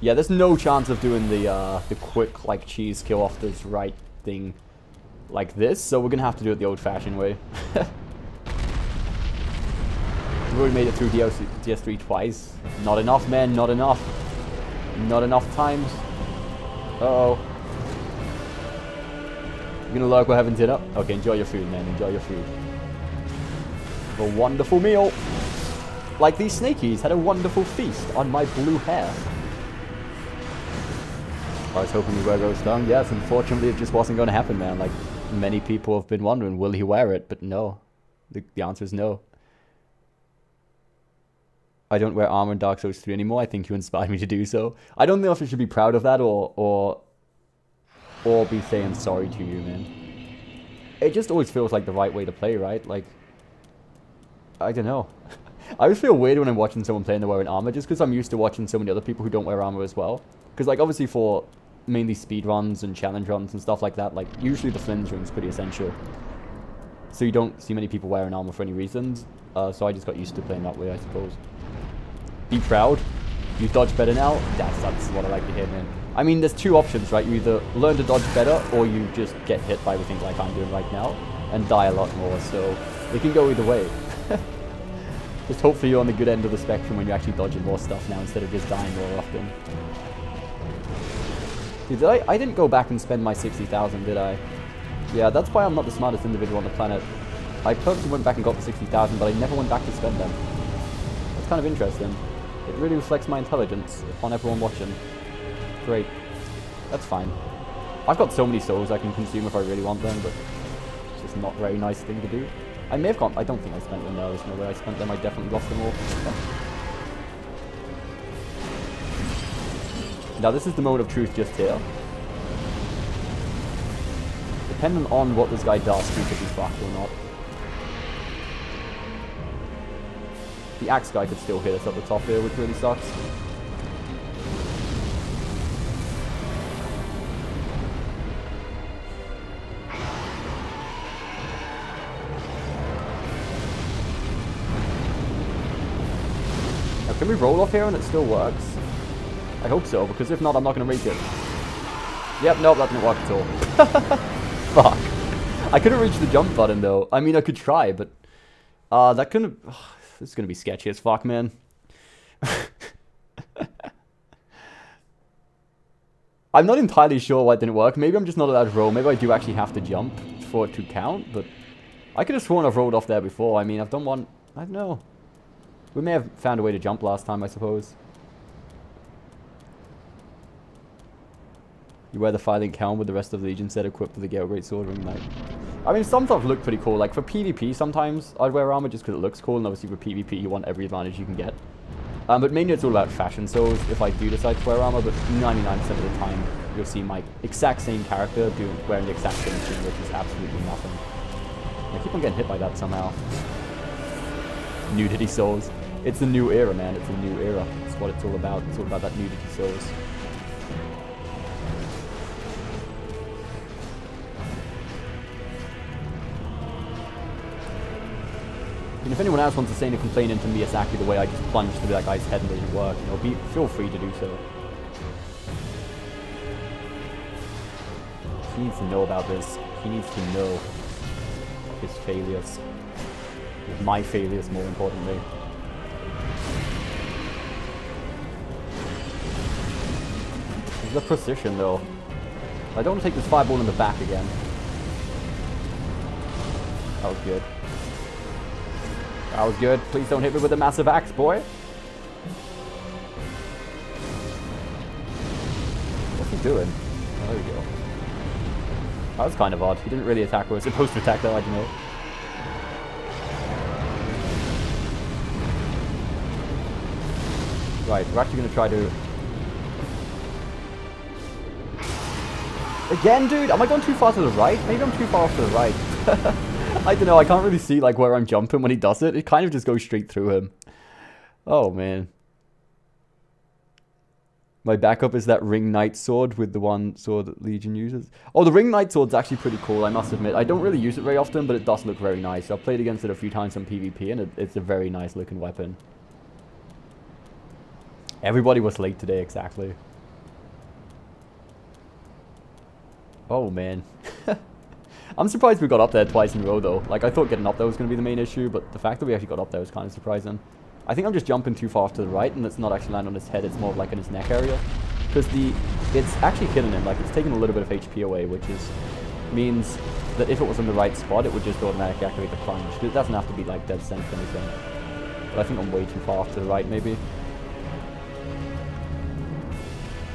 Yeah, there's no chance of doing the quick, like, cheese kill off this right thing like this, so we're gonna have to do it the old-fashioned way. We've already made it through DS3 twice. Not enough, man, not enough. Not enough times. Uh-oh. You gonna lurk, we're having dinner? Okay, enjoy your food, man, enjoy your food. Have a wonderful meal. Like these snakies had a wonderful feast on my blue hair. I was hoping we were going stung. Yes, unfortunately it just wasn't going to happen, man. Like, many people have been wondering, will he wear it? But no. The answer is no. I don't wear armor in Dark Souls 3 anymore. I think you inspired me to do so. I don't know if I should be proud of that or be saying sorry to you, man. It just always feels like the right way to play, right? Like, I don't know. I always feel weird when I'm watching someone playing they're wearing armor, just because I'm used to watching so many other people who don't wear armor as well. Because, like, obviously for mainly speed runs and challenge runs and stuff like that, like, usually the flinch ring is pretty essential. So you don't see many people wearing armor for any reasons. So I just got used to playing that way, I suppose. Be proud. You dodge better now. That's what I like to hear, man. I mean, there's two options, right? You either learn to dodge better, or you just get hit by everything like I'm doing right now, and die a lot more. So it can go either way. Just hopefully you're on the good end of the spectrum when you're actually dodging more stuff now instead of just dying more often. Dude, I didn't go back and spend my 60,000, did I? Yeah, that's why I'm not the smartest individual on the planet. I purposely went back and got the 60,000, but I never went back to spend them. That's kind of interesting. It really reflects my intelligence upon everyone watching. Great. That's fine. I've got so many souls I can consume if I really want them, but it's just not a very nice thing to do. I may have gone... I don't think I spent them, no. There's no way I spent them. I definitely lost them all. Now, this is the moment of truth just here. Depending on what this guy does, he could be fucked or not. The axe guy could still hit us at the top here, which really sucks. Now, can we roll off here and it still works? I hope so, because if not, I'm not going to make it. Yep, nope, that didn't work at all. Fuck. I couldn't reach the jump button, though. I mean, I could try, but... that couldn't... This is going to be sketchy as fuck, man. I'm not entirely sure why it didn't work. Maybe I'm just not allowed to roll. Maybe I do actually have to jump for it to count, but... I could have sworn I've rolled off there before. I mean, I've done one... I don't know. We may have found a way to jump last time, I suppose. You wear the Firelink helm with the rest of the Legion set equipped with the Gale Great Sword Ring Knight. I mean, some stuff look pretty cool. Like, for PvP, sometimes I'd wear armor just because it looks cool. And obviously, for PvP, you want every advantage you can get. But mainly, it's all about fashion souls if I do decide to wear armor. But 99% of the time, you'll see my exact same character wearing the exact same thing, which is absolutely nothing. I keep on getting hit by that somehow. Nudity souls. It's the new era, man. It's a new era. That's what it's all about. It's all about that nudity souls. And if anyone else wants to say any complaint into Miyazaki the way I just plunged through that guy's head and didn't work, you know, feel free to do so. He needs to know about this. He needs to know of his failures. My failures, more importantly. The precision, though. I don't want to take this fireball in the back again. That was good. That was good. Please don't hit me with a massive axe, boy. What's he doing? Oh, there we go. That was kind of odd. He didn't really attack where he was supposed to attack, though, I don't know. Right, we're actually going to try to... Again, dude? Am I going too far to the right? Maybe I'm too far off to the right. I don't know, I can't really see like where I'm jumping when he does it. It kind of just goes straight through him. Oh, man. My backup is that Ring Knight sword with the one sword that Legion uses. Oh, the Ring Knight sword's actually pretty cool, I must admit. I don't really use it very often, but it does look very nice. I've played against it a few times on PvP, and it's a very nice looking weapon. Everybody was late today, exactly. Oh, man. I'm surprised we got up there twice in a row, though. Like, I thought getting up there was going to be the main issue, but the fact that we actually got up there was kind of surprising. I think I'm just jumping too far to the right, and it's not actually landing on his head, it's more of like in his neck area. Because it's actually hitting him, like it's taking a little bit of HP away, which means that if it was in the right spot, it would just automatically activate the plunge. It doesn't have to be like dead center or anything. But I think I'm way too far off to the right, maybe.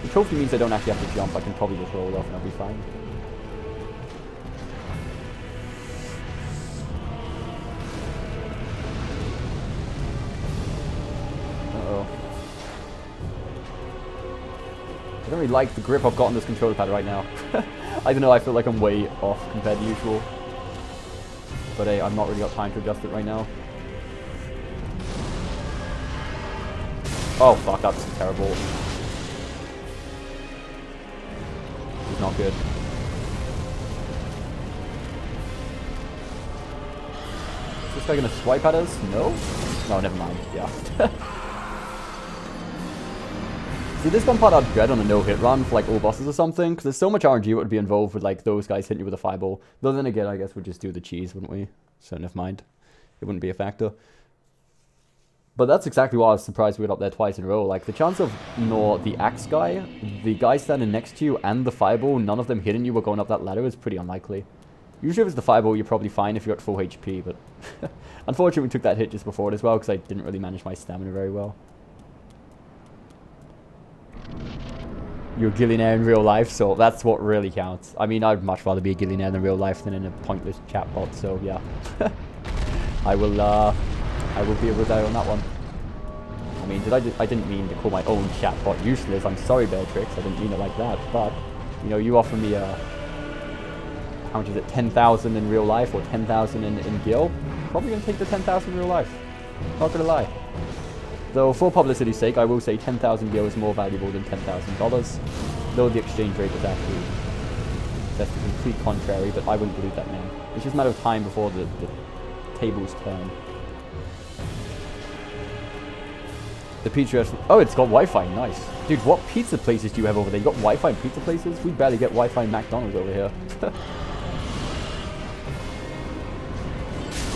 The trophy means I don't actually have to jump, I can probably just roll off and I'll be fine. I don't really like the grip I've got on this controller pad right now. I don't know, I feel like I'm way off compared to usual. But hey, I've not really got time to adjust it right now. Oh fuck, that's terrible. This is not good. Is this guy gonna swipe at us? No? No, never mind, yeah. See, this one part I'd dread on a no-hit run for like all bosses or something, because there's so much RNG that would be involved with like those guys hitting you with a fireball. Though then again, I guess we'd just do the cheese, wouldn't we? So never mind. It wouldn't be a factor. But that's exactly why I was surprised we got up there twice in a row. Like, the chance of the axe guy, the guy standing next to you, and the fireball, none of them hitting you or going up that ladder is pretty unlikely. Usually if it's the fireball, you're probably fine if you're at full HP, but unfortunately we took that hit just before it as well, because I didn't really manage my stamina very well. You're a gillionaire in real life, so that's what really counts. I mean, I'd much rather be a gillionaire in real life than in a pointless chatbot, so yeah. I will be with you on that one. I mean, I didn't mean to call my own chatbot useless. I'm sorry, Beatrix. I didn't mean it like that. But, you know, you offer me how much is it, 10,000 in real life or 10,000 in Gil? Probably going to take the 10,000 in real life. Not going to lie. Though, for publicity's sake, I will say 10,000 Gil is more valuable than $10,000. Though the exchange rate is actually, that's the complete contrary, but I wouldn't believe that, man. It's just a matter of time before the tables turn. The pizza restaurant. Oh, it's got Wi-Fi. Nice. Dude, what pizza places do you have over there? You got Wi-Fi and pizza places? We barely get Wi-Fi and McDonald's over here.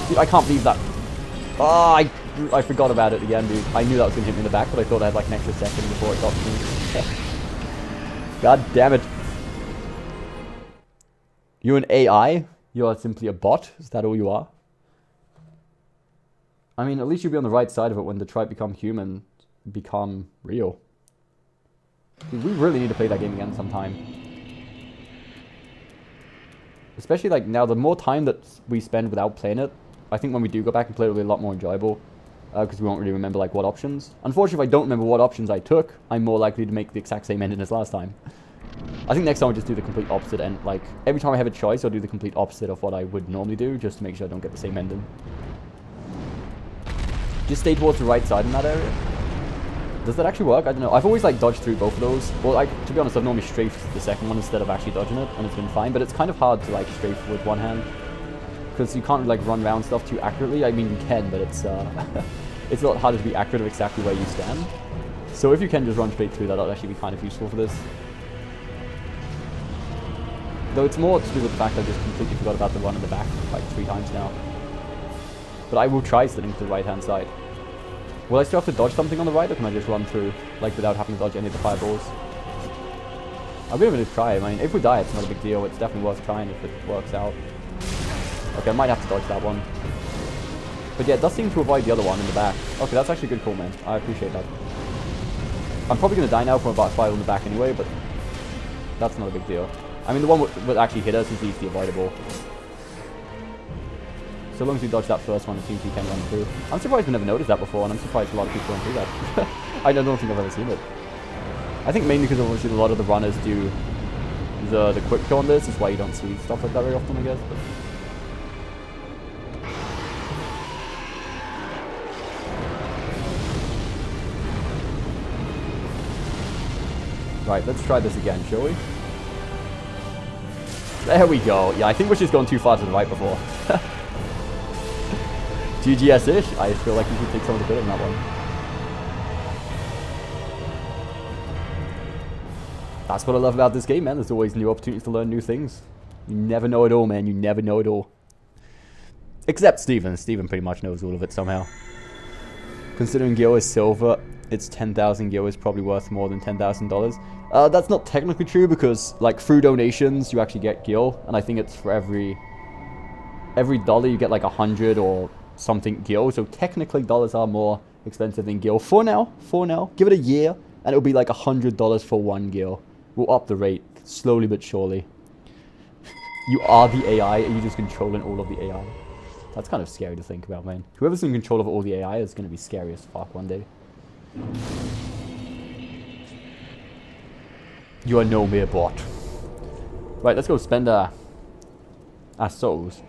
Dude, I can't believe that. Oh, I forgot about it again, dude. I knew that was going to hit me in the back, but I thought I had like an extra second before it got to me. God damn it. You're an AI? You're simply a bot? Is that all you are? I mean, at least you'll be on the right side of it when the tribe become human, become real. Dude, we really need to play that game again sometime. Especially like now, the more time that we spend without playing it, I think when we do go back and play it, it'll be a lot more enjoyable. Because we won't really remember like what options. Unfortunately, if I don't remember what options I took, I'm more likely to make the exact same ending as last time. I think next time I'll just do the complete opposite end. Like, every time I have a choice, I'll do the complete opposite of what I would normally do, just to make sure I don't get the same ending. Just stay towards the right side in that area. Does that actually work? I don't know. I've always like dodged through both of those. Well, like, to be honest, I've normally strafed the second one instead of actually dodging it, and it's been fine. But it's kind of hard to like strafe with one hand, because you can't like run around stuff too accurately. I mean, you can, but it's it's a lot harder to be accurate of exactly where you stand. So if you can just run straight through, that'll actually be kind of useful for this. Though it's more to do with the fact I just completely forgot about the run in the back like 3 times now. But I will try sitting to the right-hand side. Will I still have to dodge something on the right, or can I just run through, like, without having to dodge any of the fireballs? I'll be able to try. I mean, if we die, it's not a big deal. It's definitely worth trying if it works out. Okay, I might have to dodge that one. But yeah, it does seem to avoid the other one in the back. Okay, that's actually a good call, man. I appreciate that. I'm probably going to die now from about 5 in the back anyway, but that's not a big deal. I mean, the one that actually hit us is easily avoidable. So long as you dodge that first one, it seems you can run through. I'm surprised we never noticed that before, and I'm surprised a lot of people don't do that. I don't think I've ever seen it. I think mainly because obviously a lot of the runners do the quick kill on this, is why you don't see stuff like that very often, I guess. But Right, let's try this again, shall we? There we go. Yeah, I think we're just going too far to the right before. GGS-ish. I feel like we should take some of the good on that one. That's what I love about this game, man. There's always new opportunities to learn new things. You never know it all, man. You never know it all. Except Steven. Steven pretty much knows all of it somehow. Considering Gil is silver, its 10,000 Gil is probably worth more than $10,000. That's not technically true because, like, through donations, you actually get Gil. And I think it's for every dollar you get, like, 100 or something Gil. So technically, dollars are more expensive than Gil. For now. Give it a year, and it'll be like $100 for 1 Gil. We'll up the rate, slowly but surely. You are the AI, and you're just controlling all of the AI. That's kind of scary to think about, man. Whoever's in control of all the AI is going to be scary as fuck one day. You are no mere bot. Right, let's go spend our souls.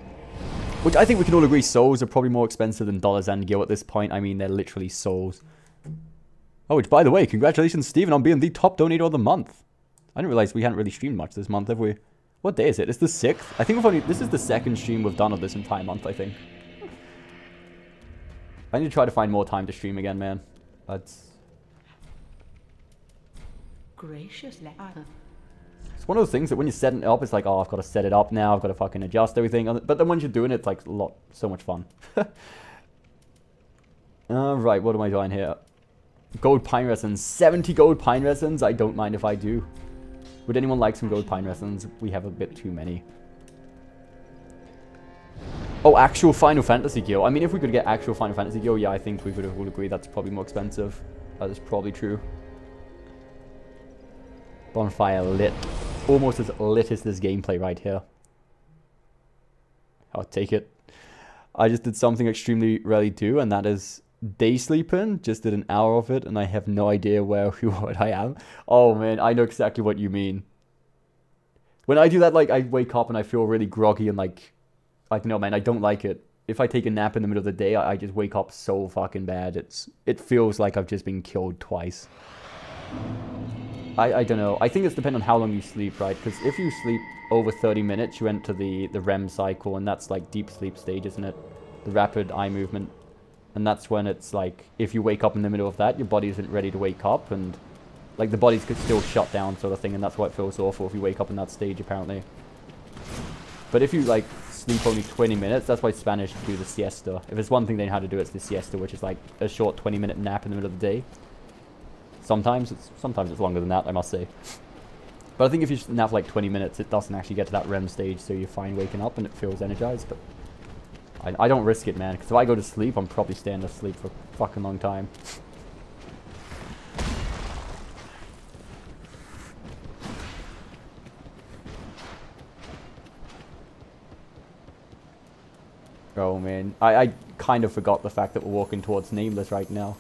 Which I think we can all agree souls are probably more expensive than dollars and Gil at this point. I mean, they're literally souls. Oh, which, by the way, congratulations, Steven, on being the top donator of the month. I didn't realize we hadn't really streamed much this month, have we? What day is it? It's the 6th? I think we've only... This is the 2nd stream we've done of this entire month, I think. I need to try to find more time to stream again, man. That's... Gracious lad. It's one of those things that when you're setting it up, it's like, oh, I've got to set it up now. I've got to fucking adjust everything. But then once you're doing it, it's like so much fun. Right, what am I doing here? Gold pine resins. 70 gold pine resins? I don't mind if I do. Would anyone like some gold pine resins? We have a bit too many. Oh, actual Final Fantasy gear. I mean, if we could get actual Final Fantasy gear, yeah, I think we would all agree that's probably more expensive. That is probably true. Bonfire lit. Almost as lit as this gameplay right here. I'll take it. I just did something extremely rarely do, and that is day sleeping. Just did an hour of it, and I have no idea where what I am. Oh man, I know exactly what you mean. When I do that, like, I wake up and I feel really groggy and like no man, I don't like it. If I take a nap in the middle of the day, I just wake up so fucking bad. It feels like I've just been killed twice. I don't know. I think it's dependent on how long you sleep, right? Because if you sleep over 30 minutes, you enter the REM cycle, and that's like deep sleep stage, isn't it? The rapid eye movement. And that's when it's like, if you wake up in the middle of that, your body isn't ready to wake up, and like the body's still shut down sort of thing, and that's why it feels awful if you wake up in that stage, apparently. But if you like sleep only 20 minutes, that's why Spanish do the siesta. If there's one thing they know how to do, it's the siesta, which is like a short 20-minute nap in the middle of the day. Sometimes it's longer than that, I must say. But I think if you nap for like 20 minutes, it doesn't actually get to that REM stage, so you're fine waking up and it feels energized. But I don't risk it, man, because if I go to sleep, I'm probably staying asleep for a fucking long time. Oh man, I kind of forgot the fact that we're walking towards Nameless right now.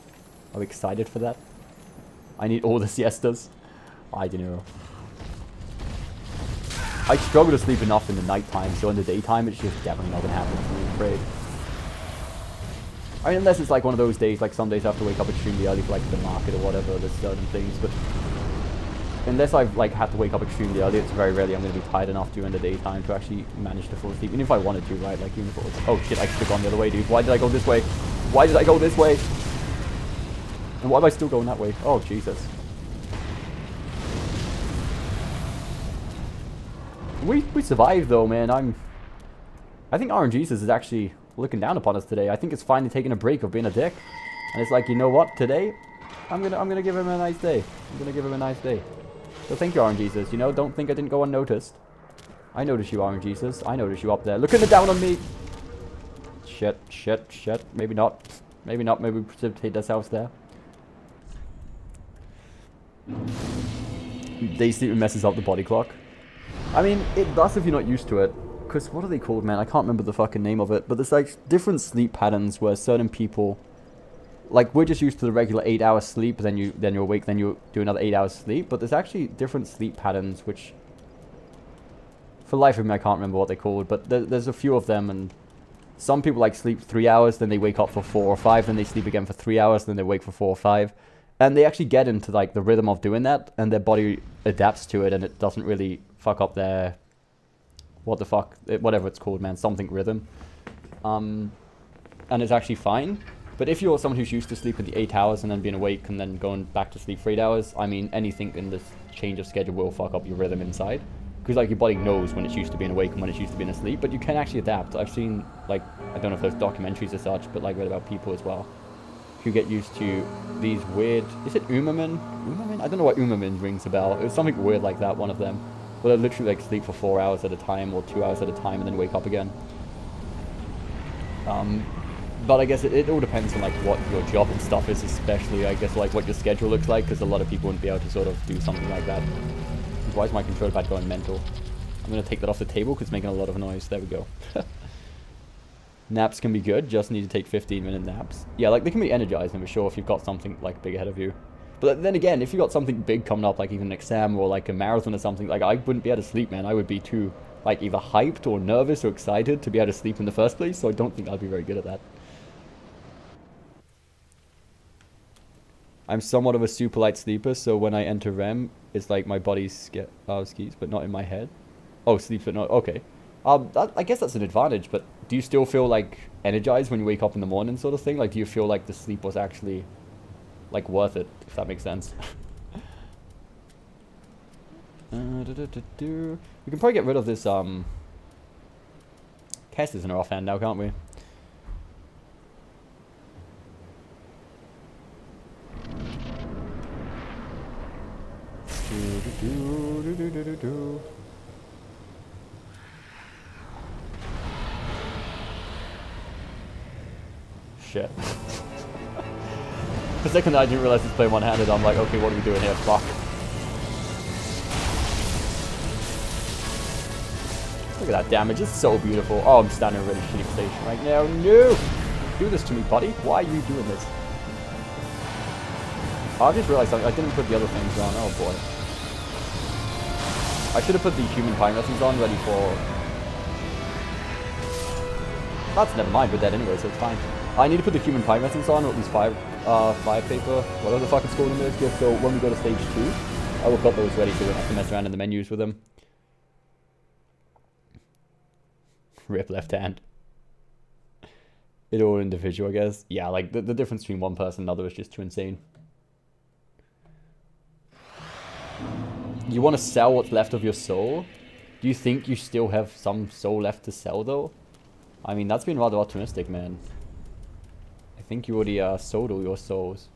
I'm excited for that. I need all the siestas. I don't know. I struggle to sleep enough in the nighttime, so in the daytime it's just definitely not going to happen for me, I'm afraid. I mean, unless it's like one of those days, like some days I have to wake up extremely early for like the market or whatever, there's certain things, but unless I've like had to wake up extremely early, it's very rarely I'm going to be tired enough during the daytime to actually manage to fall asleep. Even if I wanted to, right? Like even if it was, oh shit, I should have gone the other way, dude. Why did I go this way? Why did I go this way? And why am I still going that way? Oh, Jesus. We survived though, man. I think RNGesus is actually looking down upon us today. I think it's finally taking a break of being a dick. And it's like, you know what? Today, I'm gonna give him a nice day. I'm gonna give him a nice day. So thank you, RNGesus. You know, don't think I didn't go unnoticed. I noticed you, RNGesus. I noticed you up there. Looking down on me. Shit. Maybe not. Maybe not. Maybe we precipitate ourselves there. Day sleeping messes up the body clock. I mean, it does if you're not used to it. Because what are they called, man? I can't remember the fucking name of it. But there's like different sleep patterns where certain people, like we're just used to the regular 8-hour sleep. Then you're awake. Then you do another 8 hours sleep. But there's actually different sleep patterns, which, for the life of me, I can't remember what they're called. But there's a few of them, and some people like sleep 3 hours, then they wake up for 4 or 5, then they sleep again for 3 hours, then they wake for 4 or 5. And they actually get into like the rhythm of doing that, and their body adapts to it, and it doesn't really fuck up their whatever it's called, man, something rhythm. And it's actually fine. But if you're someone who's used to sleeping the 8 hours and then being awake and then going back to sleep for 8 hours, I mean, anything in this change of schedule will fuck up your rhythm inside. Because like your body knows when it's used to being awake and when it's used to being asleep, but you can actually adapt. I've seen, like, I don't know if there's documentaries or such, but like read about people as well who get used to these weird, is it Umamin? Umamin? I don't know what Umamin rings a bell. It was something weird like that, one of them. Where they literally like sleep for 4 hours at a time or 2 hours at a time and then wake up again. But I guess it all depends on like what your job and stuff is, especially I guess like what your schedule looks like, because a lot of people wouldn't be able to sort of do something like that. Why is my controller pad going mental? I'm going to take that off the table because it's making a lot of noise. There we go. Naps can be good, just need to take 15-minute naps. Yeah, like they can be energizing for sure if you've got something like big ahead of you. But then again, if you've got something big coming up, like even an exam or like a marathon or something, like I wouldn't be able to sleep, man. I would be too like either hyped or nervous or excited to be able to sleep in the first place, so I don't think I'd be very good at that. I'm somewhat of a super light sleeper, so when I enter REM, it's like my body skis, but not in my head. Oh, sleeps but not, okay. I guess that's an advantage, but do you still feel like energized when you wake up in the morning sort of thing? Like do you feel like the sleep was actually like worth it, if that makes sense? We can probably get rid of this, Cass is in our offhand now, can't we? Shit. The second I didn't realize he's playing one-handed, I'm like, okay, what are we doing here? Fuck. Look at that damage, it's so beautiful. Oh, I'm standing in a really shitty position right now. No! Do this to me, buddy. Why are you doing this? Oh, I just realized I didn't put the other things on. Oh boy. I should have put the human pine lessons on, ready for... That's never mind, we're dead anyway, so it's fine. I need to put the human pine lessons on, or at least fire paper, whatever the fuck it's called in this, just so when we go to stage 2, I will have got those ready so we don't have to mess around in the menus with them. Rip left hand. It all individual, I guess. Yeah, like, the difference between one person and another is just too insane. You want to sell what's left of your soul? Do you think you still have some soul left to sell, though? I mean, that's been rather optimistic, man. I think you already sold all your souls.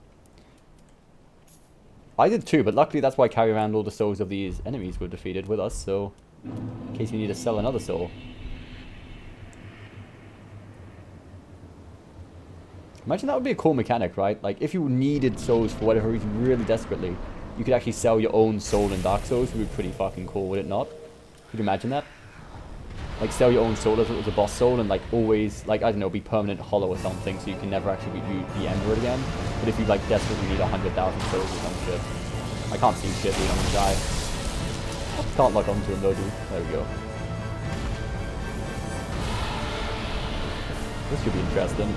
I did too, but luckily that's why I carry around all the souls of these enemies we've defeated with us, so... in case you need to sell another soul. Imagine that would be a cool mechanic, right? Like, if you needed souls for whatever reason really desperately, you could actually sell your own soul in Dark Souls. It would be pretty fucking cool, would it not? Could you imagine that? Like, sell your own soul as it was a boss soul and, like, always, like, I don't know, be permanent hollow or something so you can never actually be Ember again. But if you, like, desperately need 100,000 souls or some shit. I can't see shit, dude. I'm gonna die. Can't lock onto him, though, dude. There we go. This should be interesting.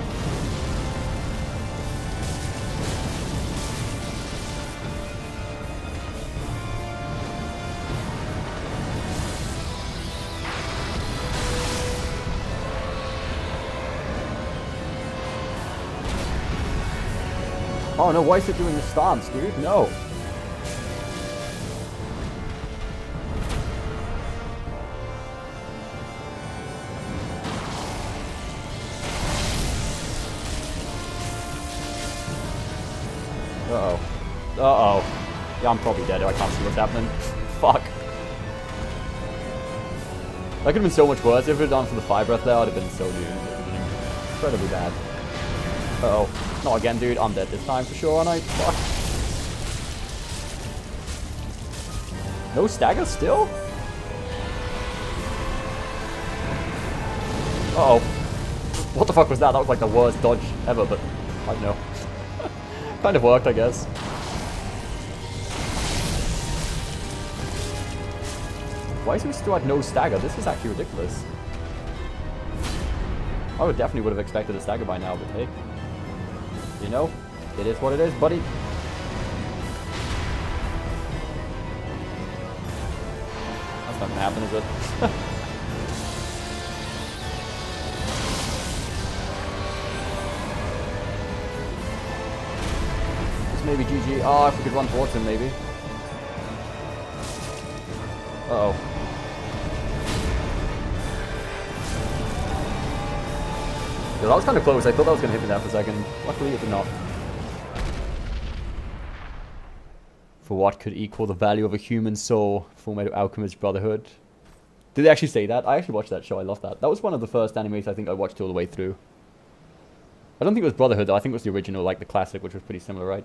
Oh no, why is it doing the stance, dude? No. Uh-oh. Uh-oh. Yeah, I'm probably dead. I can't see what's happening. Fuck. That could have been so much worse. If it had gone for the fire breath there, I would have been so doomed. It would have been incredibly bad. Uh-oh. Not again, dude. I'm dead this time for sure, aren't I? Fuck. No stagger still? Uh-oh. What the fuck was that? That was like the worst dodge ever, but I don't know. Kind of worked, I guess. Why is he still at no stagger? This is actually ridiculous. I definitely would have expected a stagger by now, but hey. You know, it is what it is, buddy. gonna happen, is it? This may be GG. Oh, if we could run towards him, maybe. Uh-oh. Yeah, that was kind of close. I thought that was going to hit me there for a second. Luckily, it did not. For what could equal the value of a human soul? Fullmetal Alchemist Brotherhood. Did they actually say that? I actually watched that show. I love that. That was one of the first animes I think I watched all the way through. I don't think it was Brotherhood, though. I think it was the original, like the classic, which was pretty similar, right?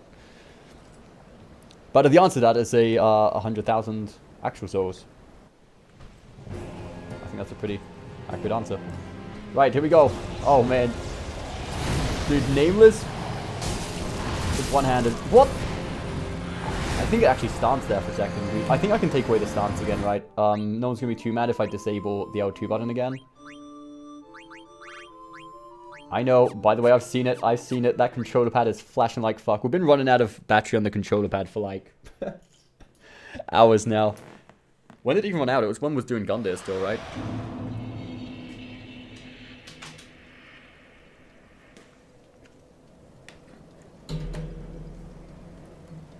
But the answer to that is a 100,000 actual souls. I think that's a pretty accurate answer. Right, here we go. Oh, man. Dude, Nameless is one-handed. What? I think it actually stanced there for a second. I think I can take away the stance again, right? No one's going to be too mad if I disable the L2 button again. I know. By the way, I've seen it. I've seen it. That controller pad is flashing like fuck. We've been running out of battery on the controller pad for like hours now. When did it even run out? It was when was doing Gundyr still, right?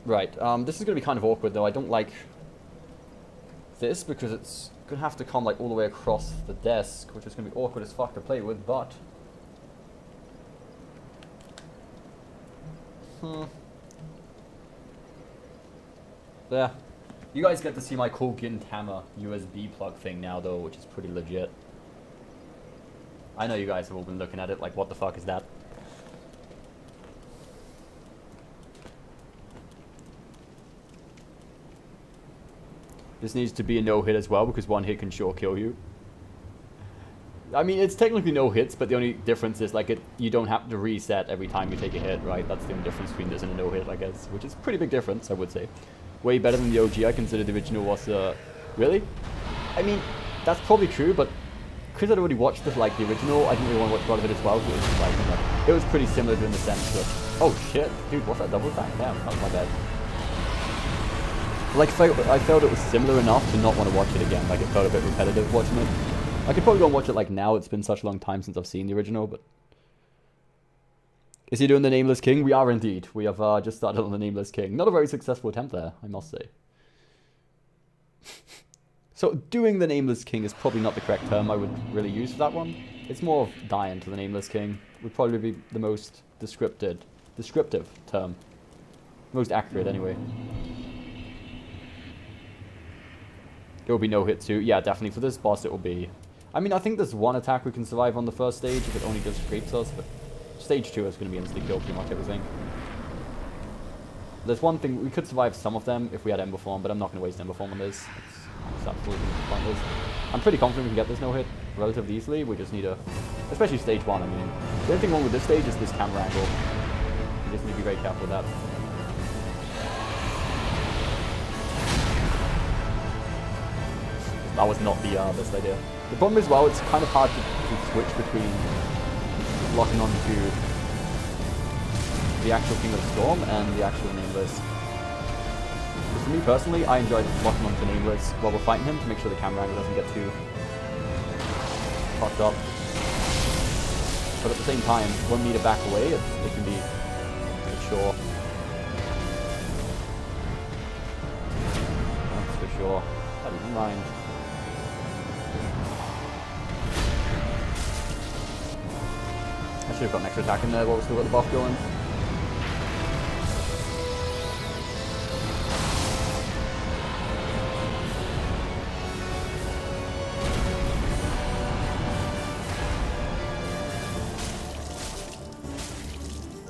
Right, this is going to be kind of awkward though. I don't like this because it's going to have to come like all the way across the desk, which is going to be awkward as fuck to play with, but... There. You guys get to see my cool Gintama USB plug thing now though, which is pretty legit. I know you guys have all been looking at it like, what the fuck is that? This needs to be a no-hit as well, because one hit can sure kill you. I mean, it's technically no hits, but the only difference is, like, you don't have to reset every time you take a hit, right? That's the only difference between this and a no-hit, I guess, which is a pretty big difference, I would say. Way better than the OG. I consider the original was, really? I mean, that's probably true, but because I'd already watched the, like, the original, I didn't really want to watch Brotherhood as well, because it was, like, you know, it was pretty similar in the sense that... Oh, shit. Dude, what's that double attack? Damn, that was my bad. Like, I felt it was similar enough to not want to watch it again. Like, it felt a bit repetitive watching it. I could probably go and watch it, like, now. It's been such a long time since I've seen the original, but... Is he doing the Nameless King? We are indeed. We have just started on the Nameless King. Not a very successful attempt there, I must say. So, doing the Nameless King is probably not the correct term I would really use for that one. It's more of dying to the Nameless King. Would probably be the most descriptive term. Most accurate, anyway. There will be no hit too. Yeah, definitely. For this boss, it will be... I mean, I think there's one attack we can survive on the first stage if it only just scrapes us, but stage 2 is going to be instantly kill pretty much everything. There's one thing... We could survive some of them if we had Ember Form, but I'm not going to waste Ember Form on this. It's absolutely pointless. I'm pretty confident we can get this no-hit relatively easily. We just need a... Especially stage 1, I mean. The only thing wrong with this stage is this camera angle. You just need to be very careful with that. That was not the best idea. The problem is, well, it's kind of hard to switch between locking on to the actual King of Storm and the actual Nameless. But for me personally, I enjoyed locking on to Nameless while we're fighting him to make sure the camera angle doesn't get too fucked up. But at the same time, when we need to back away, it can be a chore. That's for sure. I don't mind. I should have got an extra attack in there while we still got the buff going.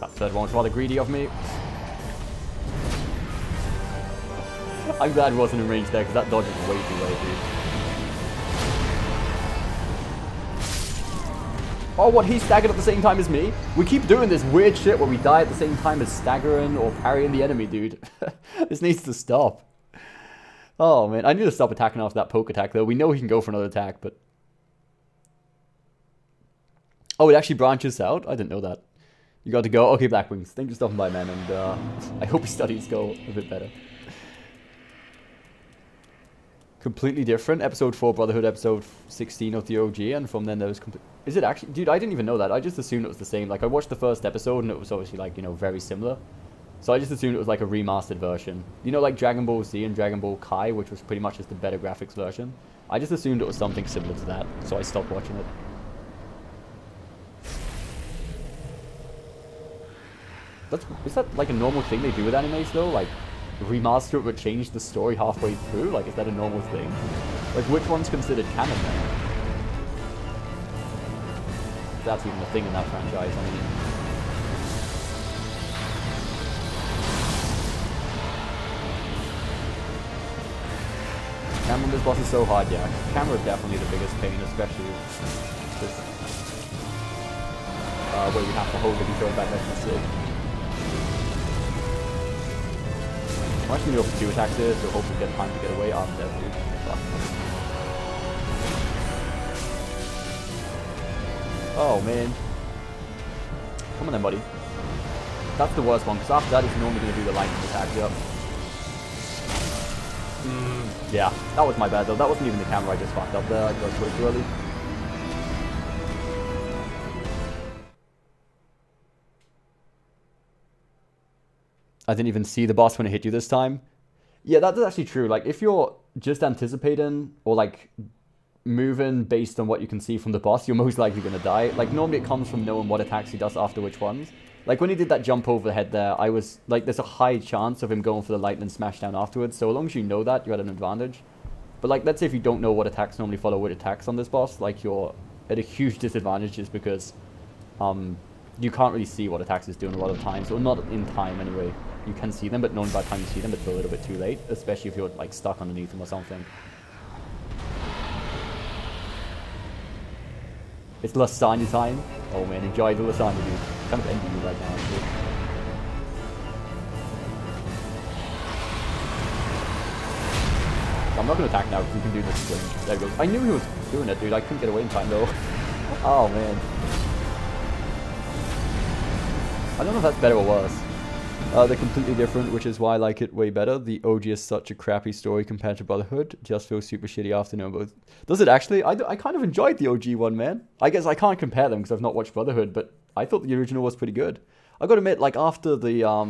That third one was rather greedy of me. I'm glad he wasn't in range there, because that dodge is way too late, dude. Oh, what, he staggered at the same time as me? We keep doing this weird shit where we die at the same time as staggering or parrying the enemy, dude. This needs to stop. Oh, man. I need to stop attacking after that poke attack, though. We know he can go for another attack, but... Oh, it actually branches out? I didn't know that. You got to go. Okay, Blackwings. Thanks for stopping by, man, and I hope your studies go a bit better. completely different. Episode 4 Brotherhood, episode 16 of the OG, and from then there was is it actually? Dude, I didn't even know that. I just assumed it was the same. Like, I watched the first episode and it was obviously, like, you know, very similar. So I just assumed it was like a remastered version. You know, like Dragon Ball Z and Dragon Ball Kai, which was pretty much just the better graphics version. I just assumed it was something similar to that, so I stopped watching it. Is that like a normal thing they do with animes though? Like, remaster it but change the story halfway through? Like, is that a normal thing? Like, which one's considered canon then? If that's even a thing in that franchise, I mean. Camera on this boss is so hard, yeah. Camera is definitely the biggest pain, especially this, where you have to hold it and throw it back like this. I'm actually going to go for 2 attacks here, so hopefully get time to get away. I'm dead, dude. Fuck. Oh, man. Come on then, buddy. That's the worst one, because after that, it's normally going to do the lightning attack, yep. Yeah, that was my bad, though. That wasn't even the camera I just fucked up there. I got way too early. I didn't even see the boss when it hit you this time. Yeah, that's actually true. Like, if you're just anticipating or, like, moving based on what you can see from the boss, you're most likely going to die. Like, normally it comes from knowing what attacks he does after which ones. Like, when he did that jump over the head there, I was, like, there's a high chance of him going for the lightning smash down afterwards. So, as long as you know that, you're at an advantage. But, like, let's say if you don't know what attacks normally follow what attacks on this boss, like, you're at a huge disadvantage just because, you can't really see what attacks is doing a lot of times. Or not in time, anyway. You can see them, but knowing by the time you see them, it's a little bit too late. Especially if you're, like, stuck underneath them or something. It's lasagna time. Oh man, enjoy the lasagna, dude. I'm kind of envy you right now, actually. So I'm not going to attack now because he can do this swing. There he goes. I knew he was doing it, dude. I couldn't get away in time, though. Oh man. I don't know if that's better or worse. They're completely different, which is why I like it way better. The OG is such a crappy story compared to Brotherhood. Just feels super shitty after knowing both. Does it actually? I kind of enjoyed the OG one, man. I guess I can't compare them because I've not watched Brotherhood, but I thought the original was pretty good. I gotta admit, like, after the, I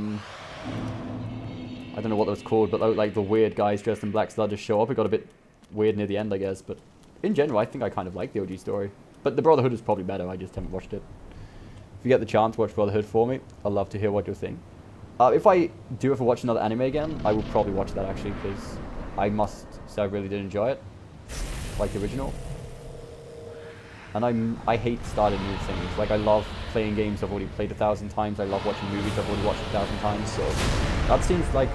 don't know what that was called, but like the weird guys dressed in black started to show up, it got a bit weird near the end, I guess. But in general, I think I kind of like the OG story. But the Brotherhood is probably better, I just haven't watched it. If you get the chance, watch Brotherhood for me. I'd love to hear what you think. If I do ever watch another anime again, I will probably watch that actually, because I must say I really did enjoy it, like the original. And I hate starting new things. Like, I love playing games I've already played 1,000 times. I love watching movies I've already watched 1,000 times. So that seems like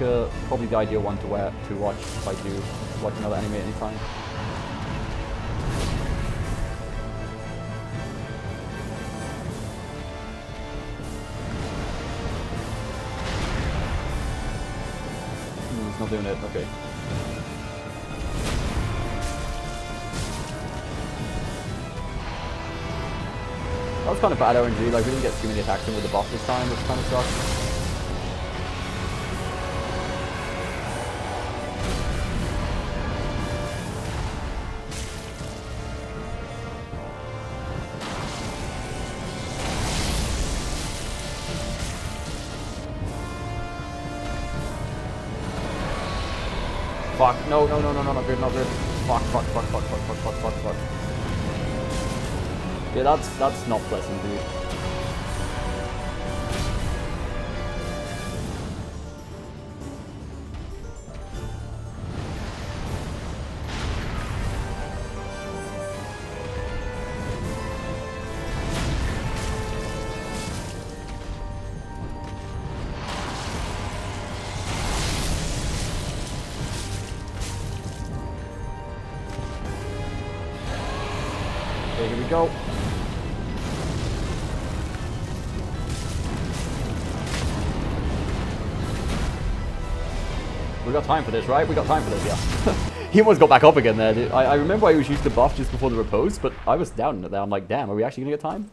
probably the ideal one to watch if I do watch another anime at any time. Not doing it, okay. That was kind of bad RNG, like we didn't get too many attacks in with the boss this time, which kind of sucks. Fuck, no, not good. Fuck. Yeah, that's not pleasant, dude. Okay, here we go. We got time for this, right? We got time for this, yeah. He almost got back up again there, dude. I remember I was used to buff just before the repose, but I was down in it there. I'm like, damn, are we actually gonna get time?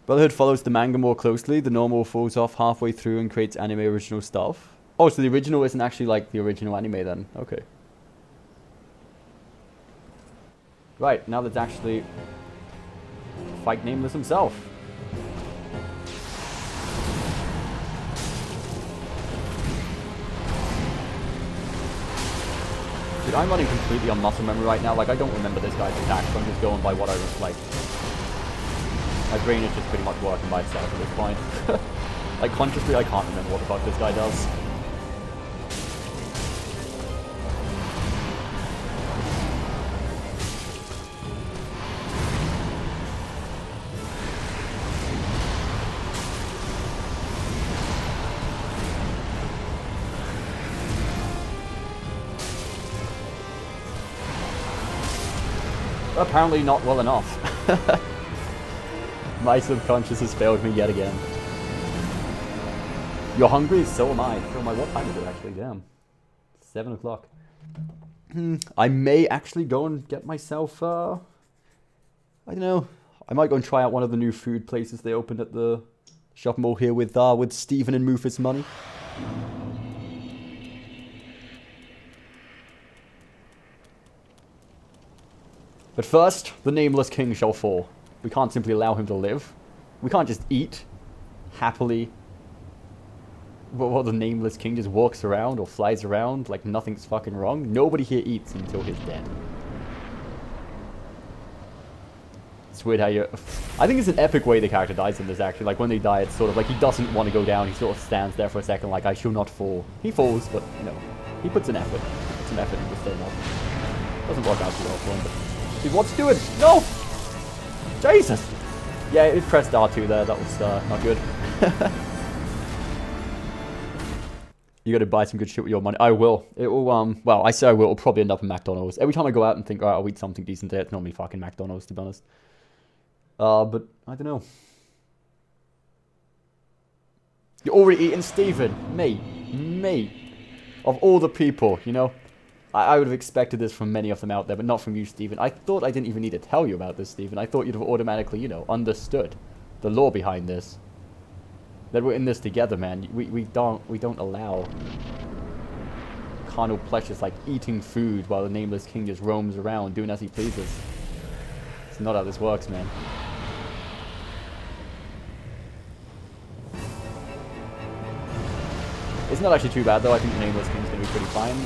Brotherhood follows the manga more closely. The normal falls off halfway through and creates anime original stuff. Oh, so the original isn't actually like the original anime then? Okay. Right, now let's actually fight Nameless himself. Dude, I'm running completely on muscle memory right now. Like, I don't remember this guy's attack, so I'm just going by what I was like. My brain is just pretty much working by itself at this point. Like, consciously, I can't remember what the fuck this guy does. Apparently not well enough. My subconscious has failed me yet again. You're hungry? So am I. So am I. What time is it actually? Damn. 7 o'clock. I may actually go and get myself, I don't know. I might go and try out one of the new food places they opened at the shopping mall here with Steven and Mufus money. But first, the Nameless King shall fall. We can't simply allow him to live. We can't just eat happily while the Nameless King just walks around or flies around like nothing's fucking wrong. Nobody here eats until he's dead. It's weird how you... I think it's an epic way the character dies in this, actually. Like, when they die, it's sort of like he doesn't want to go down. He sort of stands there for a second like, I shall not fall. He falls, but, you know, he puts an effort. He puts some effort into staying up. Doesn't work out too well for him, but... Dude, what's doing? No! Jesus! Yeah, it pressed R2 there. That was not good. You gotta buy some good shit with your money. I will. It will, well, I say I will. It'll probably end up in McDonald's. Every time I go out and think, alright, I'll eat something decent today, it's normally fucking McDonald's, to be honest. But, I don't know. You're already eating Steven. Me. Of all the people, you know? I would have expected this from many of them out there, but not from you, Steven. I thought I didn't even need to tell you about this, Steven. I thought you'd have automatically, you know, understood the lore behind this. That we're in this together, man. We don't allow carnal pleasures like eating food while the Nameless King just roams around doing as he pleases. It's not how this works, man. It's not actually too bad, though. I think the Nameless King's going to be pretty fine.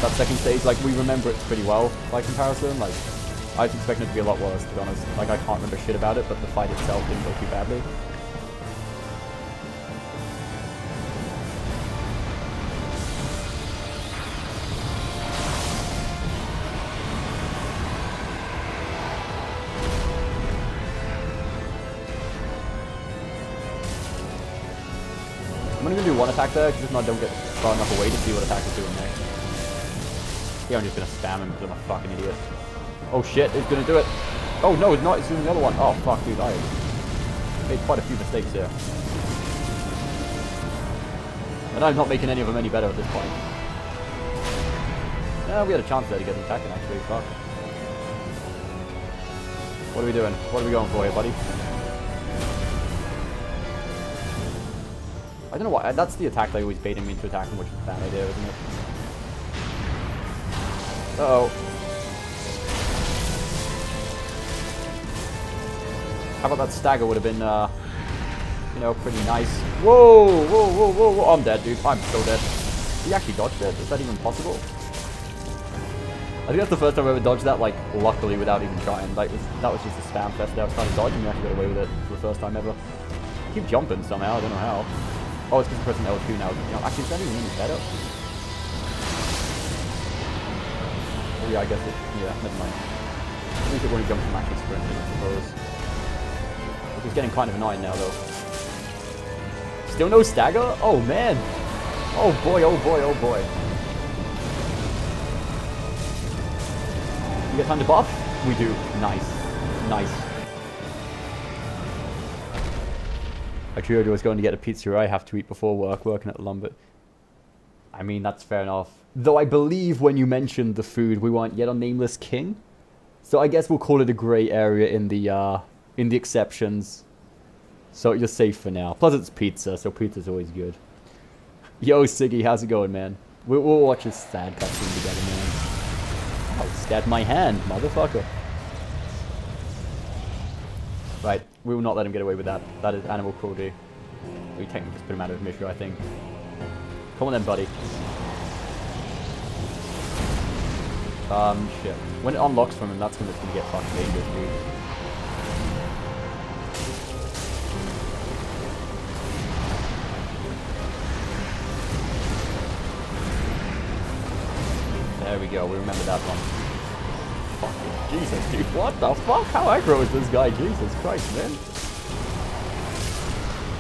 That second stage, like, we remember it pretty well by comparison. Like, I was expecting it to be a lot worse, to be honest. Like, I can't remember shit about it, but the fight itself didn't go too badly. I'm only going to do one attack there, because if not, I don't get far enough away to see what attack is doing next. Yeah, I'm just going to spam him because I'm a fucking idiot. Oh shit, it's going to do it. Oh no, it's not, it's doing the other one. Oh fuck, dude, I made quite a few mistakes here. And I'm not making any of them any better at this point. We had a chance there to get them attacking, actually, fuck. What are we doing? What are we going for here, buddy? I don't know why, that's the attack they always baiting me into attacking, which is a bad idea, isn't it? Uh-oh. How about that stagger would have been, you know, pretty nice. Whoa, whoa, whoa, whoa, whoa. I'm dead, dude. I'm so dead. He actually dodged it. Is that even possible? I think that's the first time I ever dodged that, like, luckily, without even trying. Like, that was just a spam fest. I was trying to dodge and you actually got away with it for the first time ever. I keep jumping somehow. I don't know how. Oh, it's because I'm pressing L2 now. Actually, is that even any better? Oh, yeah, I guess it... Yeah, never mind. I think it when he jumps from actually sprinting, I suppose. Which is getting kind of annoying now, though. Still no stagger? Oh, man! Oh, boy, oh, boy, oh, boy. You get time to buff? We do. Nice. Nice. Actually, I was going to get a pizza I have to eat before work, working at the lumber. I mean, that's fair enough. Though I believe when you mentioned the food, we weren't yet on Nameless King. So I guess we'll call it a grey area in the exceptions. So you're safe for now. Plus it's pizza, so pizza's always good. Yo, Siggy, how's it going, man? We'll watch a sad cutscene together, man. Oh, stabbed my hand, motherfucker. Right, we will not let him get away with that. That is animal cruelty. We technically just put him out of mission, I think. Come on then, buddy. Shit. When it unlocks from him, that's when it's gonna get fucking dangerous, dude. There we go, we remember that one. Fucking Jesus, dude, what the fuck? How aggro is this guy? Jesus Christ, man.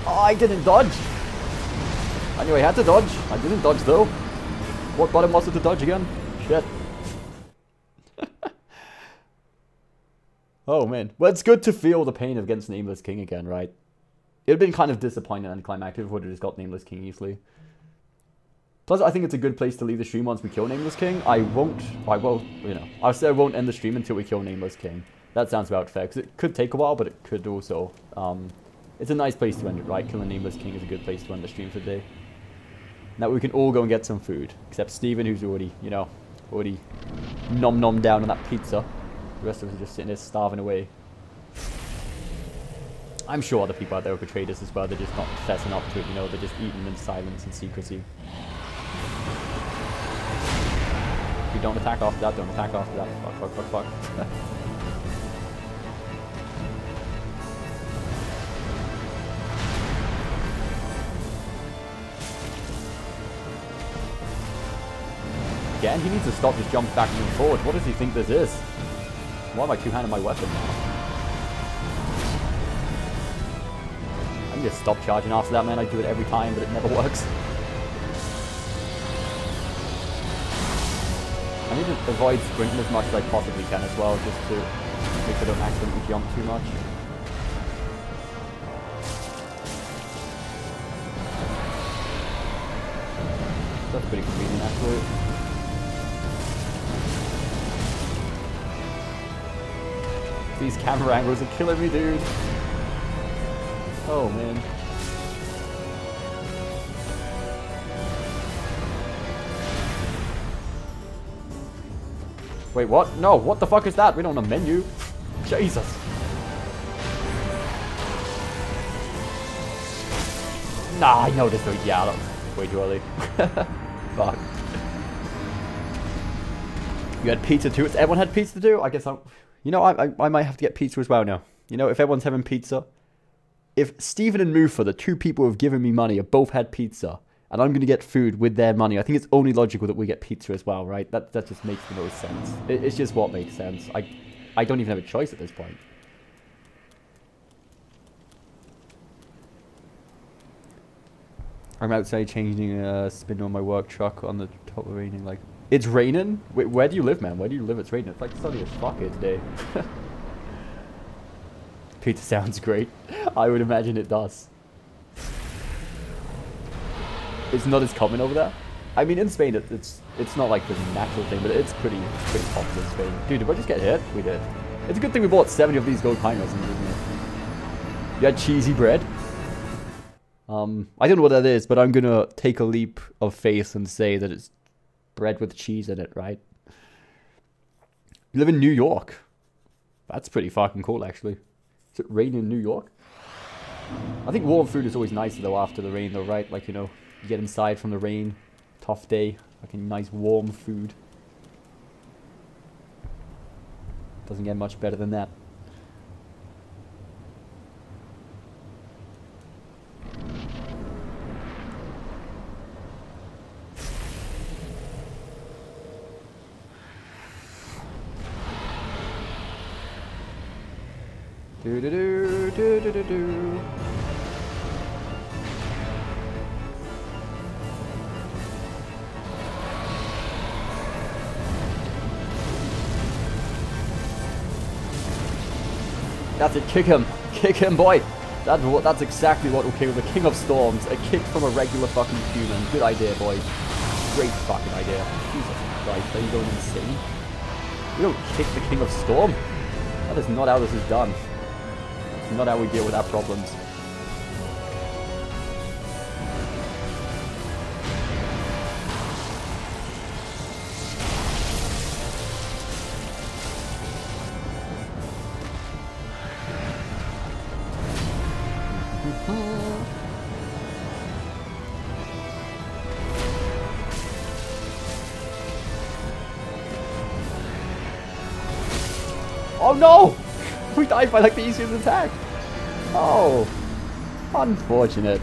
Oh, I didn't dodge. I knew I had to dodge. I didn't dodge, though. What button was it to dodge again? Shit. Oh, man. Well, it's good to feel the pain of against Nameless King again, right? It would have been kind of disappointing and climactic if we would have just got Nameless King easily. Plus, I think it's a good place to leave the stream once we kill Nameless King. I'll say I won't end the stream until we kill Nameless King. That sounds about fair, because it could take a while, but it could also, it's a nice place to end it, right? Killing Nameless King is a good place to end the stream for the day. Now we can all go and get some food, except Steven, who's already, already nom down on that pizza. The rest of us are just sitting there starving away. I'm sure other people out there have betrayed us as well. They're just not fessing up to it, they're just eating in silence and secrecy. If you don't attack after that, don't attack after that. Fuck. Again, he needs to stop just jumping back and forward. What does he think this is? Why am I two-handing my weapon now? I need to stop charging after that, man. I do it every time, but it never works. I need to avoid sprinting as much as I possibly can as well, just to make sure I don't accidentally jump too much. That's pretty convenient, actually. These camera angles are killing me, dude. Oh, man. Wait, what? No, what the fuck is that? We don't have a menu. Jesus. Nah, I know this. Yeah, that was way too early. Fuck. You had pizza too? Everyone had pizza too? I guess I might have to get pizza as well now. If everyone's having pizza. If Steven and Mufa, the two people who have given me money, have both had pizza, and I'm going to get food with their money, I think it's only logical that we get pizza as well, right? That just makes the most sense. It's just what makes sense. I don't even have a choice at this point. I'm outside changing a spin on my work truck on the top of raining. Like, it's raining? Wait, where do you live, man? Where do you live? It's raining. It's like sunny as fuck here today. Pizza sounds great. I would imagine it does. It's not as common over there. I mean, in Spain, it's not like the natural thing, but it's pretty popular in Spain. Dude, did I just get hit? We did. It's a good thing we bought 70 of these gold pinos, isn't it? You had cheesy bread. I don't know what that is, but I'm gonna take a leap of faith and say that it's bread with cheese in it, right? You live in New York. That's pretty fucking cool, actually. Is it raining in New York? I think warm food is always nicer, though, after the rain, though, right? Like, you get inside from the rain, tough day, fucking nice warm food. Doesn't get much better than that. Do do do do do do do. That's it, kick him, boy. That's exactly what will kill the King of Storms. A kick from a regular fucking human. Good idea, boy. Great fucking idea. Jesus Christ, are you going insane? You don't kick the King of Storm. That is not how this is done. That's not how we deal with our problems. Oh no! We died by like the easiest attack. Oh, unfortunate.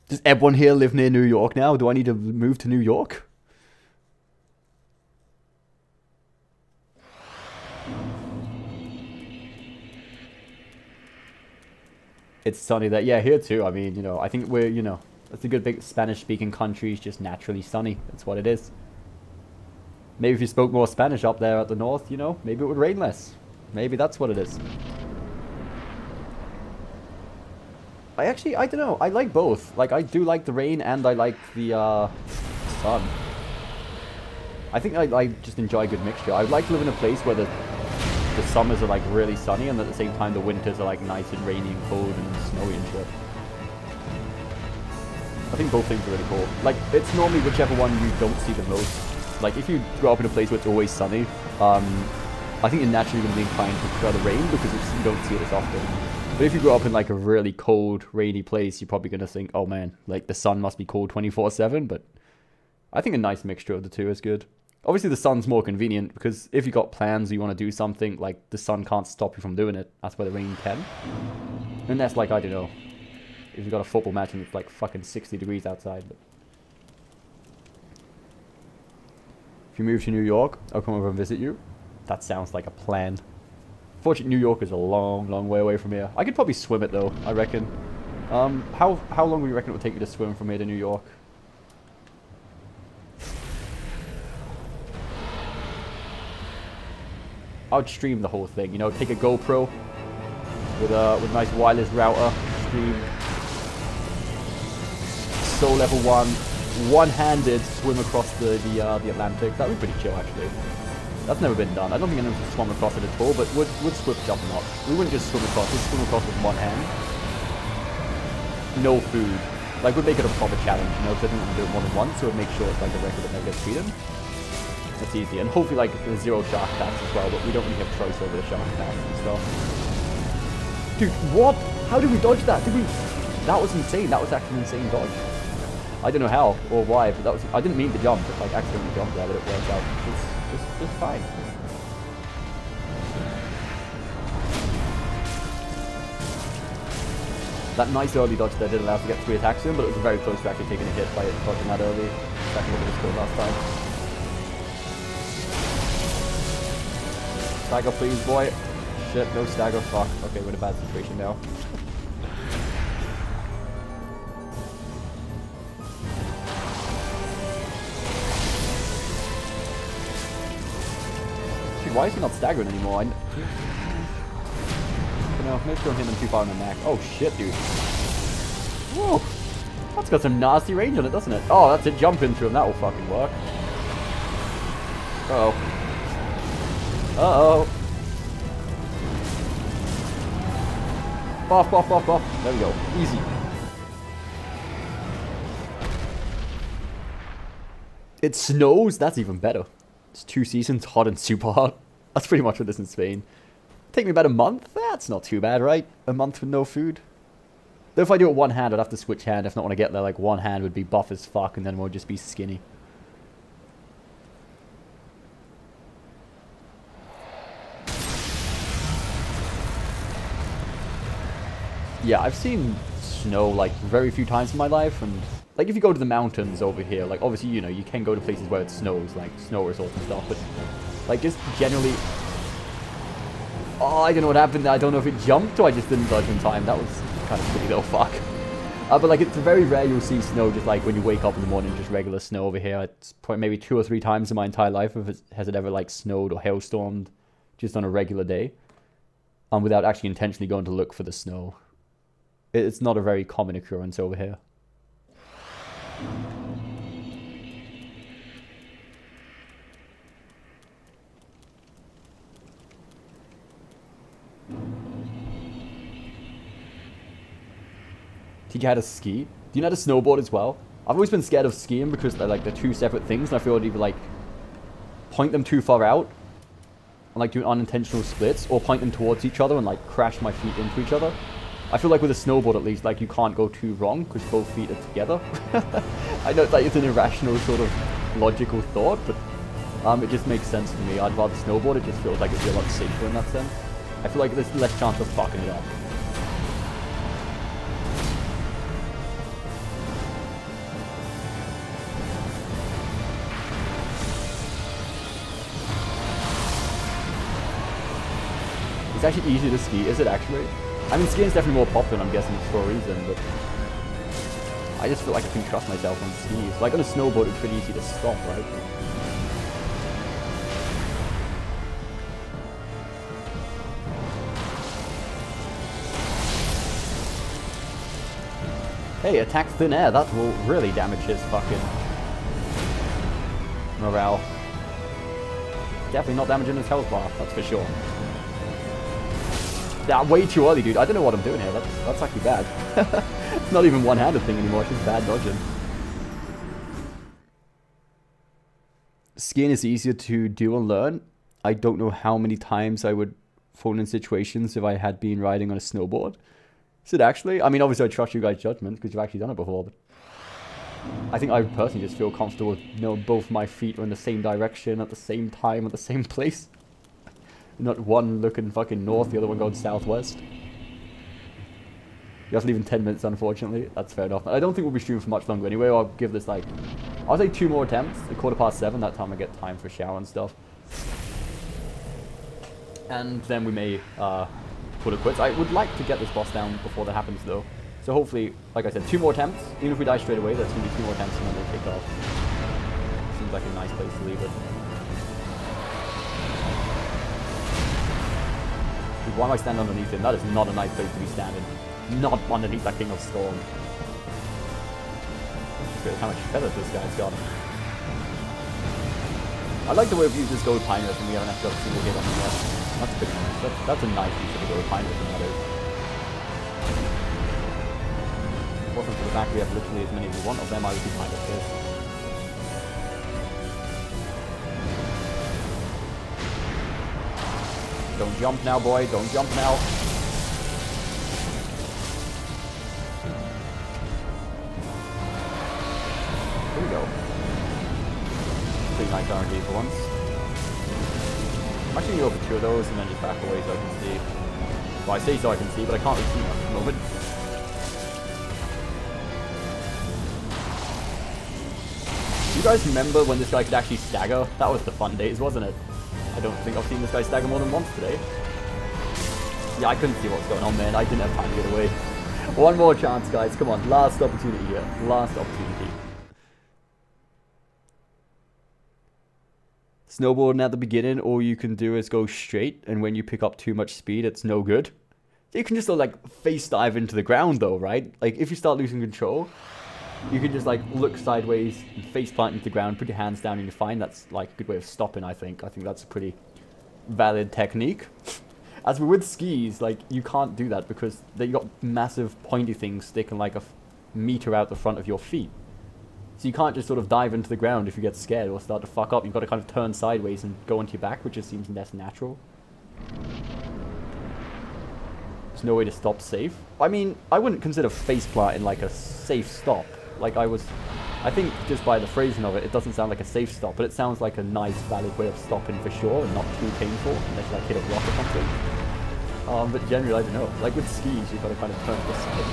Does everyone here live near New York now? Do I need to move to New York? It's sunny there. Yeah, here too. I mean, you know, I think we're, you know, it's a good big Spanish-speaking country. It's just naturally sunny. That's what it is. Maybe if you spoke more Spanish up there at the north, you know, maybe it would rain less. Maybe that's what it is. I don't know. I like both. Like, I do like the rain and I like the sun. I think I just enjoy a good mixture. I would like to live in a place where the summers are like really sunny and at the same time the winters are like nice and rainy and cold and snowy and shit. I think both things are really cool. Like, it's normally whichever one you don't see the most. Like, if you grow up in a place where it's always sunny, I think you're naturally going to be inclined to prefer the rain because you don't see it as often. But if you grow up in like a really cold, rainy place, you're probably going to think, oh man, like the sun must be cold 24/7. But I think a nice mixture of the two is good. Obviously the sun's more convenient because if you got plans or you want to do something, like the sun can't stop you from doing it. That's where the rain can. And that's like, I don't know, if you've got a football match and it's like fucking 60 degrees outside. But if you move to New York, I'll come over and visit you. That sounds like a plan. Fortunately, New York is a long, long way away from here. I could probably swim it though, I reckon. How long do you reckon it would take you to swim from here to New York? I would stream the whole thing, you know, take a GoPro with a nice wireless router, stream Soul Level 1, one-handed swim across the Atlantic. That would be pretty chill actually. That's never been done. I don't think anyone's swum across it at all, but would switch up a lot. We wouldn't just swim across, we'd swim across with one hand. No food. Like, we'd make it a proper challenge, you know, because I think we can do it more than once, so we'd make sure it's like the record that never gets beaten. That's easy. And hopefully, like, there's zero shark attacks as well, but we don't really have choice over the shark attacks and stuff. Dude, what? How did we dodge that? That was insane. That was actually an insane dodge. I don't know how or why, but that was... I didn't mean to jump, just like accidentally jumped there, but it worked out. Just fine. That nice early dodge there did allow us to get 3 attacks in, but it was very close to actually taking a hit by dodging that early. Second look at the score last time. Stagger please, boy. Shit, no stagger, fuck. Okay, we're in a bad situation now. Why is he not staggering anymore? You know, maybe don't hit him too far in the neck. Oh shit, dude. Whoa! That's got some nasty range on it, doesn't it? Oh, that's it. Jump into him. That will fucking work. Uh-oh. Uh-oh. Buff, buff, buff, buff. There we go. Easy. It snows? That's even better. It's 2 seasons, hot and super hot. That's pretty much what this in Spain. Take me about a month? That's not too bad, right? A month with no food. Though if I do it one hand, I'd have to switch hand. If not, when I get there, like, one hand would be buff as fuck, and then we'll just be skinny. Yeah, I've seen snow, like, very few times in my life, and... Like, if you go to the mountains over here, like, obviously, you know, you can go to places where it snows, like, snow resorts and stuff, but... Like, just generally... Oh, I don't know what happened there. I don't know if it jumped or I just didn't dodge in time. That was kind of silly though, fuck. But, like, it's very rare you'll see snow just, like, when you wake up in the morning, just regular snow over here. It's probably maybe 2 or 3 times in my entire life has it ever, like, snowed or hailstormed just on a regular day. Without actually intentionally going to look for the snow. It's not a very common occurrence over here. Teach you how to ski? Do you know how to snowboard as well? I've always been scared of skiing because they're 2 separate things, and I feel I'd either like point them too far out and like doing unintentional splits, or point them towards each other and like crash my feet into each other. I feel like with a snowboard at least, like you can't go too wrong because both feet are together. I know that it's an irrational sort of logical thought, but it just makes sense to me. I'd rather snowboard, it just feels like it'd be a lot safer in that sense. I feel like there's less chance of fucking it up. It's actually easier to ski, is it actually? I mean, skiing's definitely more popular, I'm guessing, for a reason, but I just feel like I can trust myself on skis. Like on a snowboard, it's pretty easy to stop, right? Hey, attack thin air, that will really damage his fucking morale. Definitely not damaging his health bar, that's for sure. Yeah, way too early, dude. I don't know what I'm doing here. That's actually bad. It's not even one-handed thing anymore. It's just bad dodging. Skiing is easier to do and learn. I don't know how many times I would fall in situations if I had been riding on a snowboard. Is it actually? I mean, obviously I trust you guys' judgment because you've actually done it before, but I think I personally just feel comfortable with, you know, both my feet are in the same direction at the same time at the same place. Not one looking fucking north, the other one going southwest. You have to leave in 10 minutes, unfortunately. That's fair enough. I don't think we'll be streaming for much longer anyway. I'll give this, like, I'll say 2 more attempts. At 7:15, that time I get time for shower and stuff. And then we may put it quits. I would like to get this boss down before that happens, though. So hopefully, like I said, 2 more attempts. Even if we die straight away, there's going to be 2 more attempts and then we'll kick off. Seems like a nice place to leave it. Why am I standing underneath him? That is not a nice place to be standing. Not underneath that King of Storm. Look at how much feathers this guy's got. I like the way we've used this gold pine earth and we haven't actually got a single hit on him yet. That's pretty nice. That's a nice use of the gold pine earth, and that is. If it wasn't for the fact we have literally as many as we want of them, I would be kind of pissed. Don't jump now, boy. Don't jump now. Here we go. Pretty nice RNG for once. I'm actually going to go for 2 of those and then just back away so I can see. Well, I say so I can see, but I can't really see much at the moment. You guys remember when this guy could actually stagger? That was the fun days, wasn't it? I don't think I've seen this guy stagger more than once today. Yeah, I couldn't see what's going on, man. I didn't have time to get away. One more chance, guys. Come on. Last opportunity here. Last opportunity. Snowboarding at the beginning, all you can do is go straight, and when you pick up too much speed, it's no good. So you can just, like, face dive into the ground, though, right? Like, if you start losing control, you can just, like, look sideways, face plant into the ground, put your hands down, and you're fine. That's, like, a good way of stopping, I think. I think that's a pretty valid technique. As with skis, like, you can't do that because they got massive pointy things sticking, like, a meter out the front of your feet. So you can't just sort of dive into the ground if you get scared or start to fuck up. You've got to kind of turn sideways and go onto your back, which just seems less natural. There's no way to stop safe. I mean, I wouldn't consider faceplanting like a safe stop. Like I think just by the phrasing of it, it doesn't sound like a safe stop, but it sounds like a nice, valid way of stopping for sure and not too painful unless you like hit a rock or something. But generally, I don't know. Like with skis, you've got to kind of turn to the side.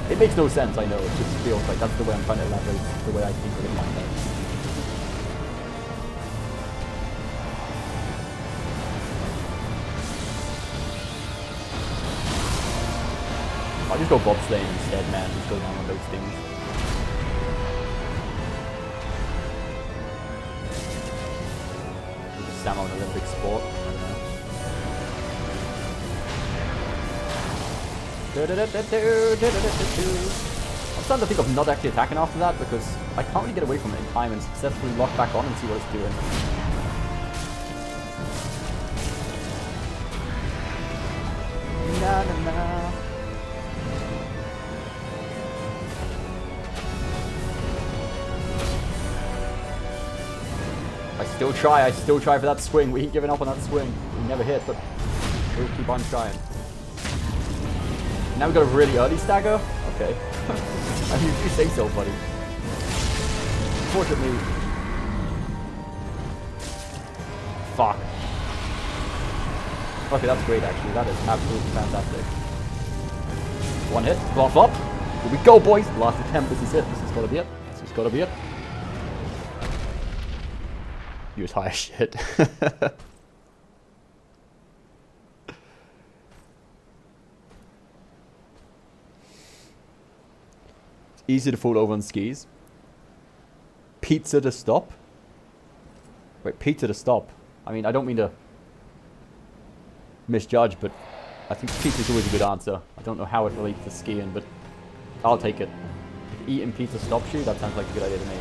It makes no sense, I know. It just feels like that's the way I'm trying to elaborate the way I think of it in my head. I'll just go bobsleighing instead, man. Just go down on those things. We'll just stand on an Olympic sport. I don't know. I'm starting to think of not actually attacking after that because I can't really get away from it in time and successfully lock back on and see what it's doing. Na, na, na. I still try for that swing. We ain't giving up on that swing. We never hit, but we'll keep on trying. Now we've got a really early stagger? Okay. I mean, if you say so, buddy. Unfortunately... Fuck. Okay, that's great, actually. That is absolutely fantastic. One hit. Buff up. Here we go, boys. Last attempt. This is it. This has got to be it. This has got to be it. Use high as shit. Easy to fall over on skis. Pizza to stop. Wait, pizza to stop. I mean, I don't mean to misjudge, but I think pizza is always a good answer. I don't know how it relates to skiing, but I'll take it. If eating pizza stops you, that sounds like a good idea to me.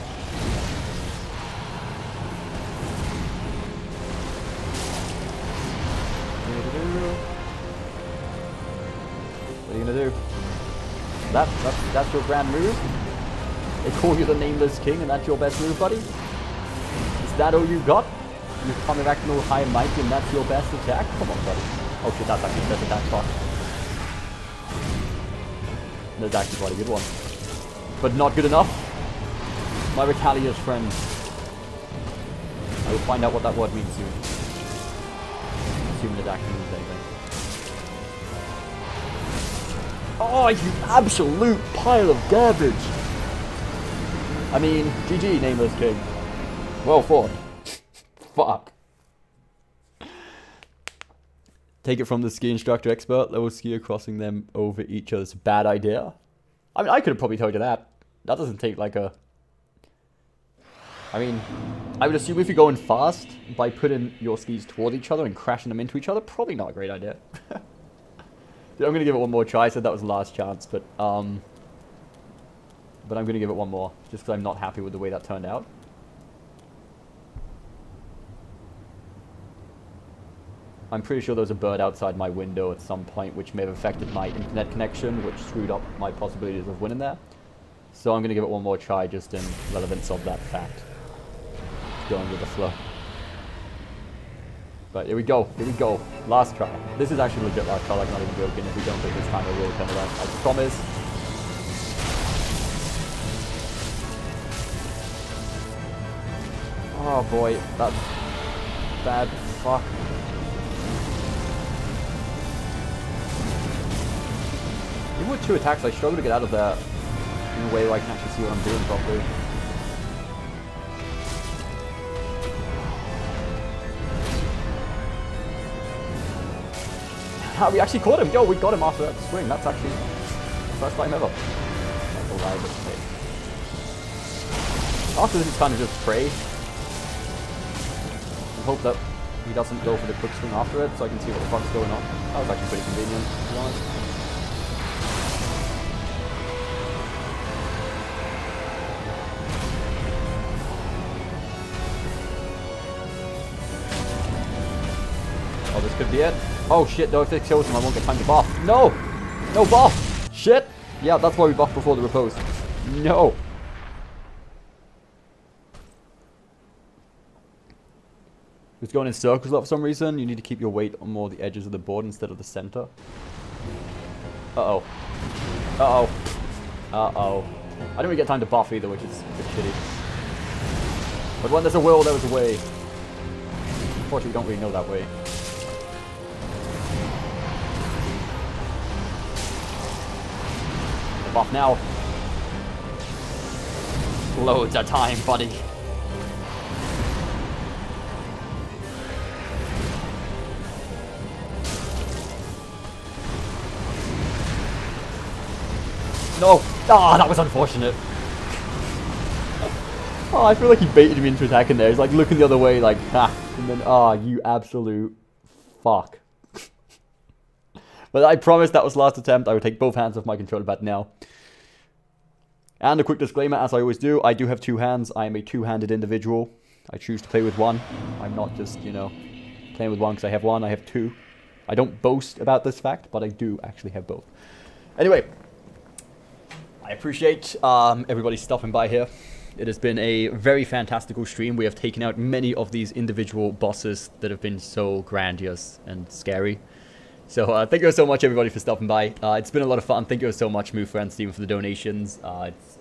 What are you gonna do? That's your grand move? They call you the Nameless King and that's your best move, buddy? Is that all you got? You're coming back no high and mighty and that's your best attack? Come on, buddy. Oh shit, that's actually the best attack. Fuck. That's actually quite a good one. But not good enough. My retaliator's friend. I will find out what that word means soon. Assuming it actually means anything. Oh, you absolute pile of garbage! I mean, GG, Nameless King. Well fought. Fuck. Take it from the ski instructor expert. Level skier crossing them over each other's a bad idea. I mean, I could have probably told you that. That doesn't take like a... I mean, I would assume if you're going fast, by putting your skis toward each other and crashing them into each other, probably not a great idea. Dude, I'm going to give it one more try. I said that was the last chance, but I'm going to give it one more, just because I'm not happy with the way that turned out. I'm pretty sure there was a bird outside my window at some point, which may have affected my internet connection, which screwed up my possibilities of winning there. So I'm going to give it one more try, just in relevance of that fact. Going with the flow. But here we go, last try. This is actually legit last try, like not even joking. If we don't take this time, I will turn it off. I promise. Oh boy, that's bad. Fuck. Even with 2 attacks, I struggle to get out of there in a way where I can actually see what I'm doing properly. We actually caught him! Yo, we got him after that swing. That's actually the first time ever. That's all right, but after this, it's kind of just pray. And hope that he doesn't go for the quick swing after it, so I can see what the fuck's going on. That was actually pretty convenient, to be honest. Oh, this could be it. Oh shit, no, if it kills him, I won't get time to buff. No! No buff! Shit! Yeah, that's why we buffed before the repose. No! It's going in circles for some reason. You need to keep your weight on more the edges of the board instead of the center. Uh-oh. Uh-oh. Uh-oh. I didn't really get time to buff either, which is a bit shitty. But when there's a will, there's a way. Unfortunately, we don't really know that way. Buff now. Loads of time, buddy. No! Ah, that was unfortunate. Oh, I feel like he baited me into attacking there. He's like looking the other way like, ha. And then, ah, you absolute fuck. But I promised that was the last attempt. I would take both hands off my controller pad now. And a quick disclaimer, as I always do, I do have 2 hands. I am a 2-handed individual. I choose to play with one. I'm not just, you know, playing with one because I have one. I have 2. I don't boast about this fact, but I do actually have both. Anyway, I appreciate everybody stopping by here. It has been a very fantastical stream. We have taken out many of these individual bosses that have been so grandiose and scary. So thank you so much, everybody, for stopping by. It's been a lot of fun. Thank you so much, Mufa and Steven, for the donations.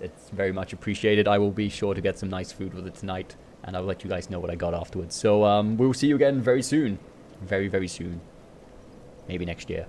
It's very much appreciated. I will be sure to get some nice food with it tonight, and I'll let you guys know what I got afterwards. So we'll see you again very soon. Very, very soon. Maybe next year.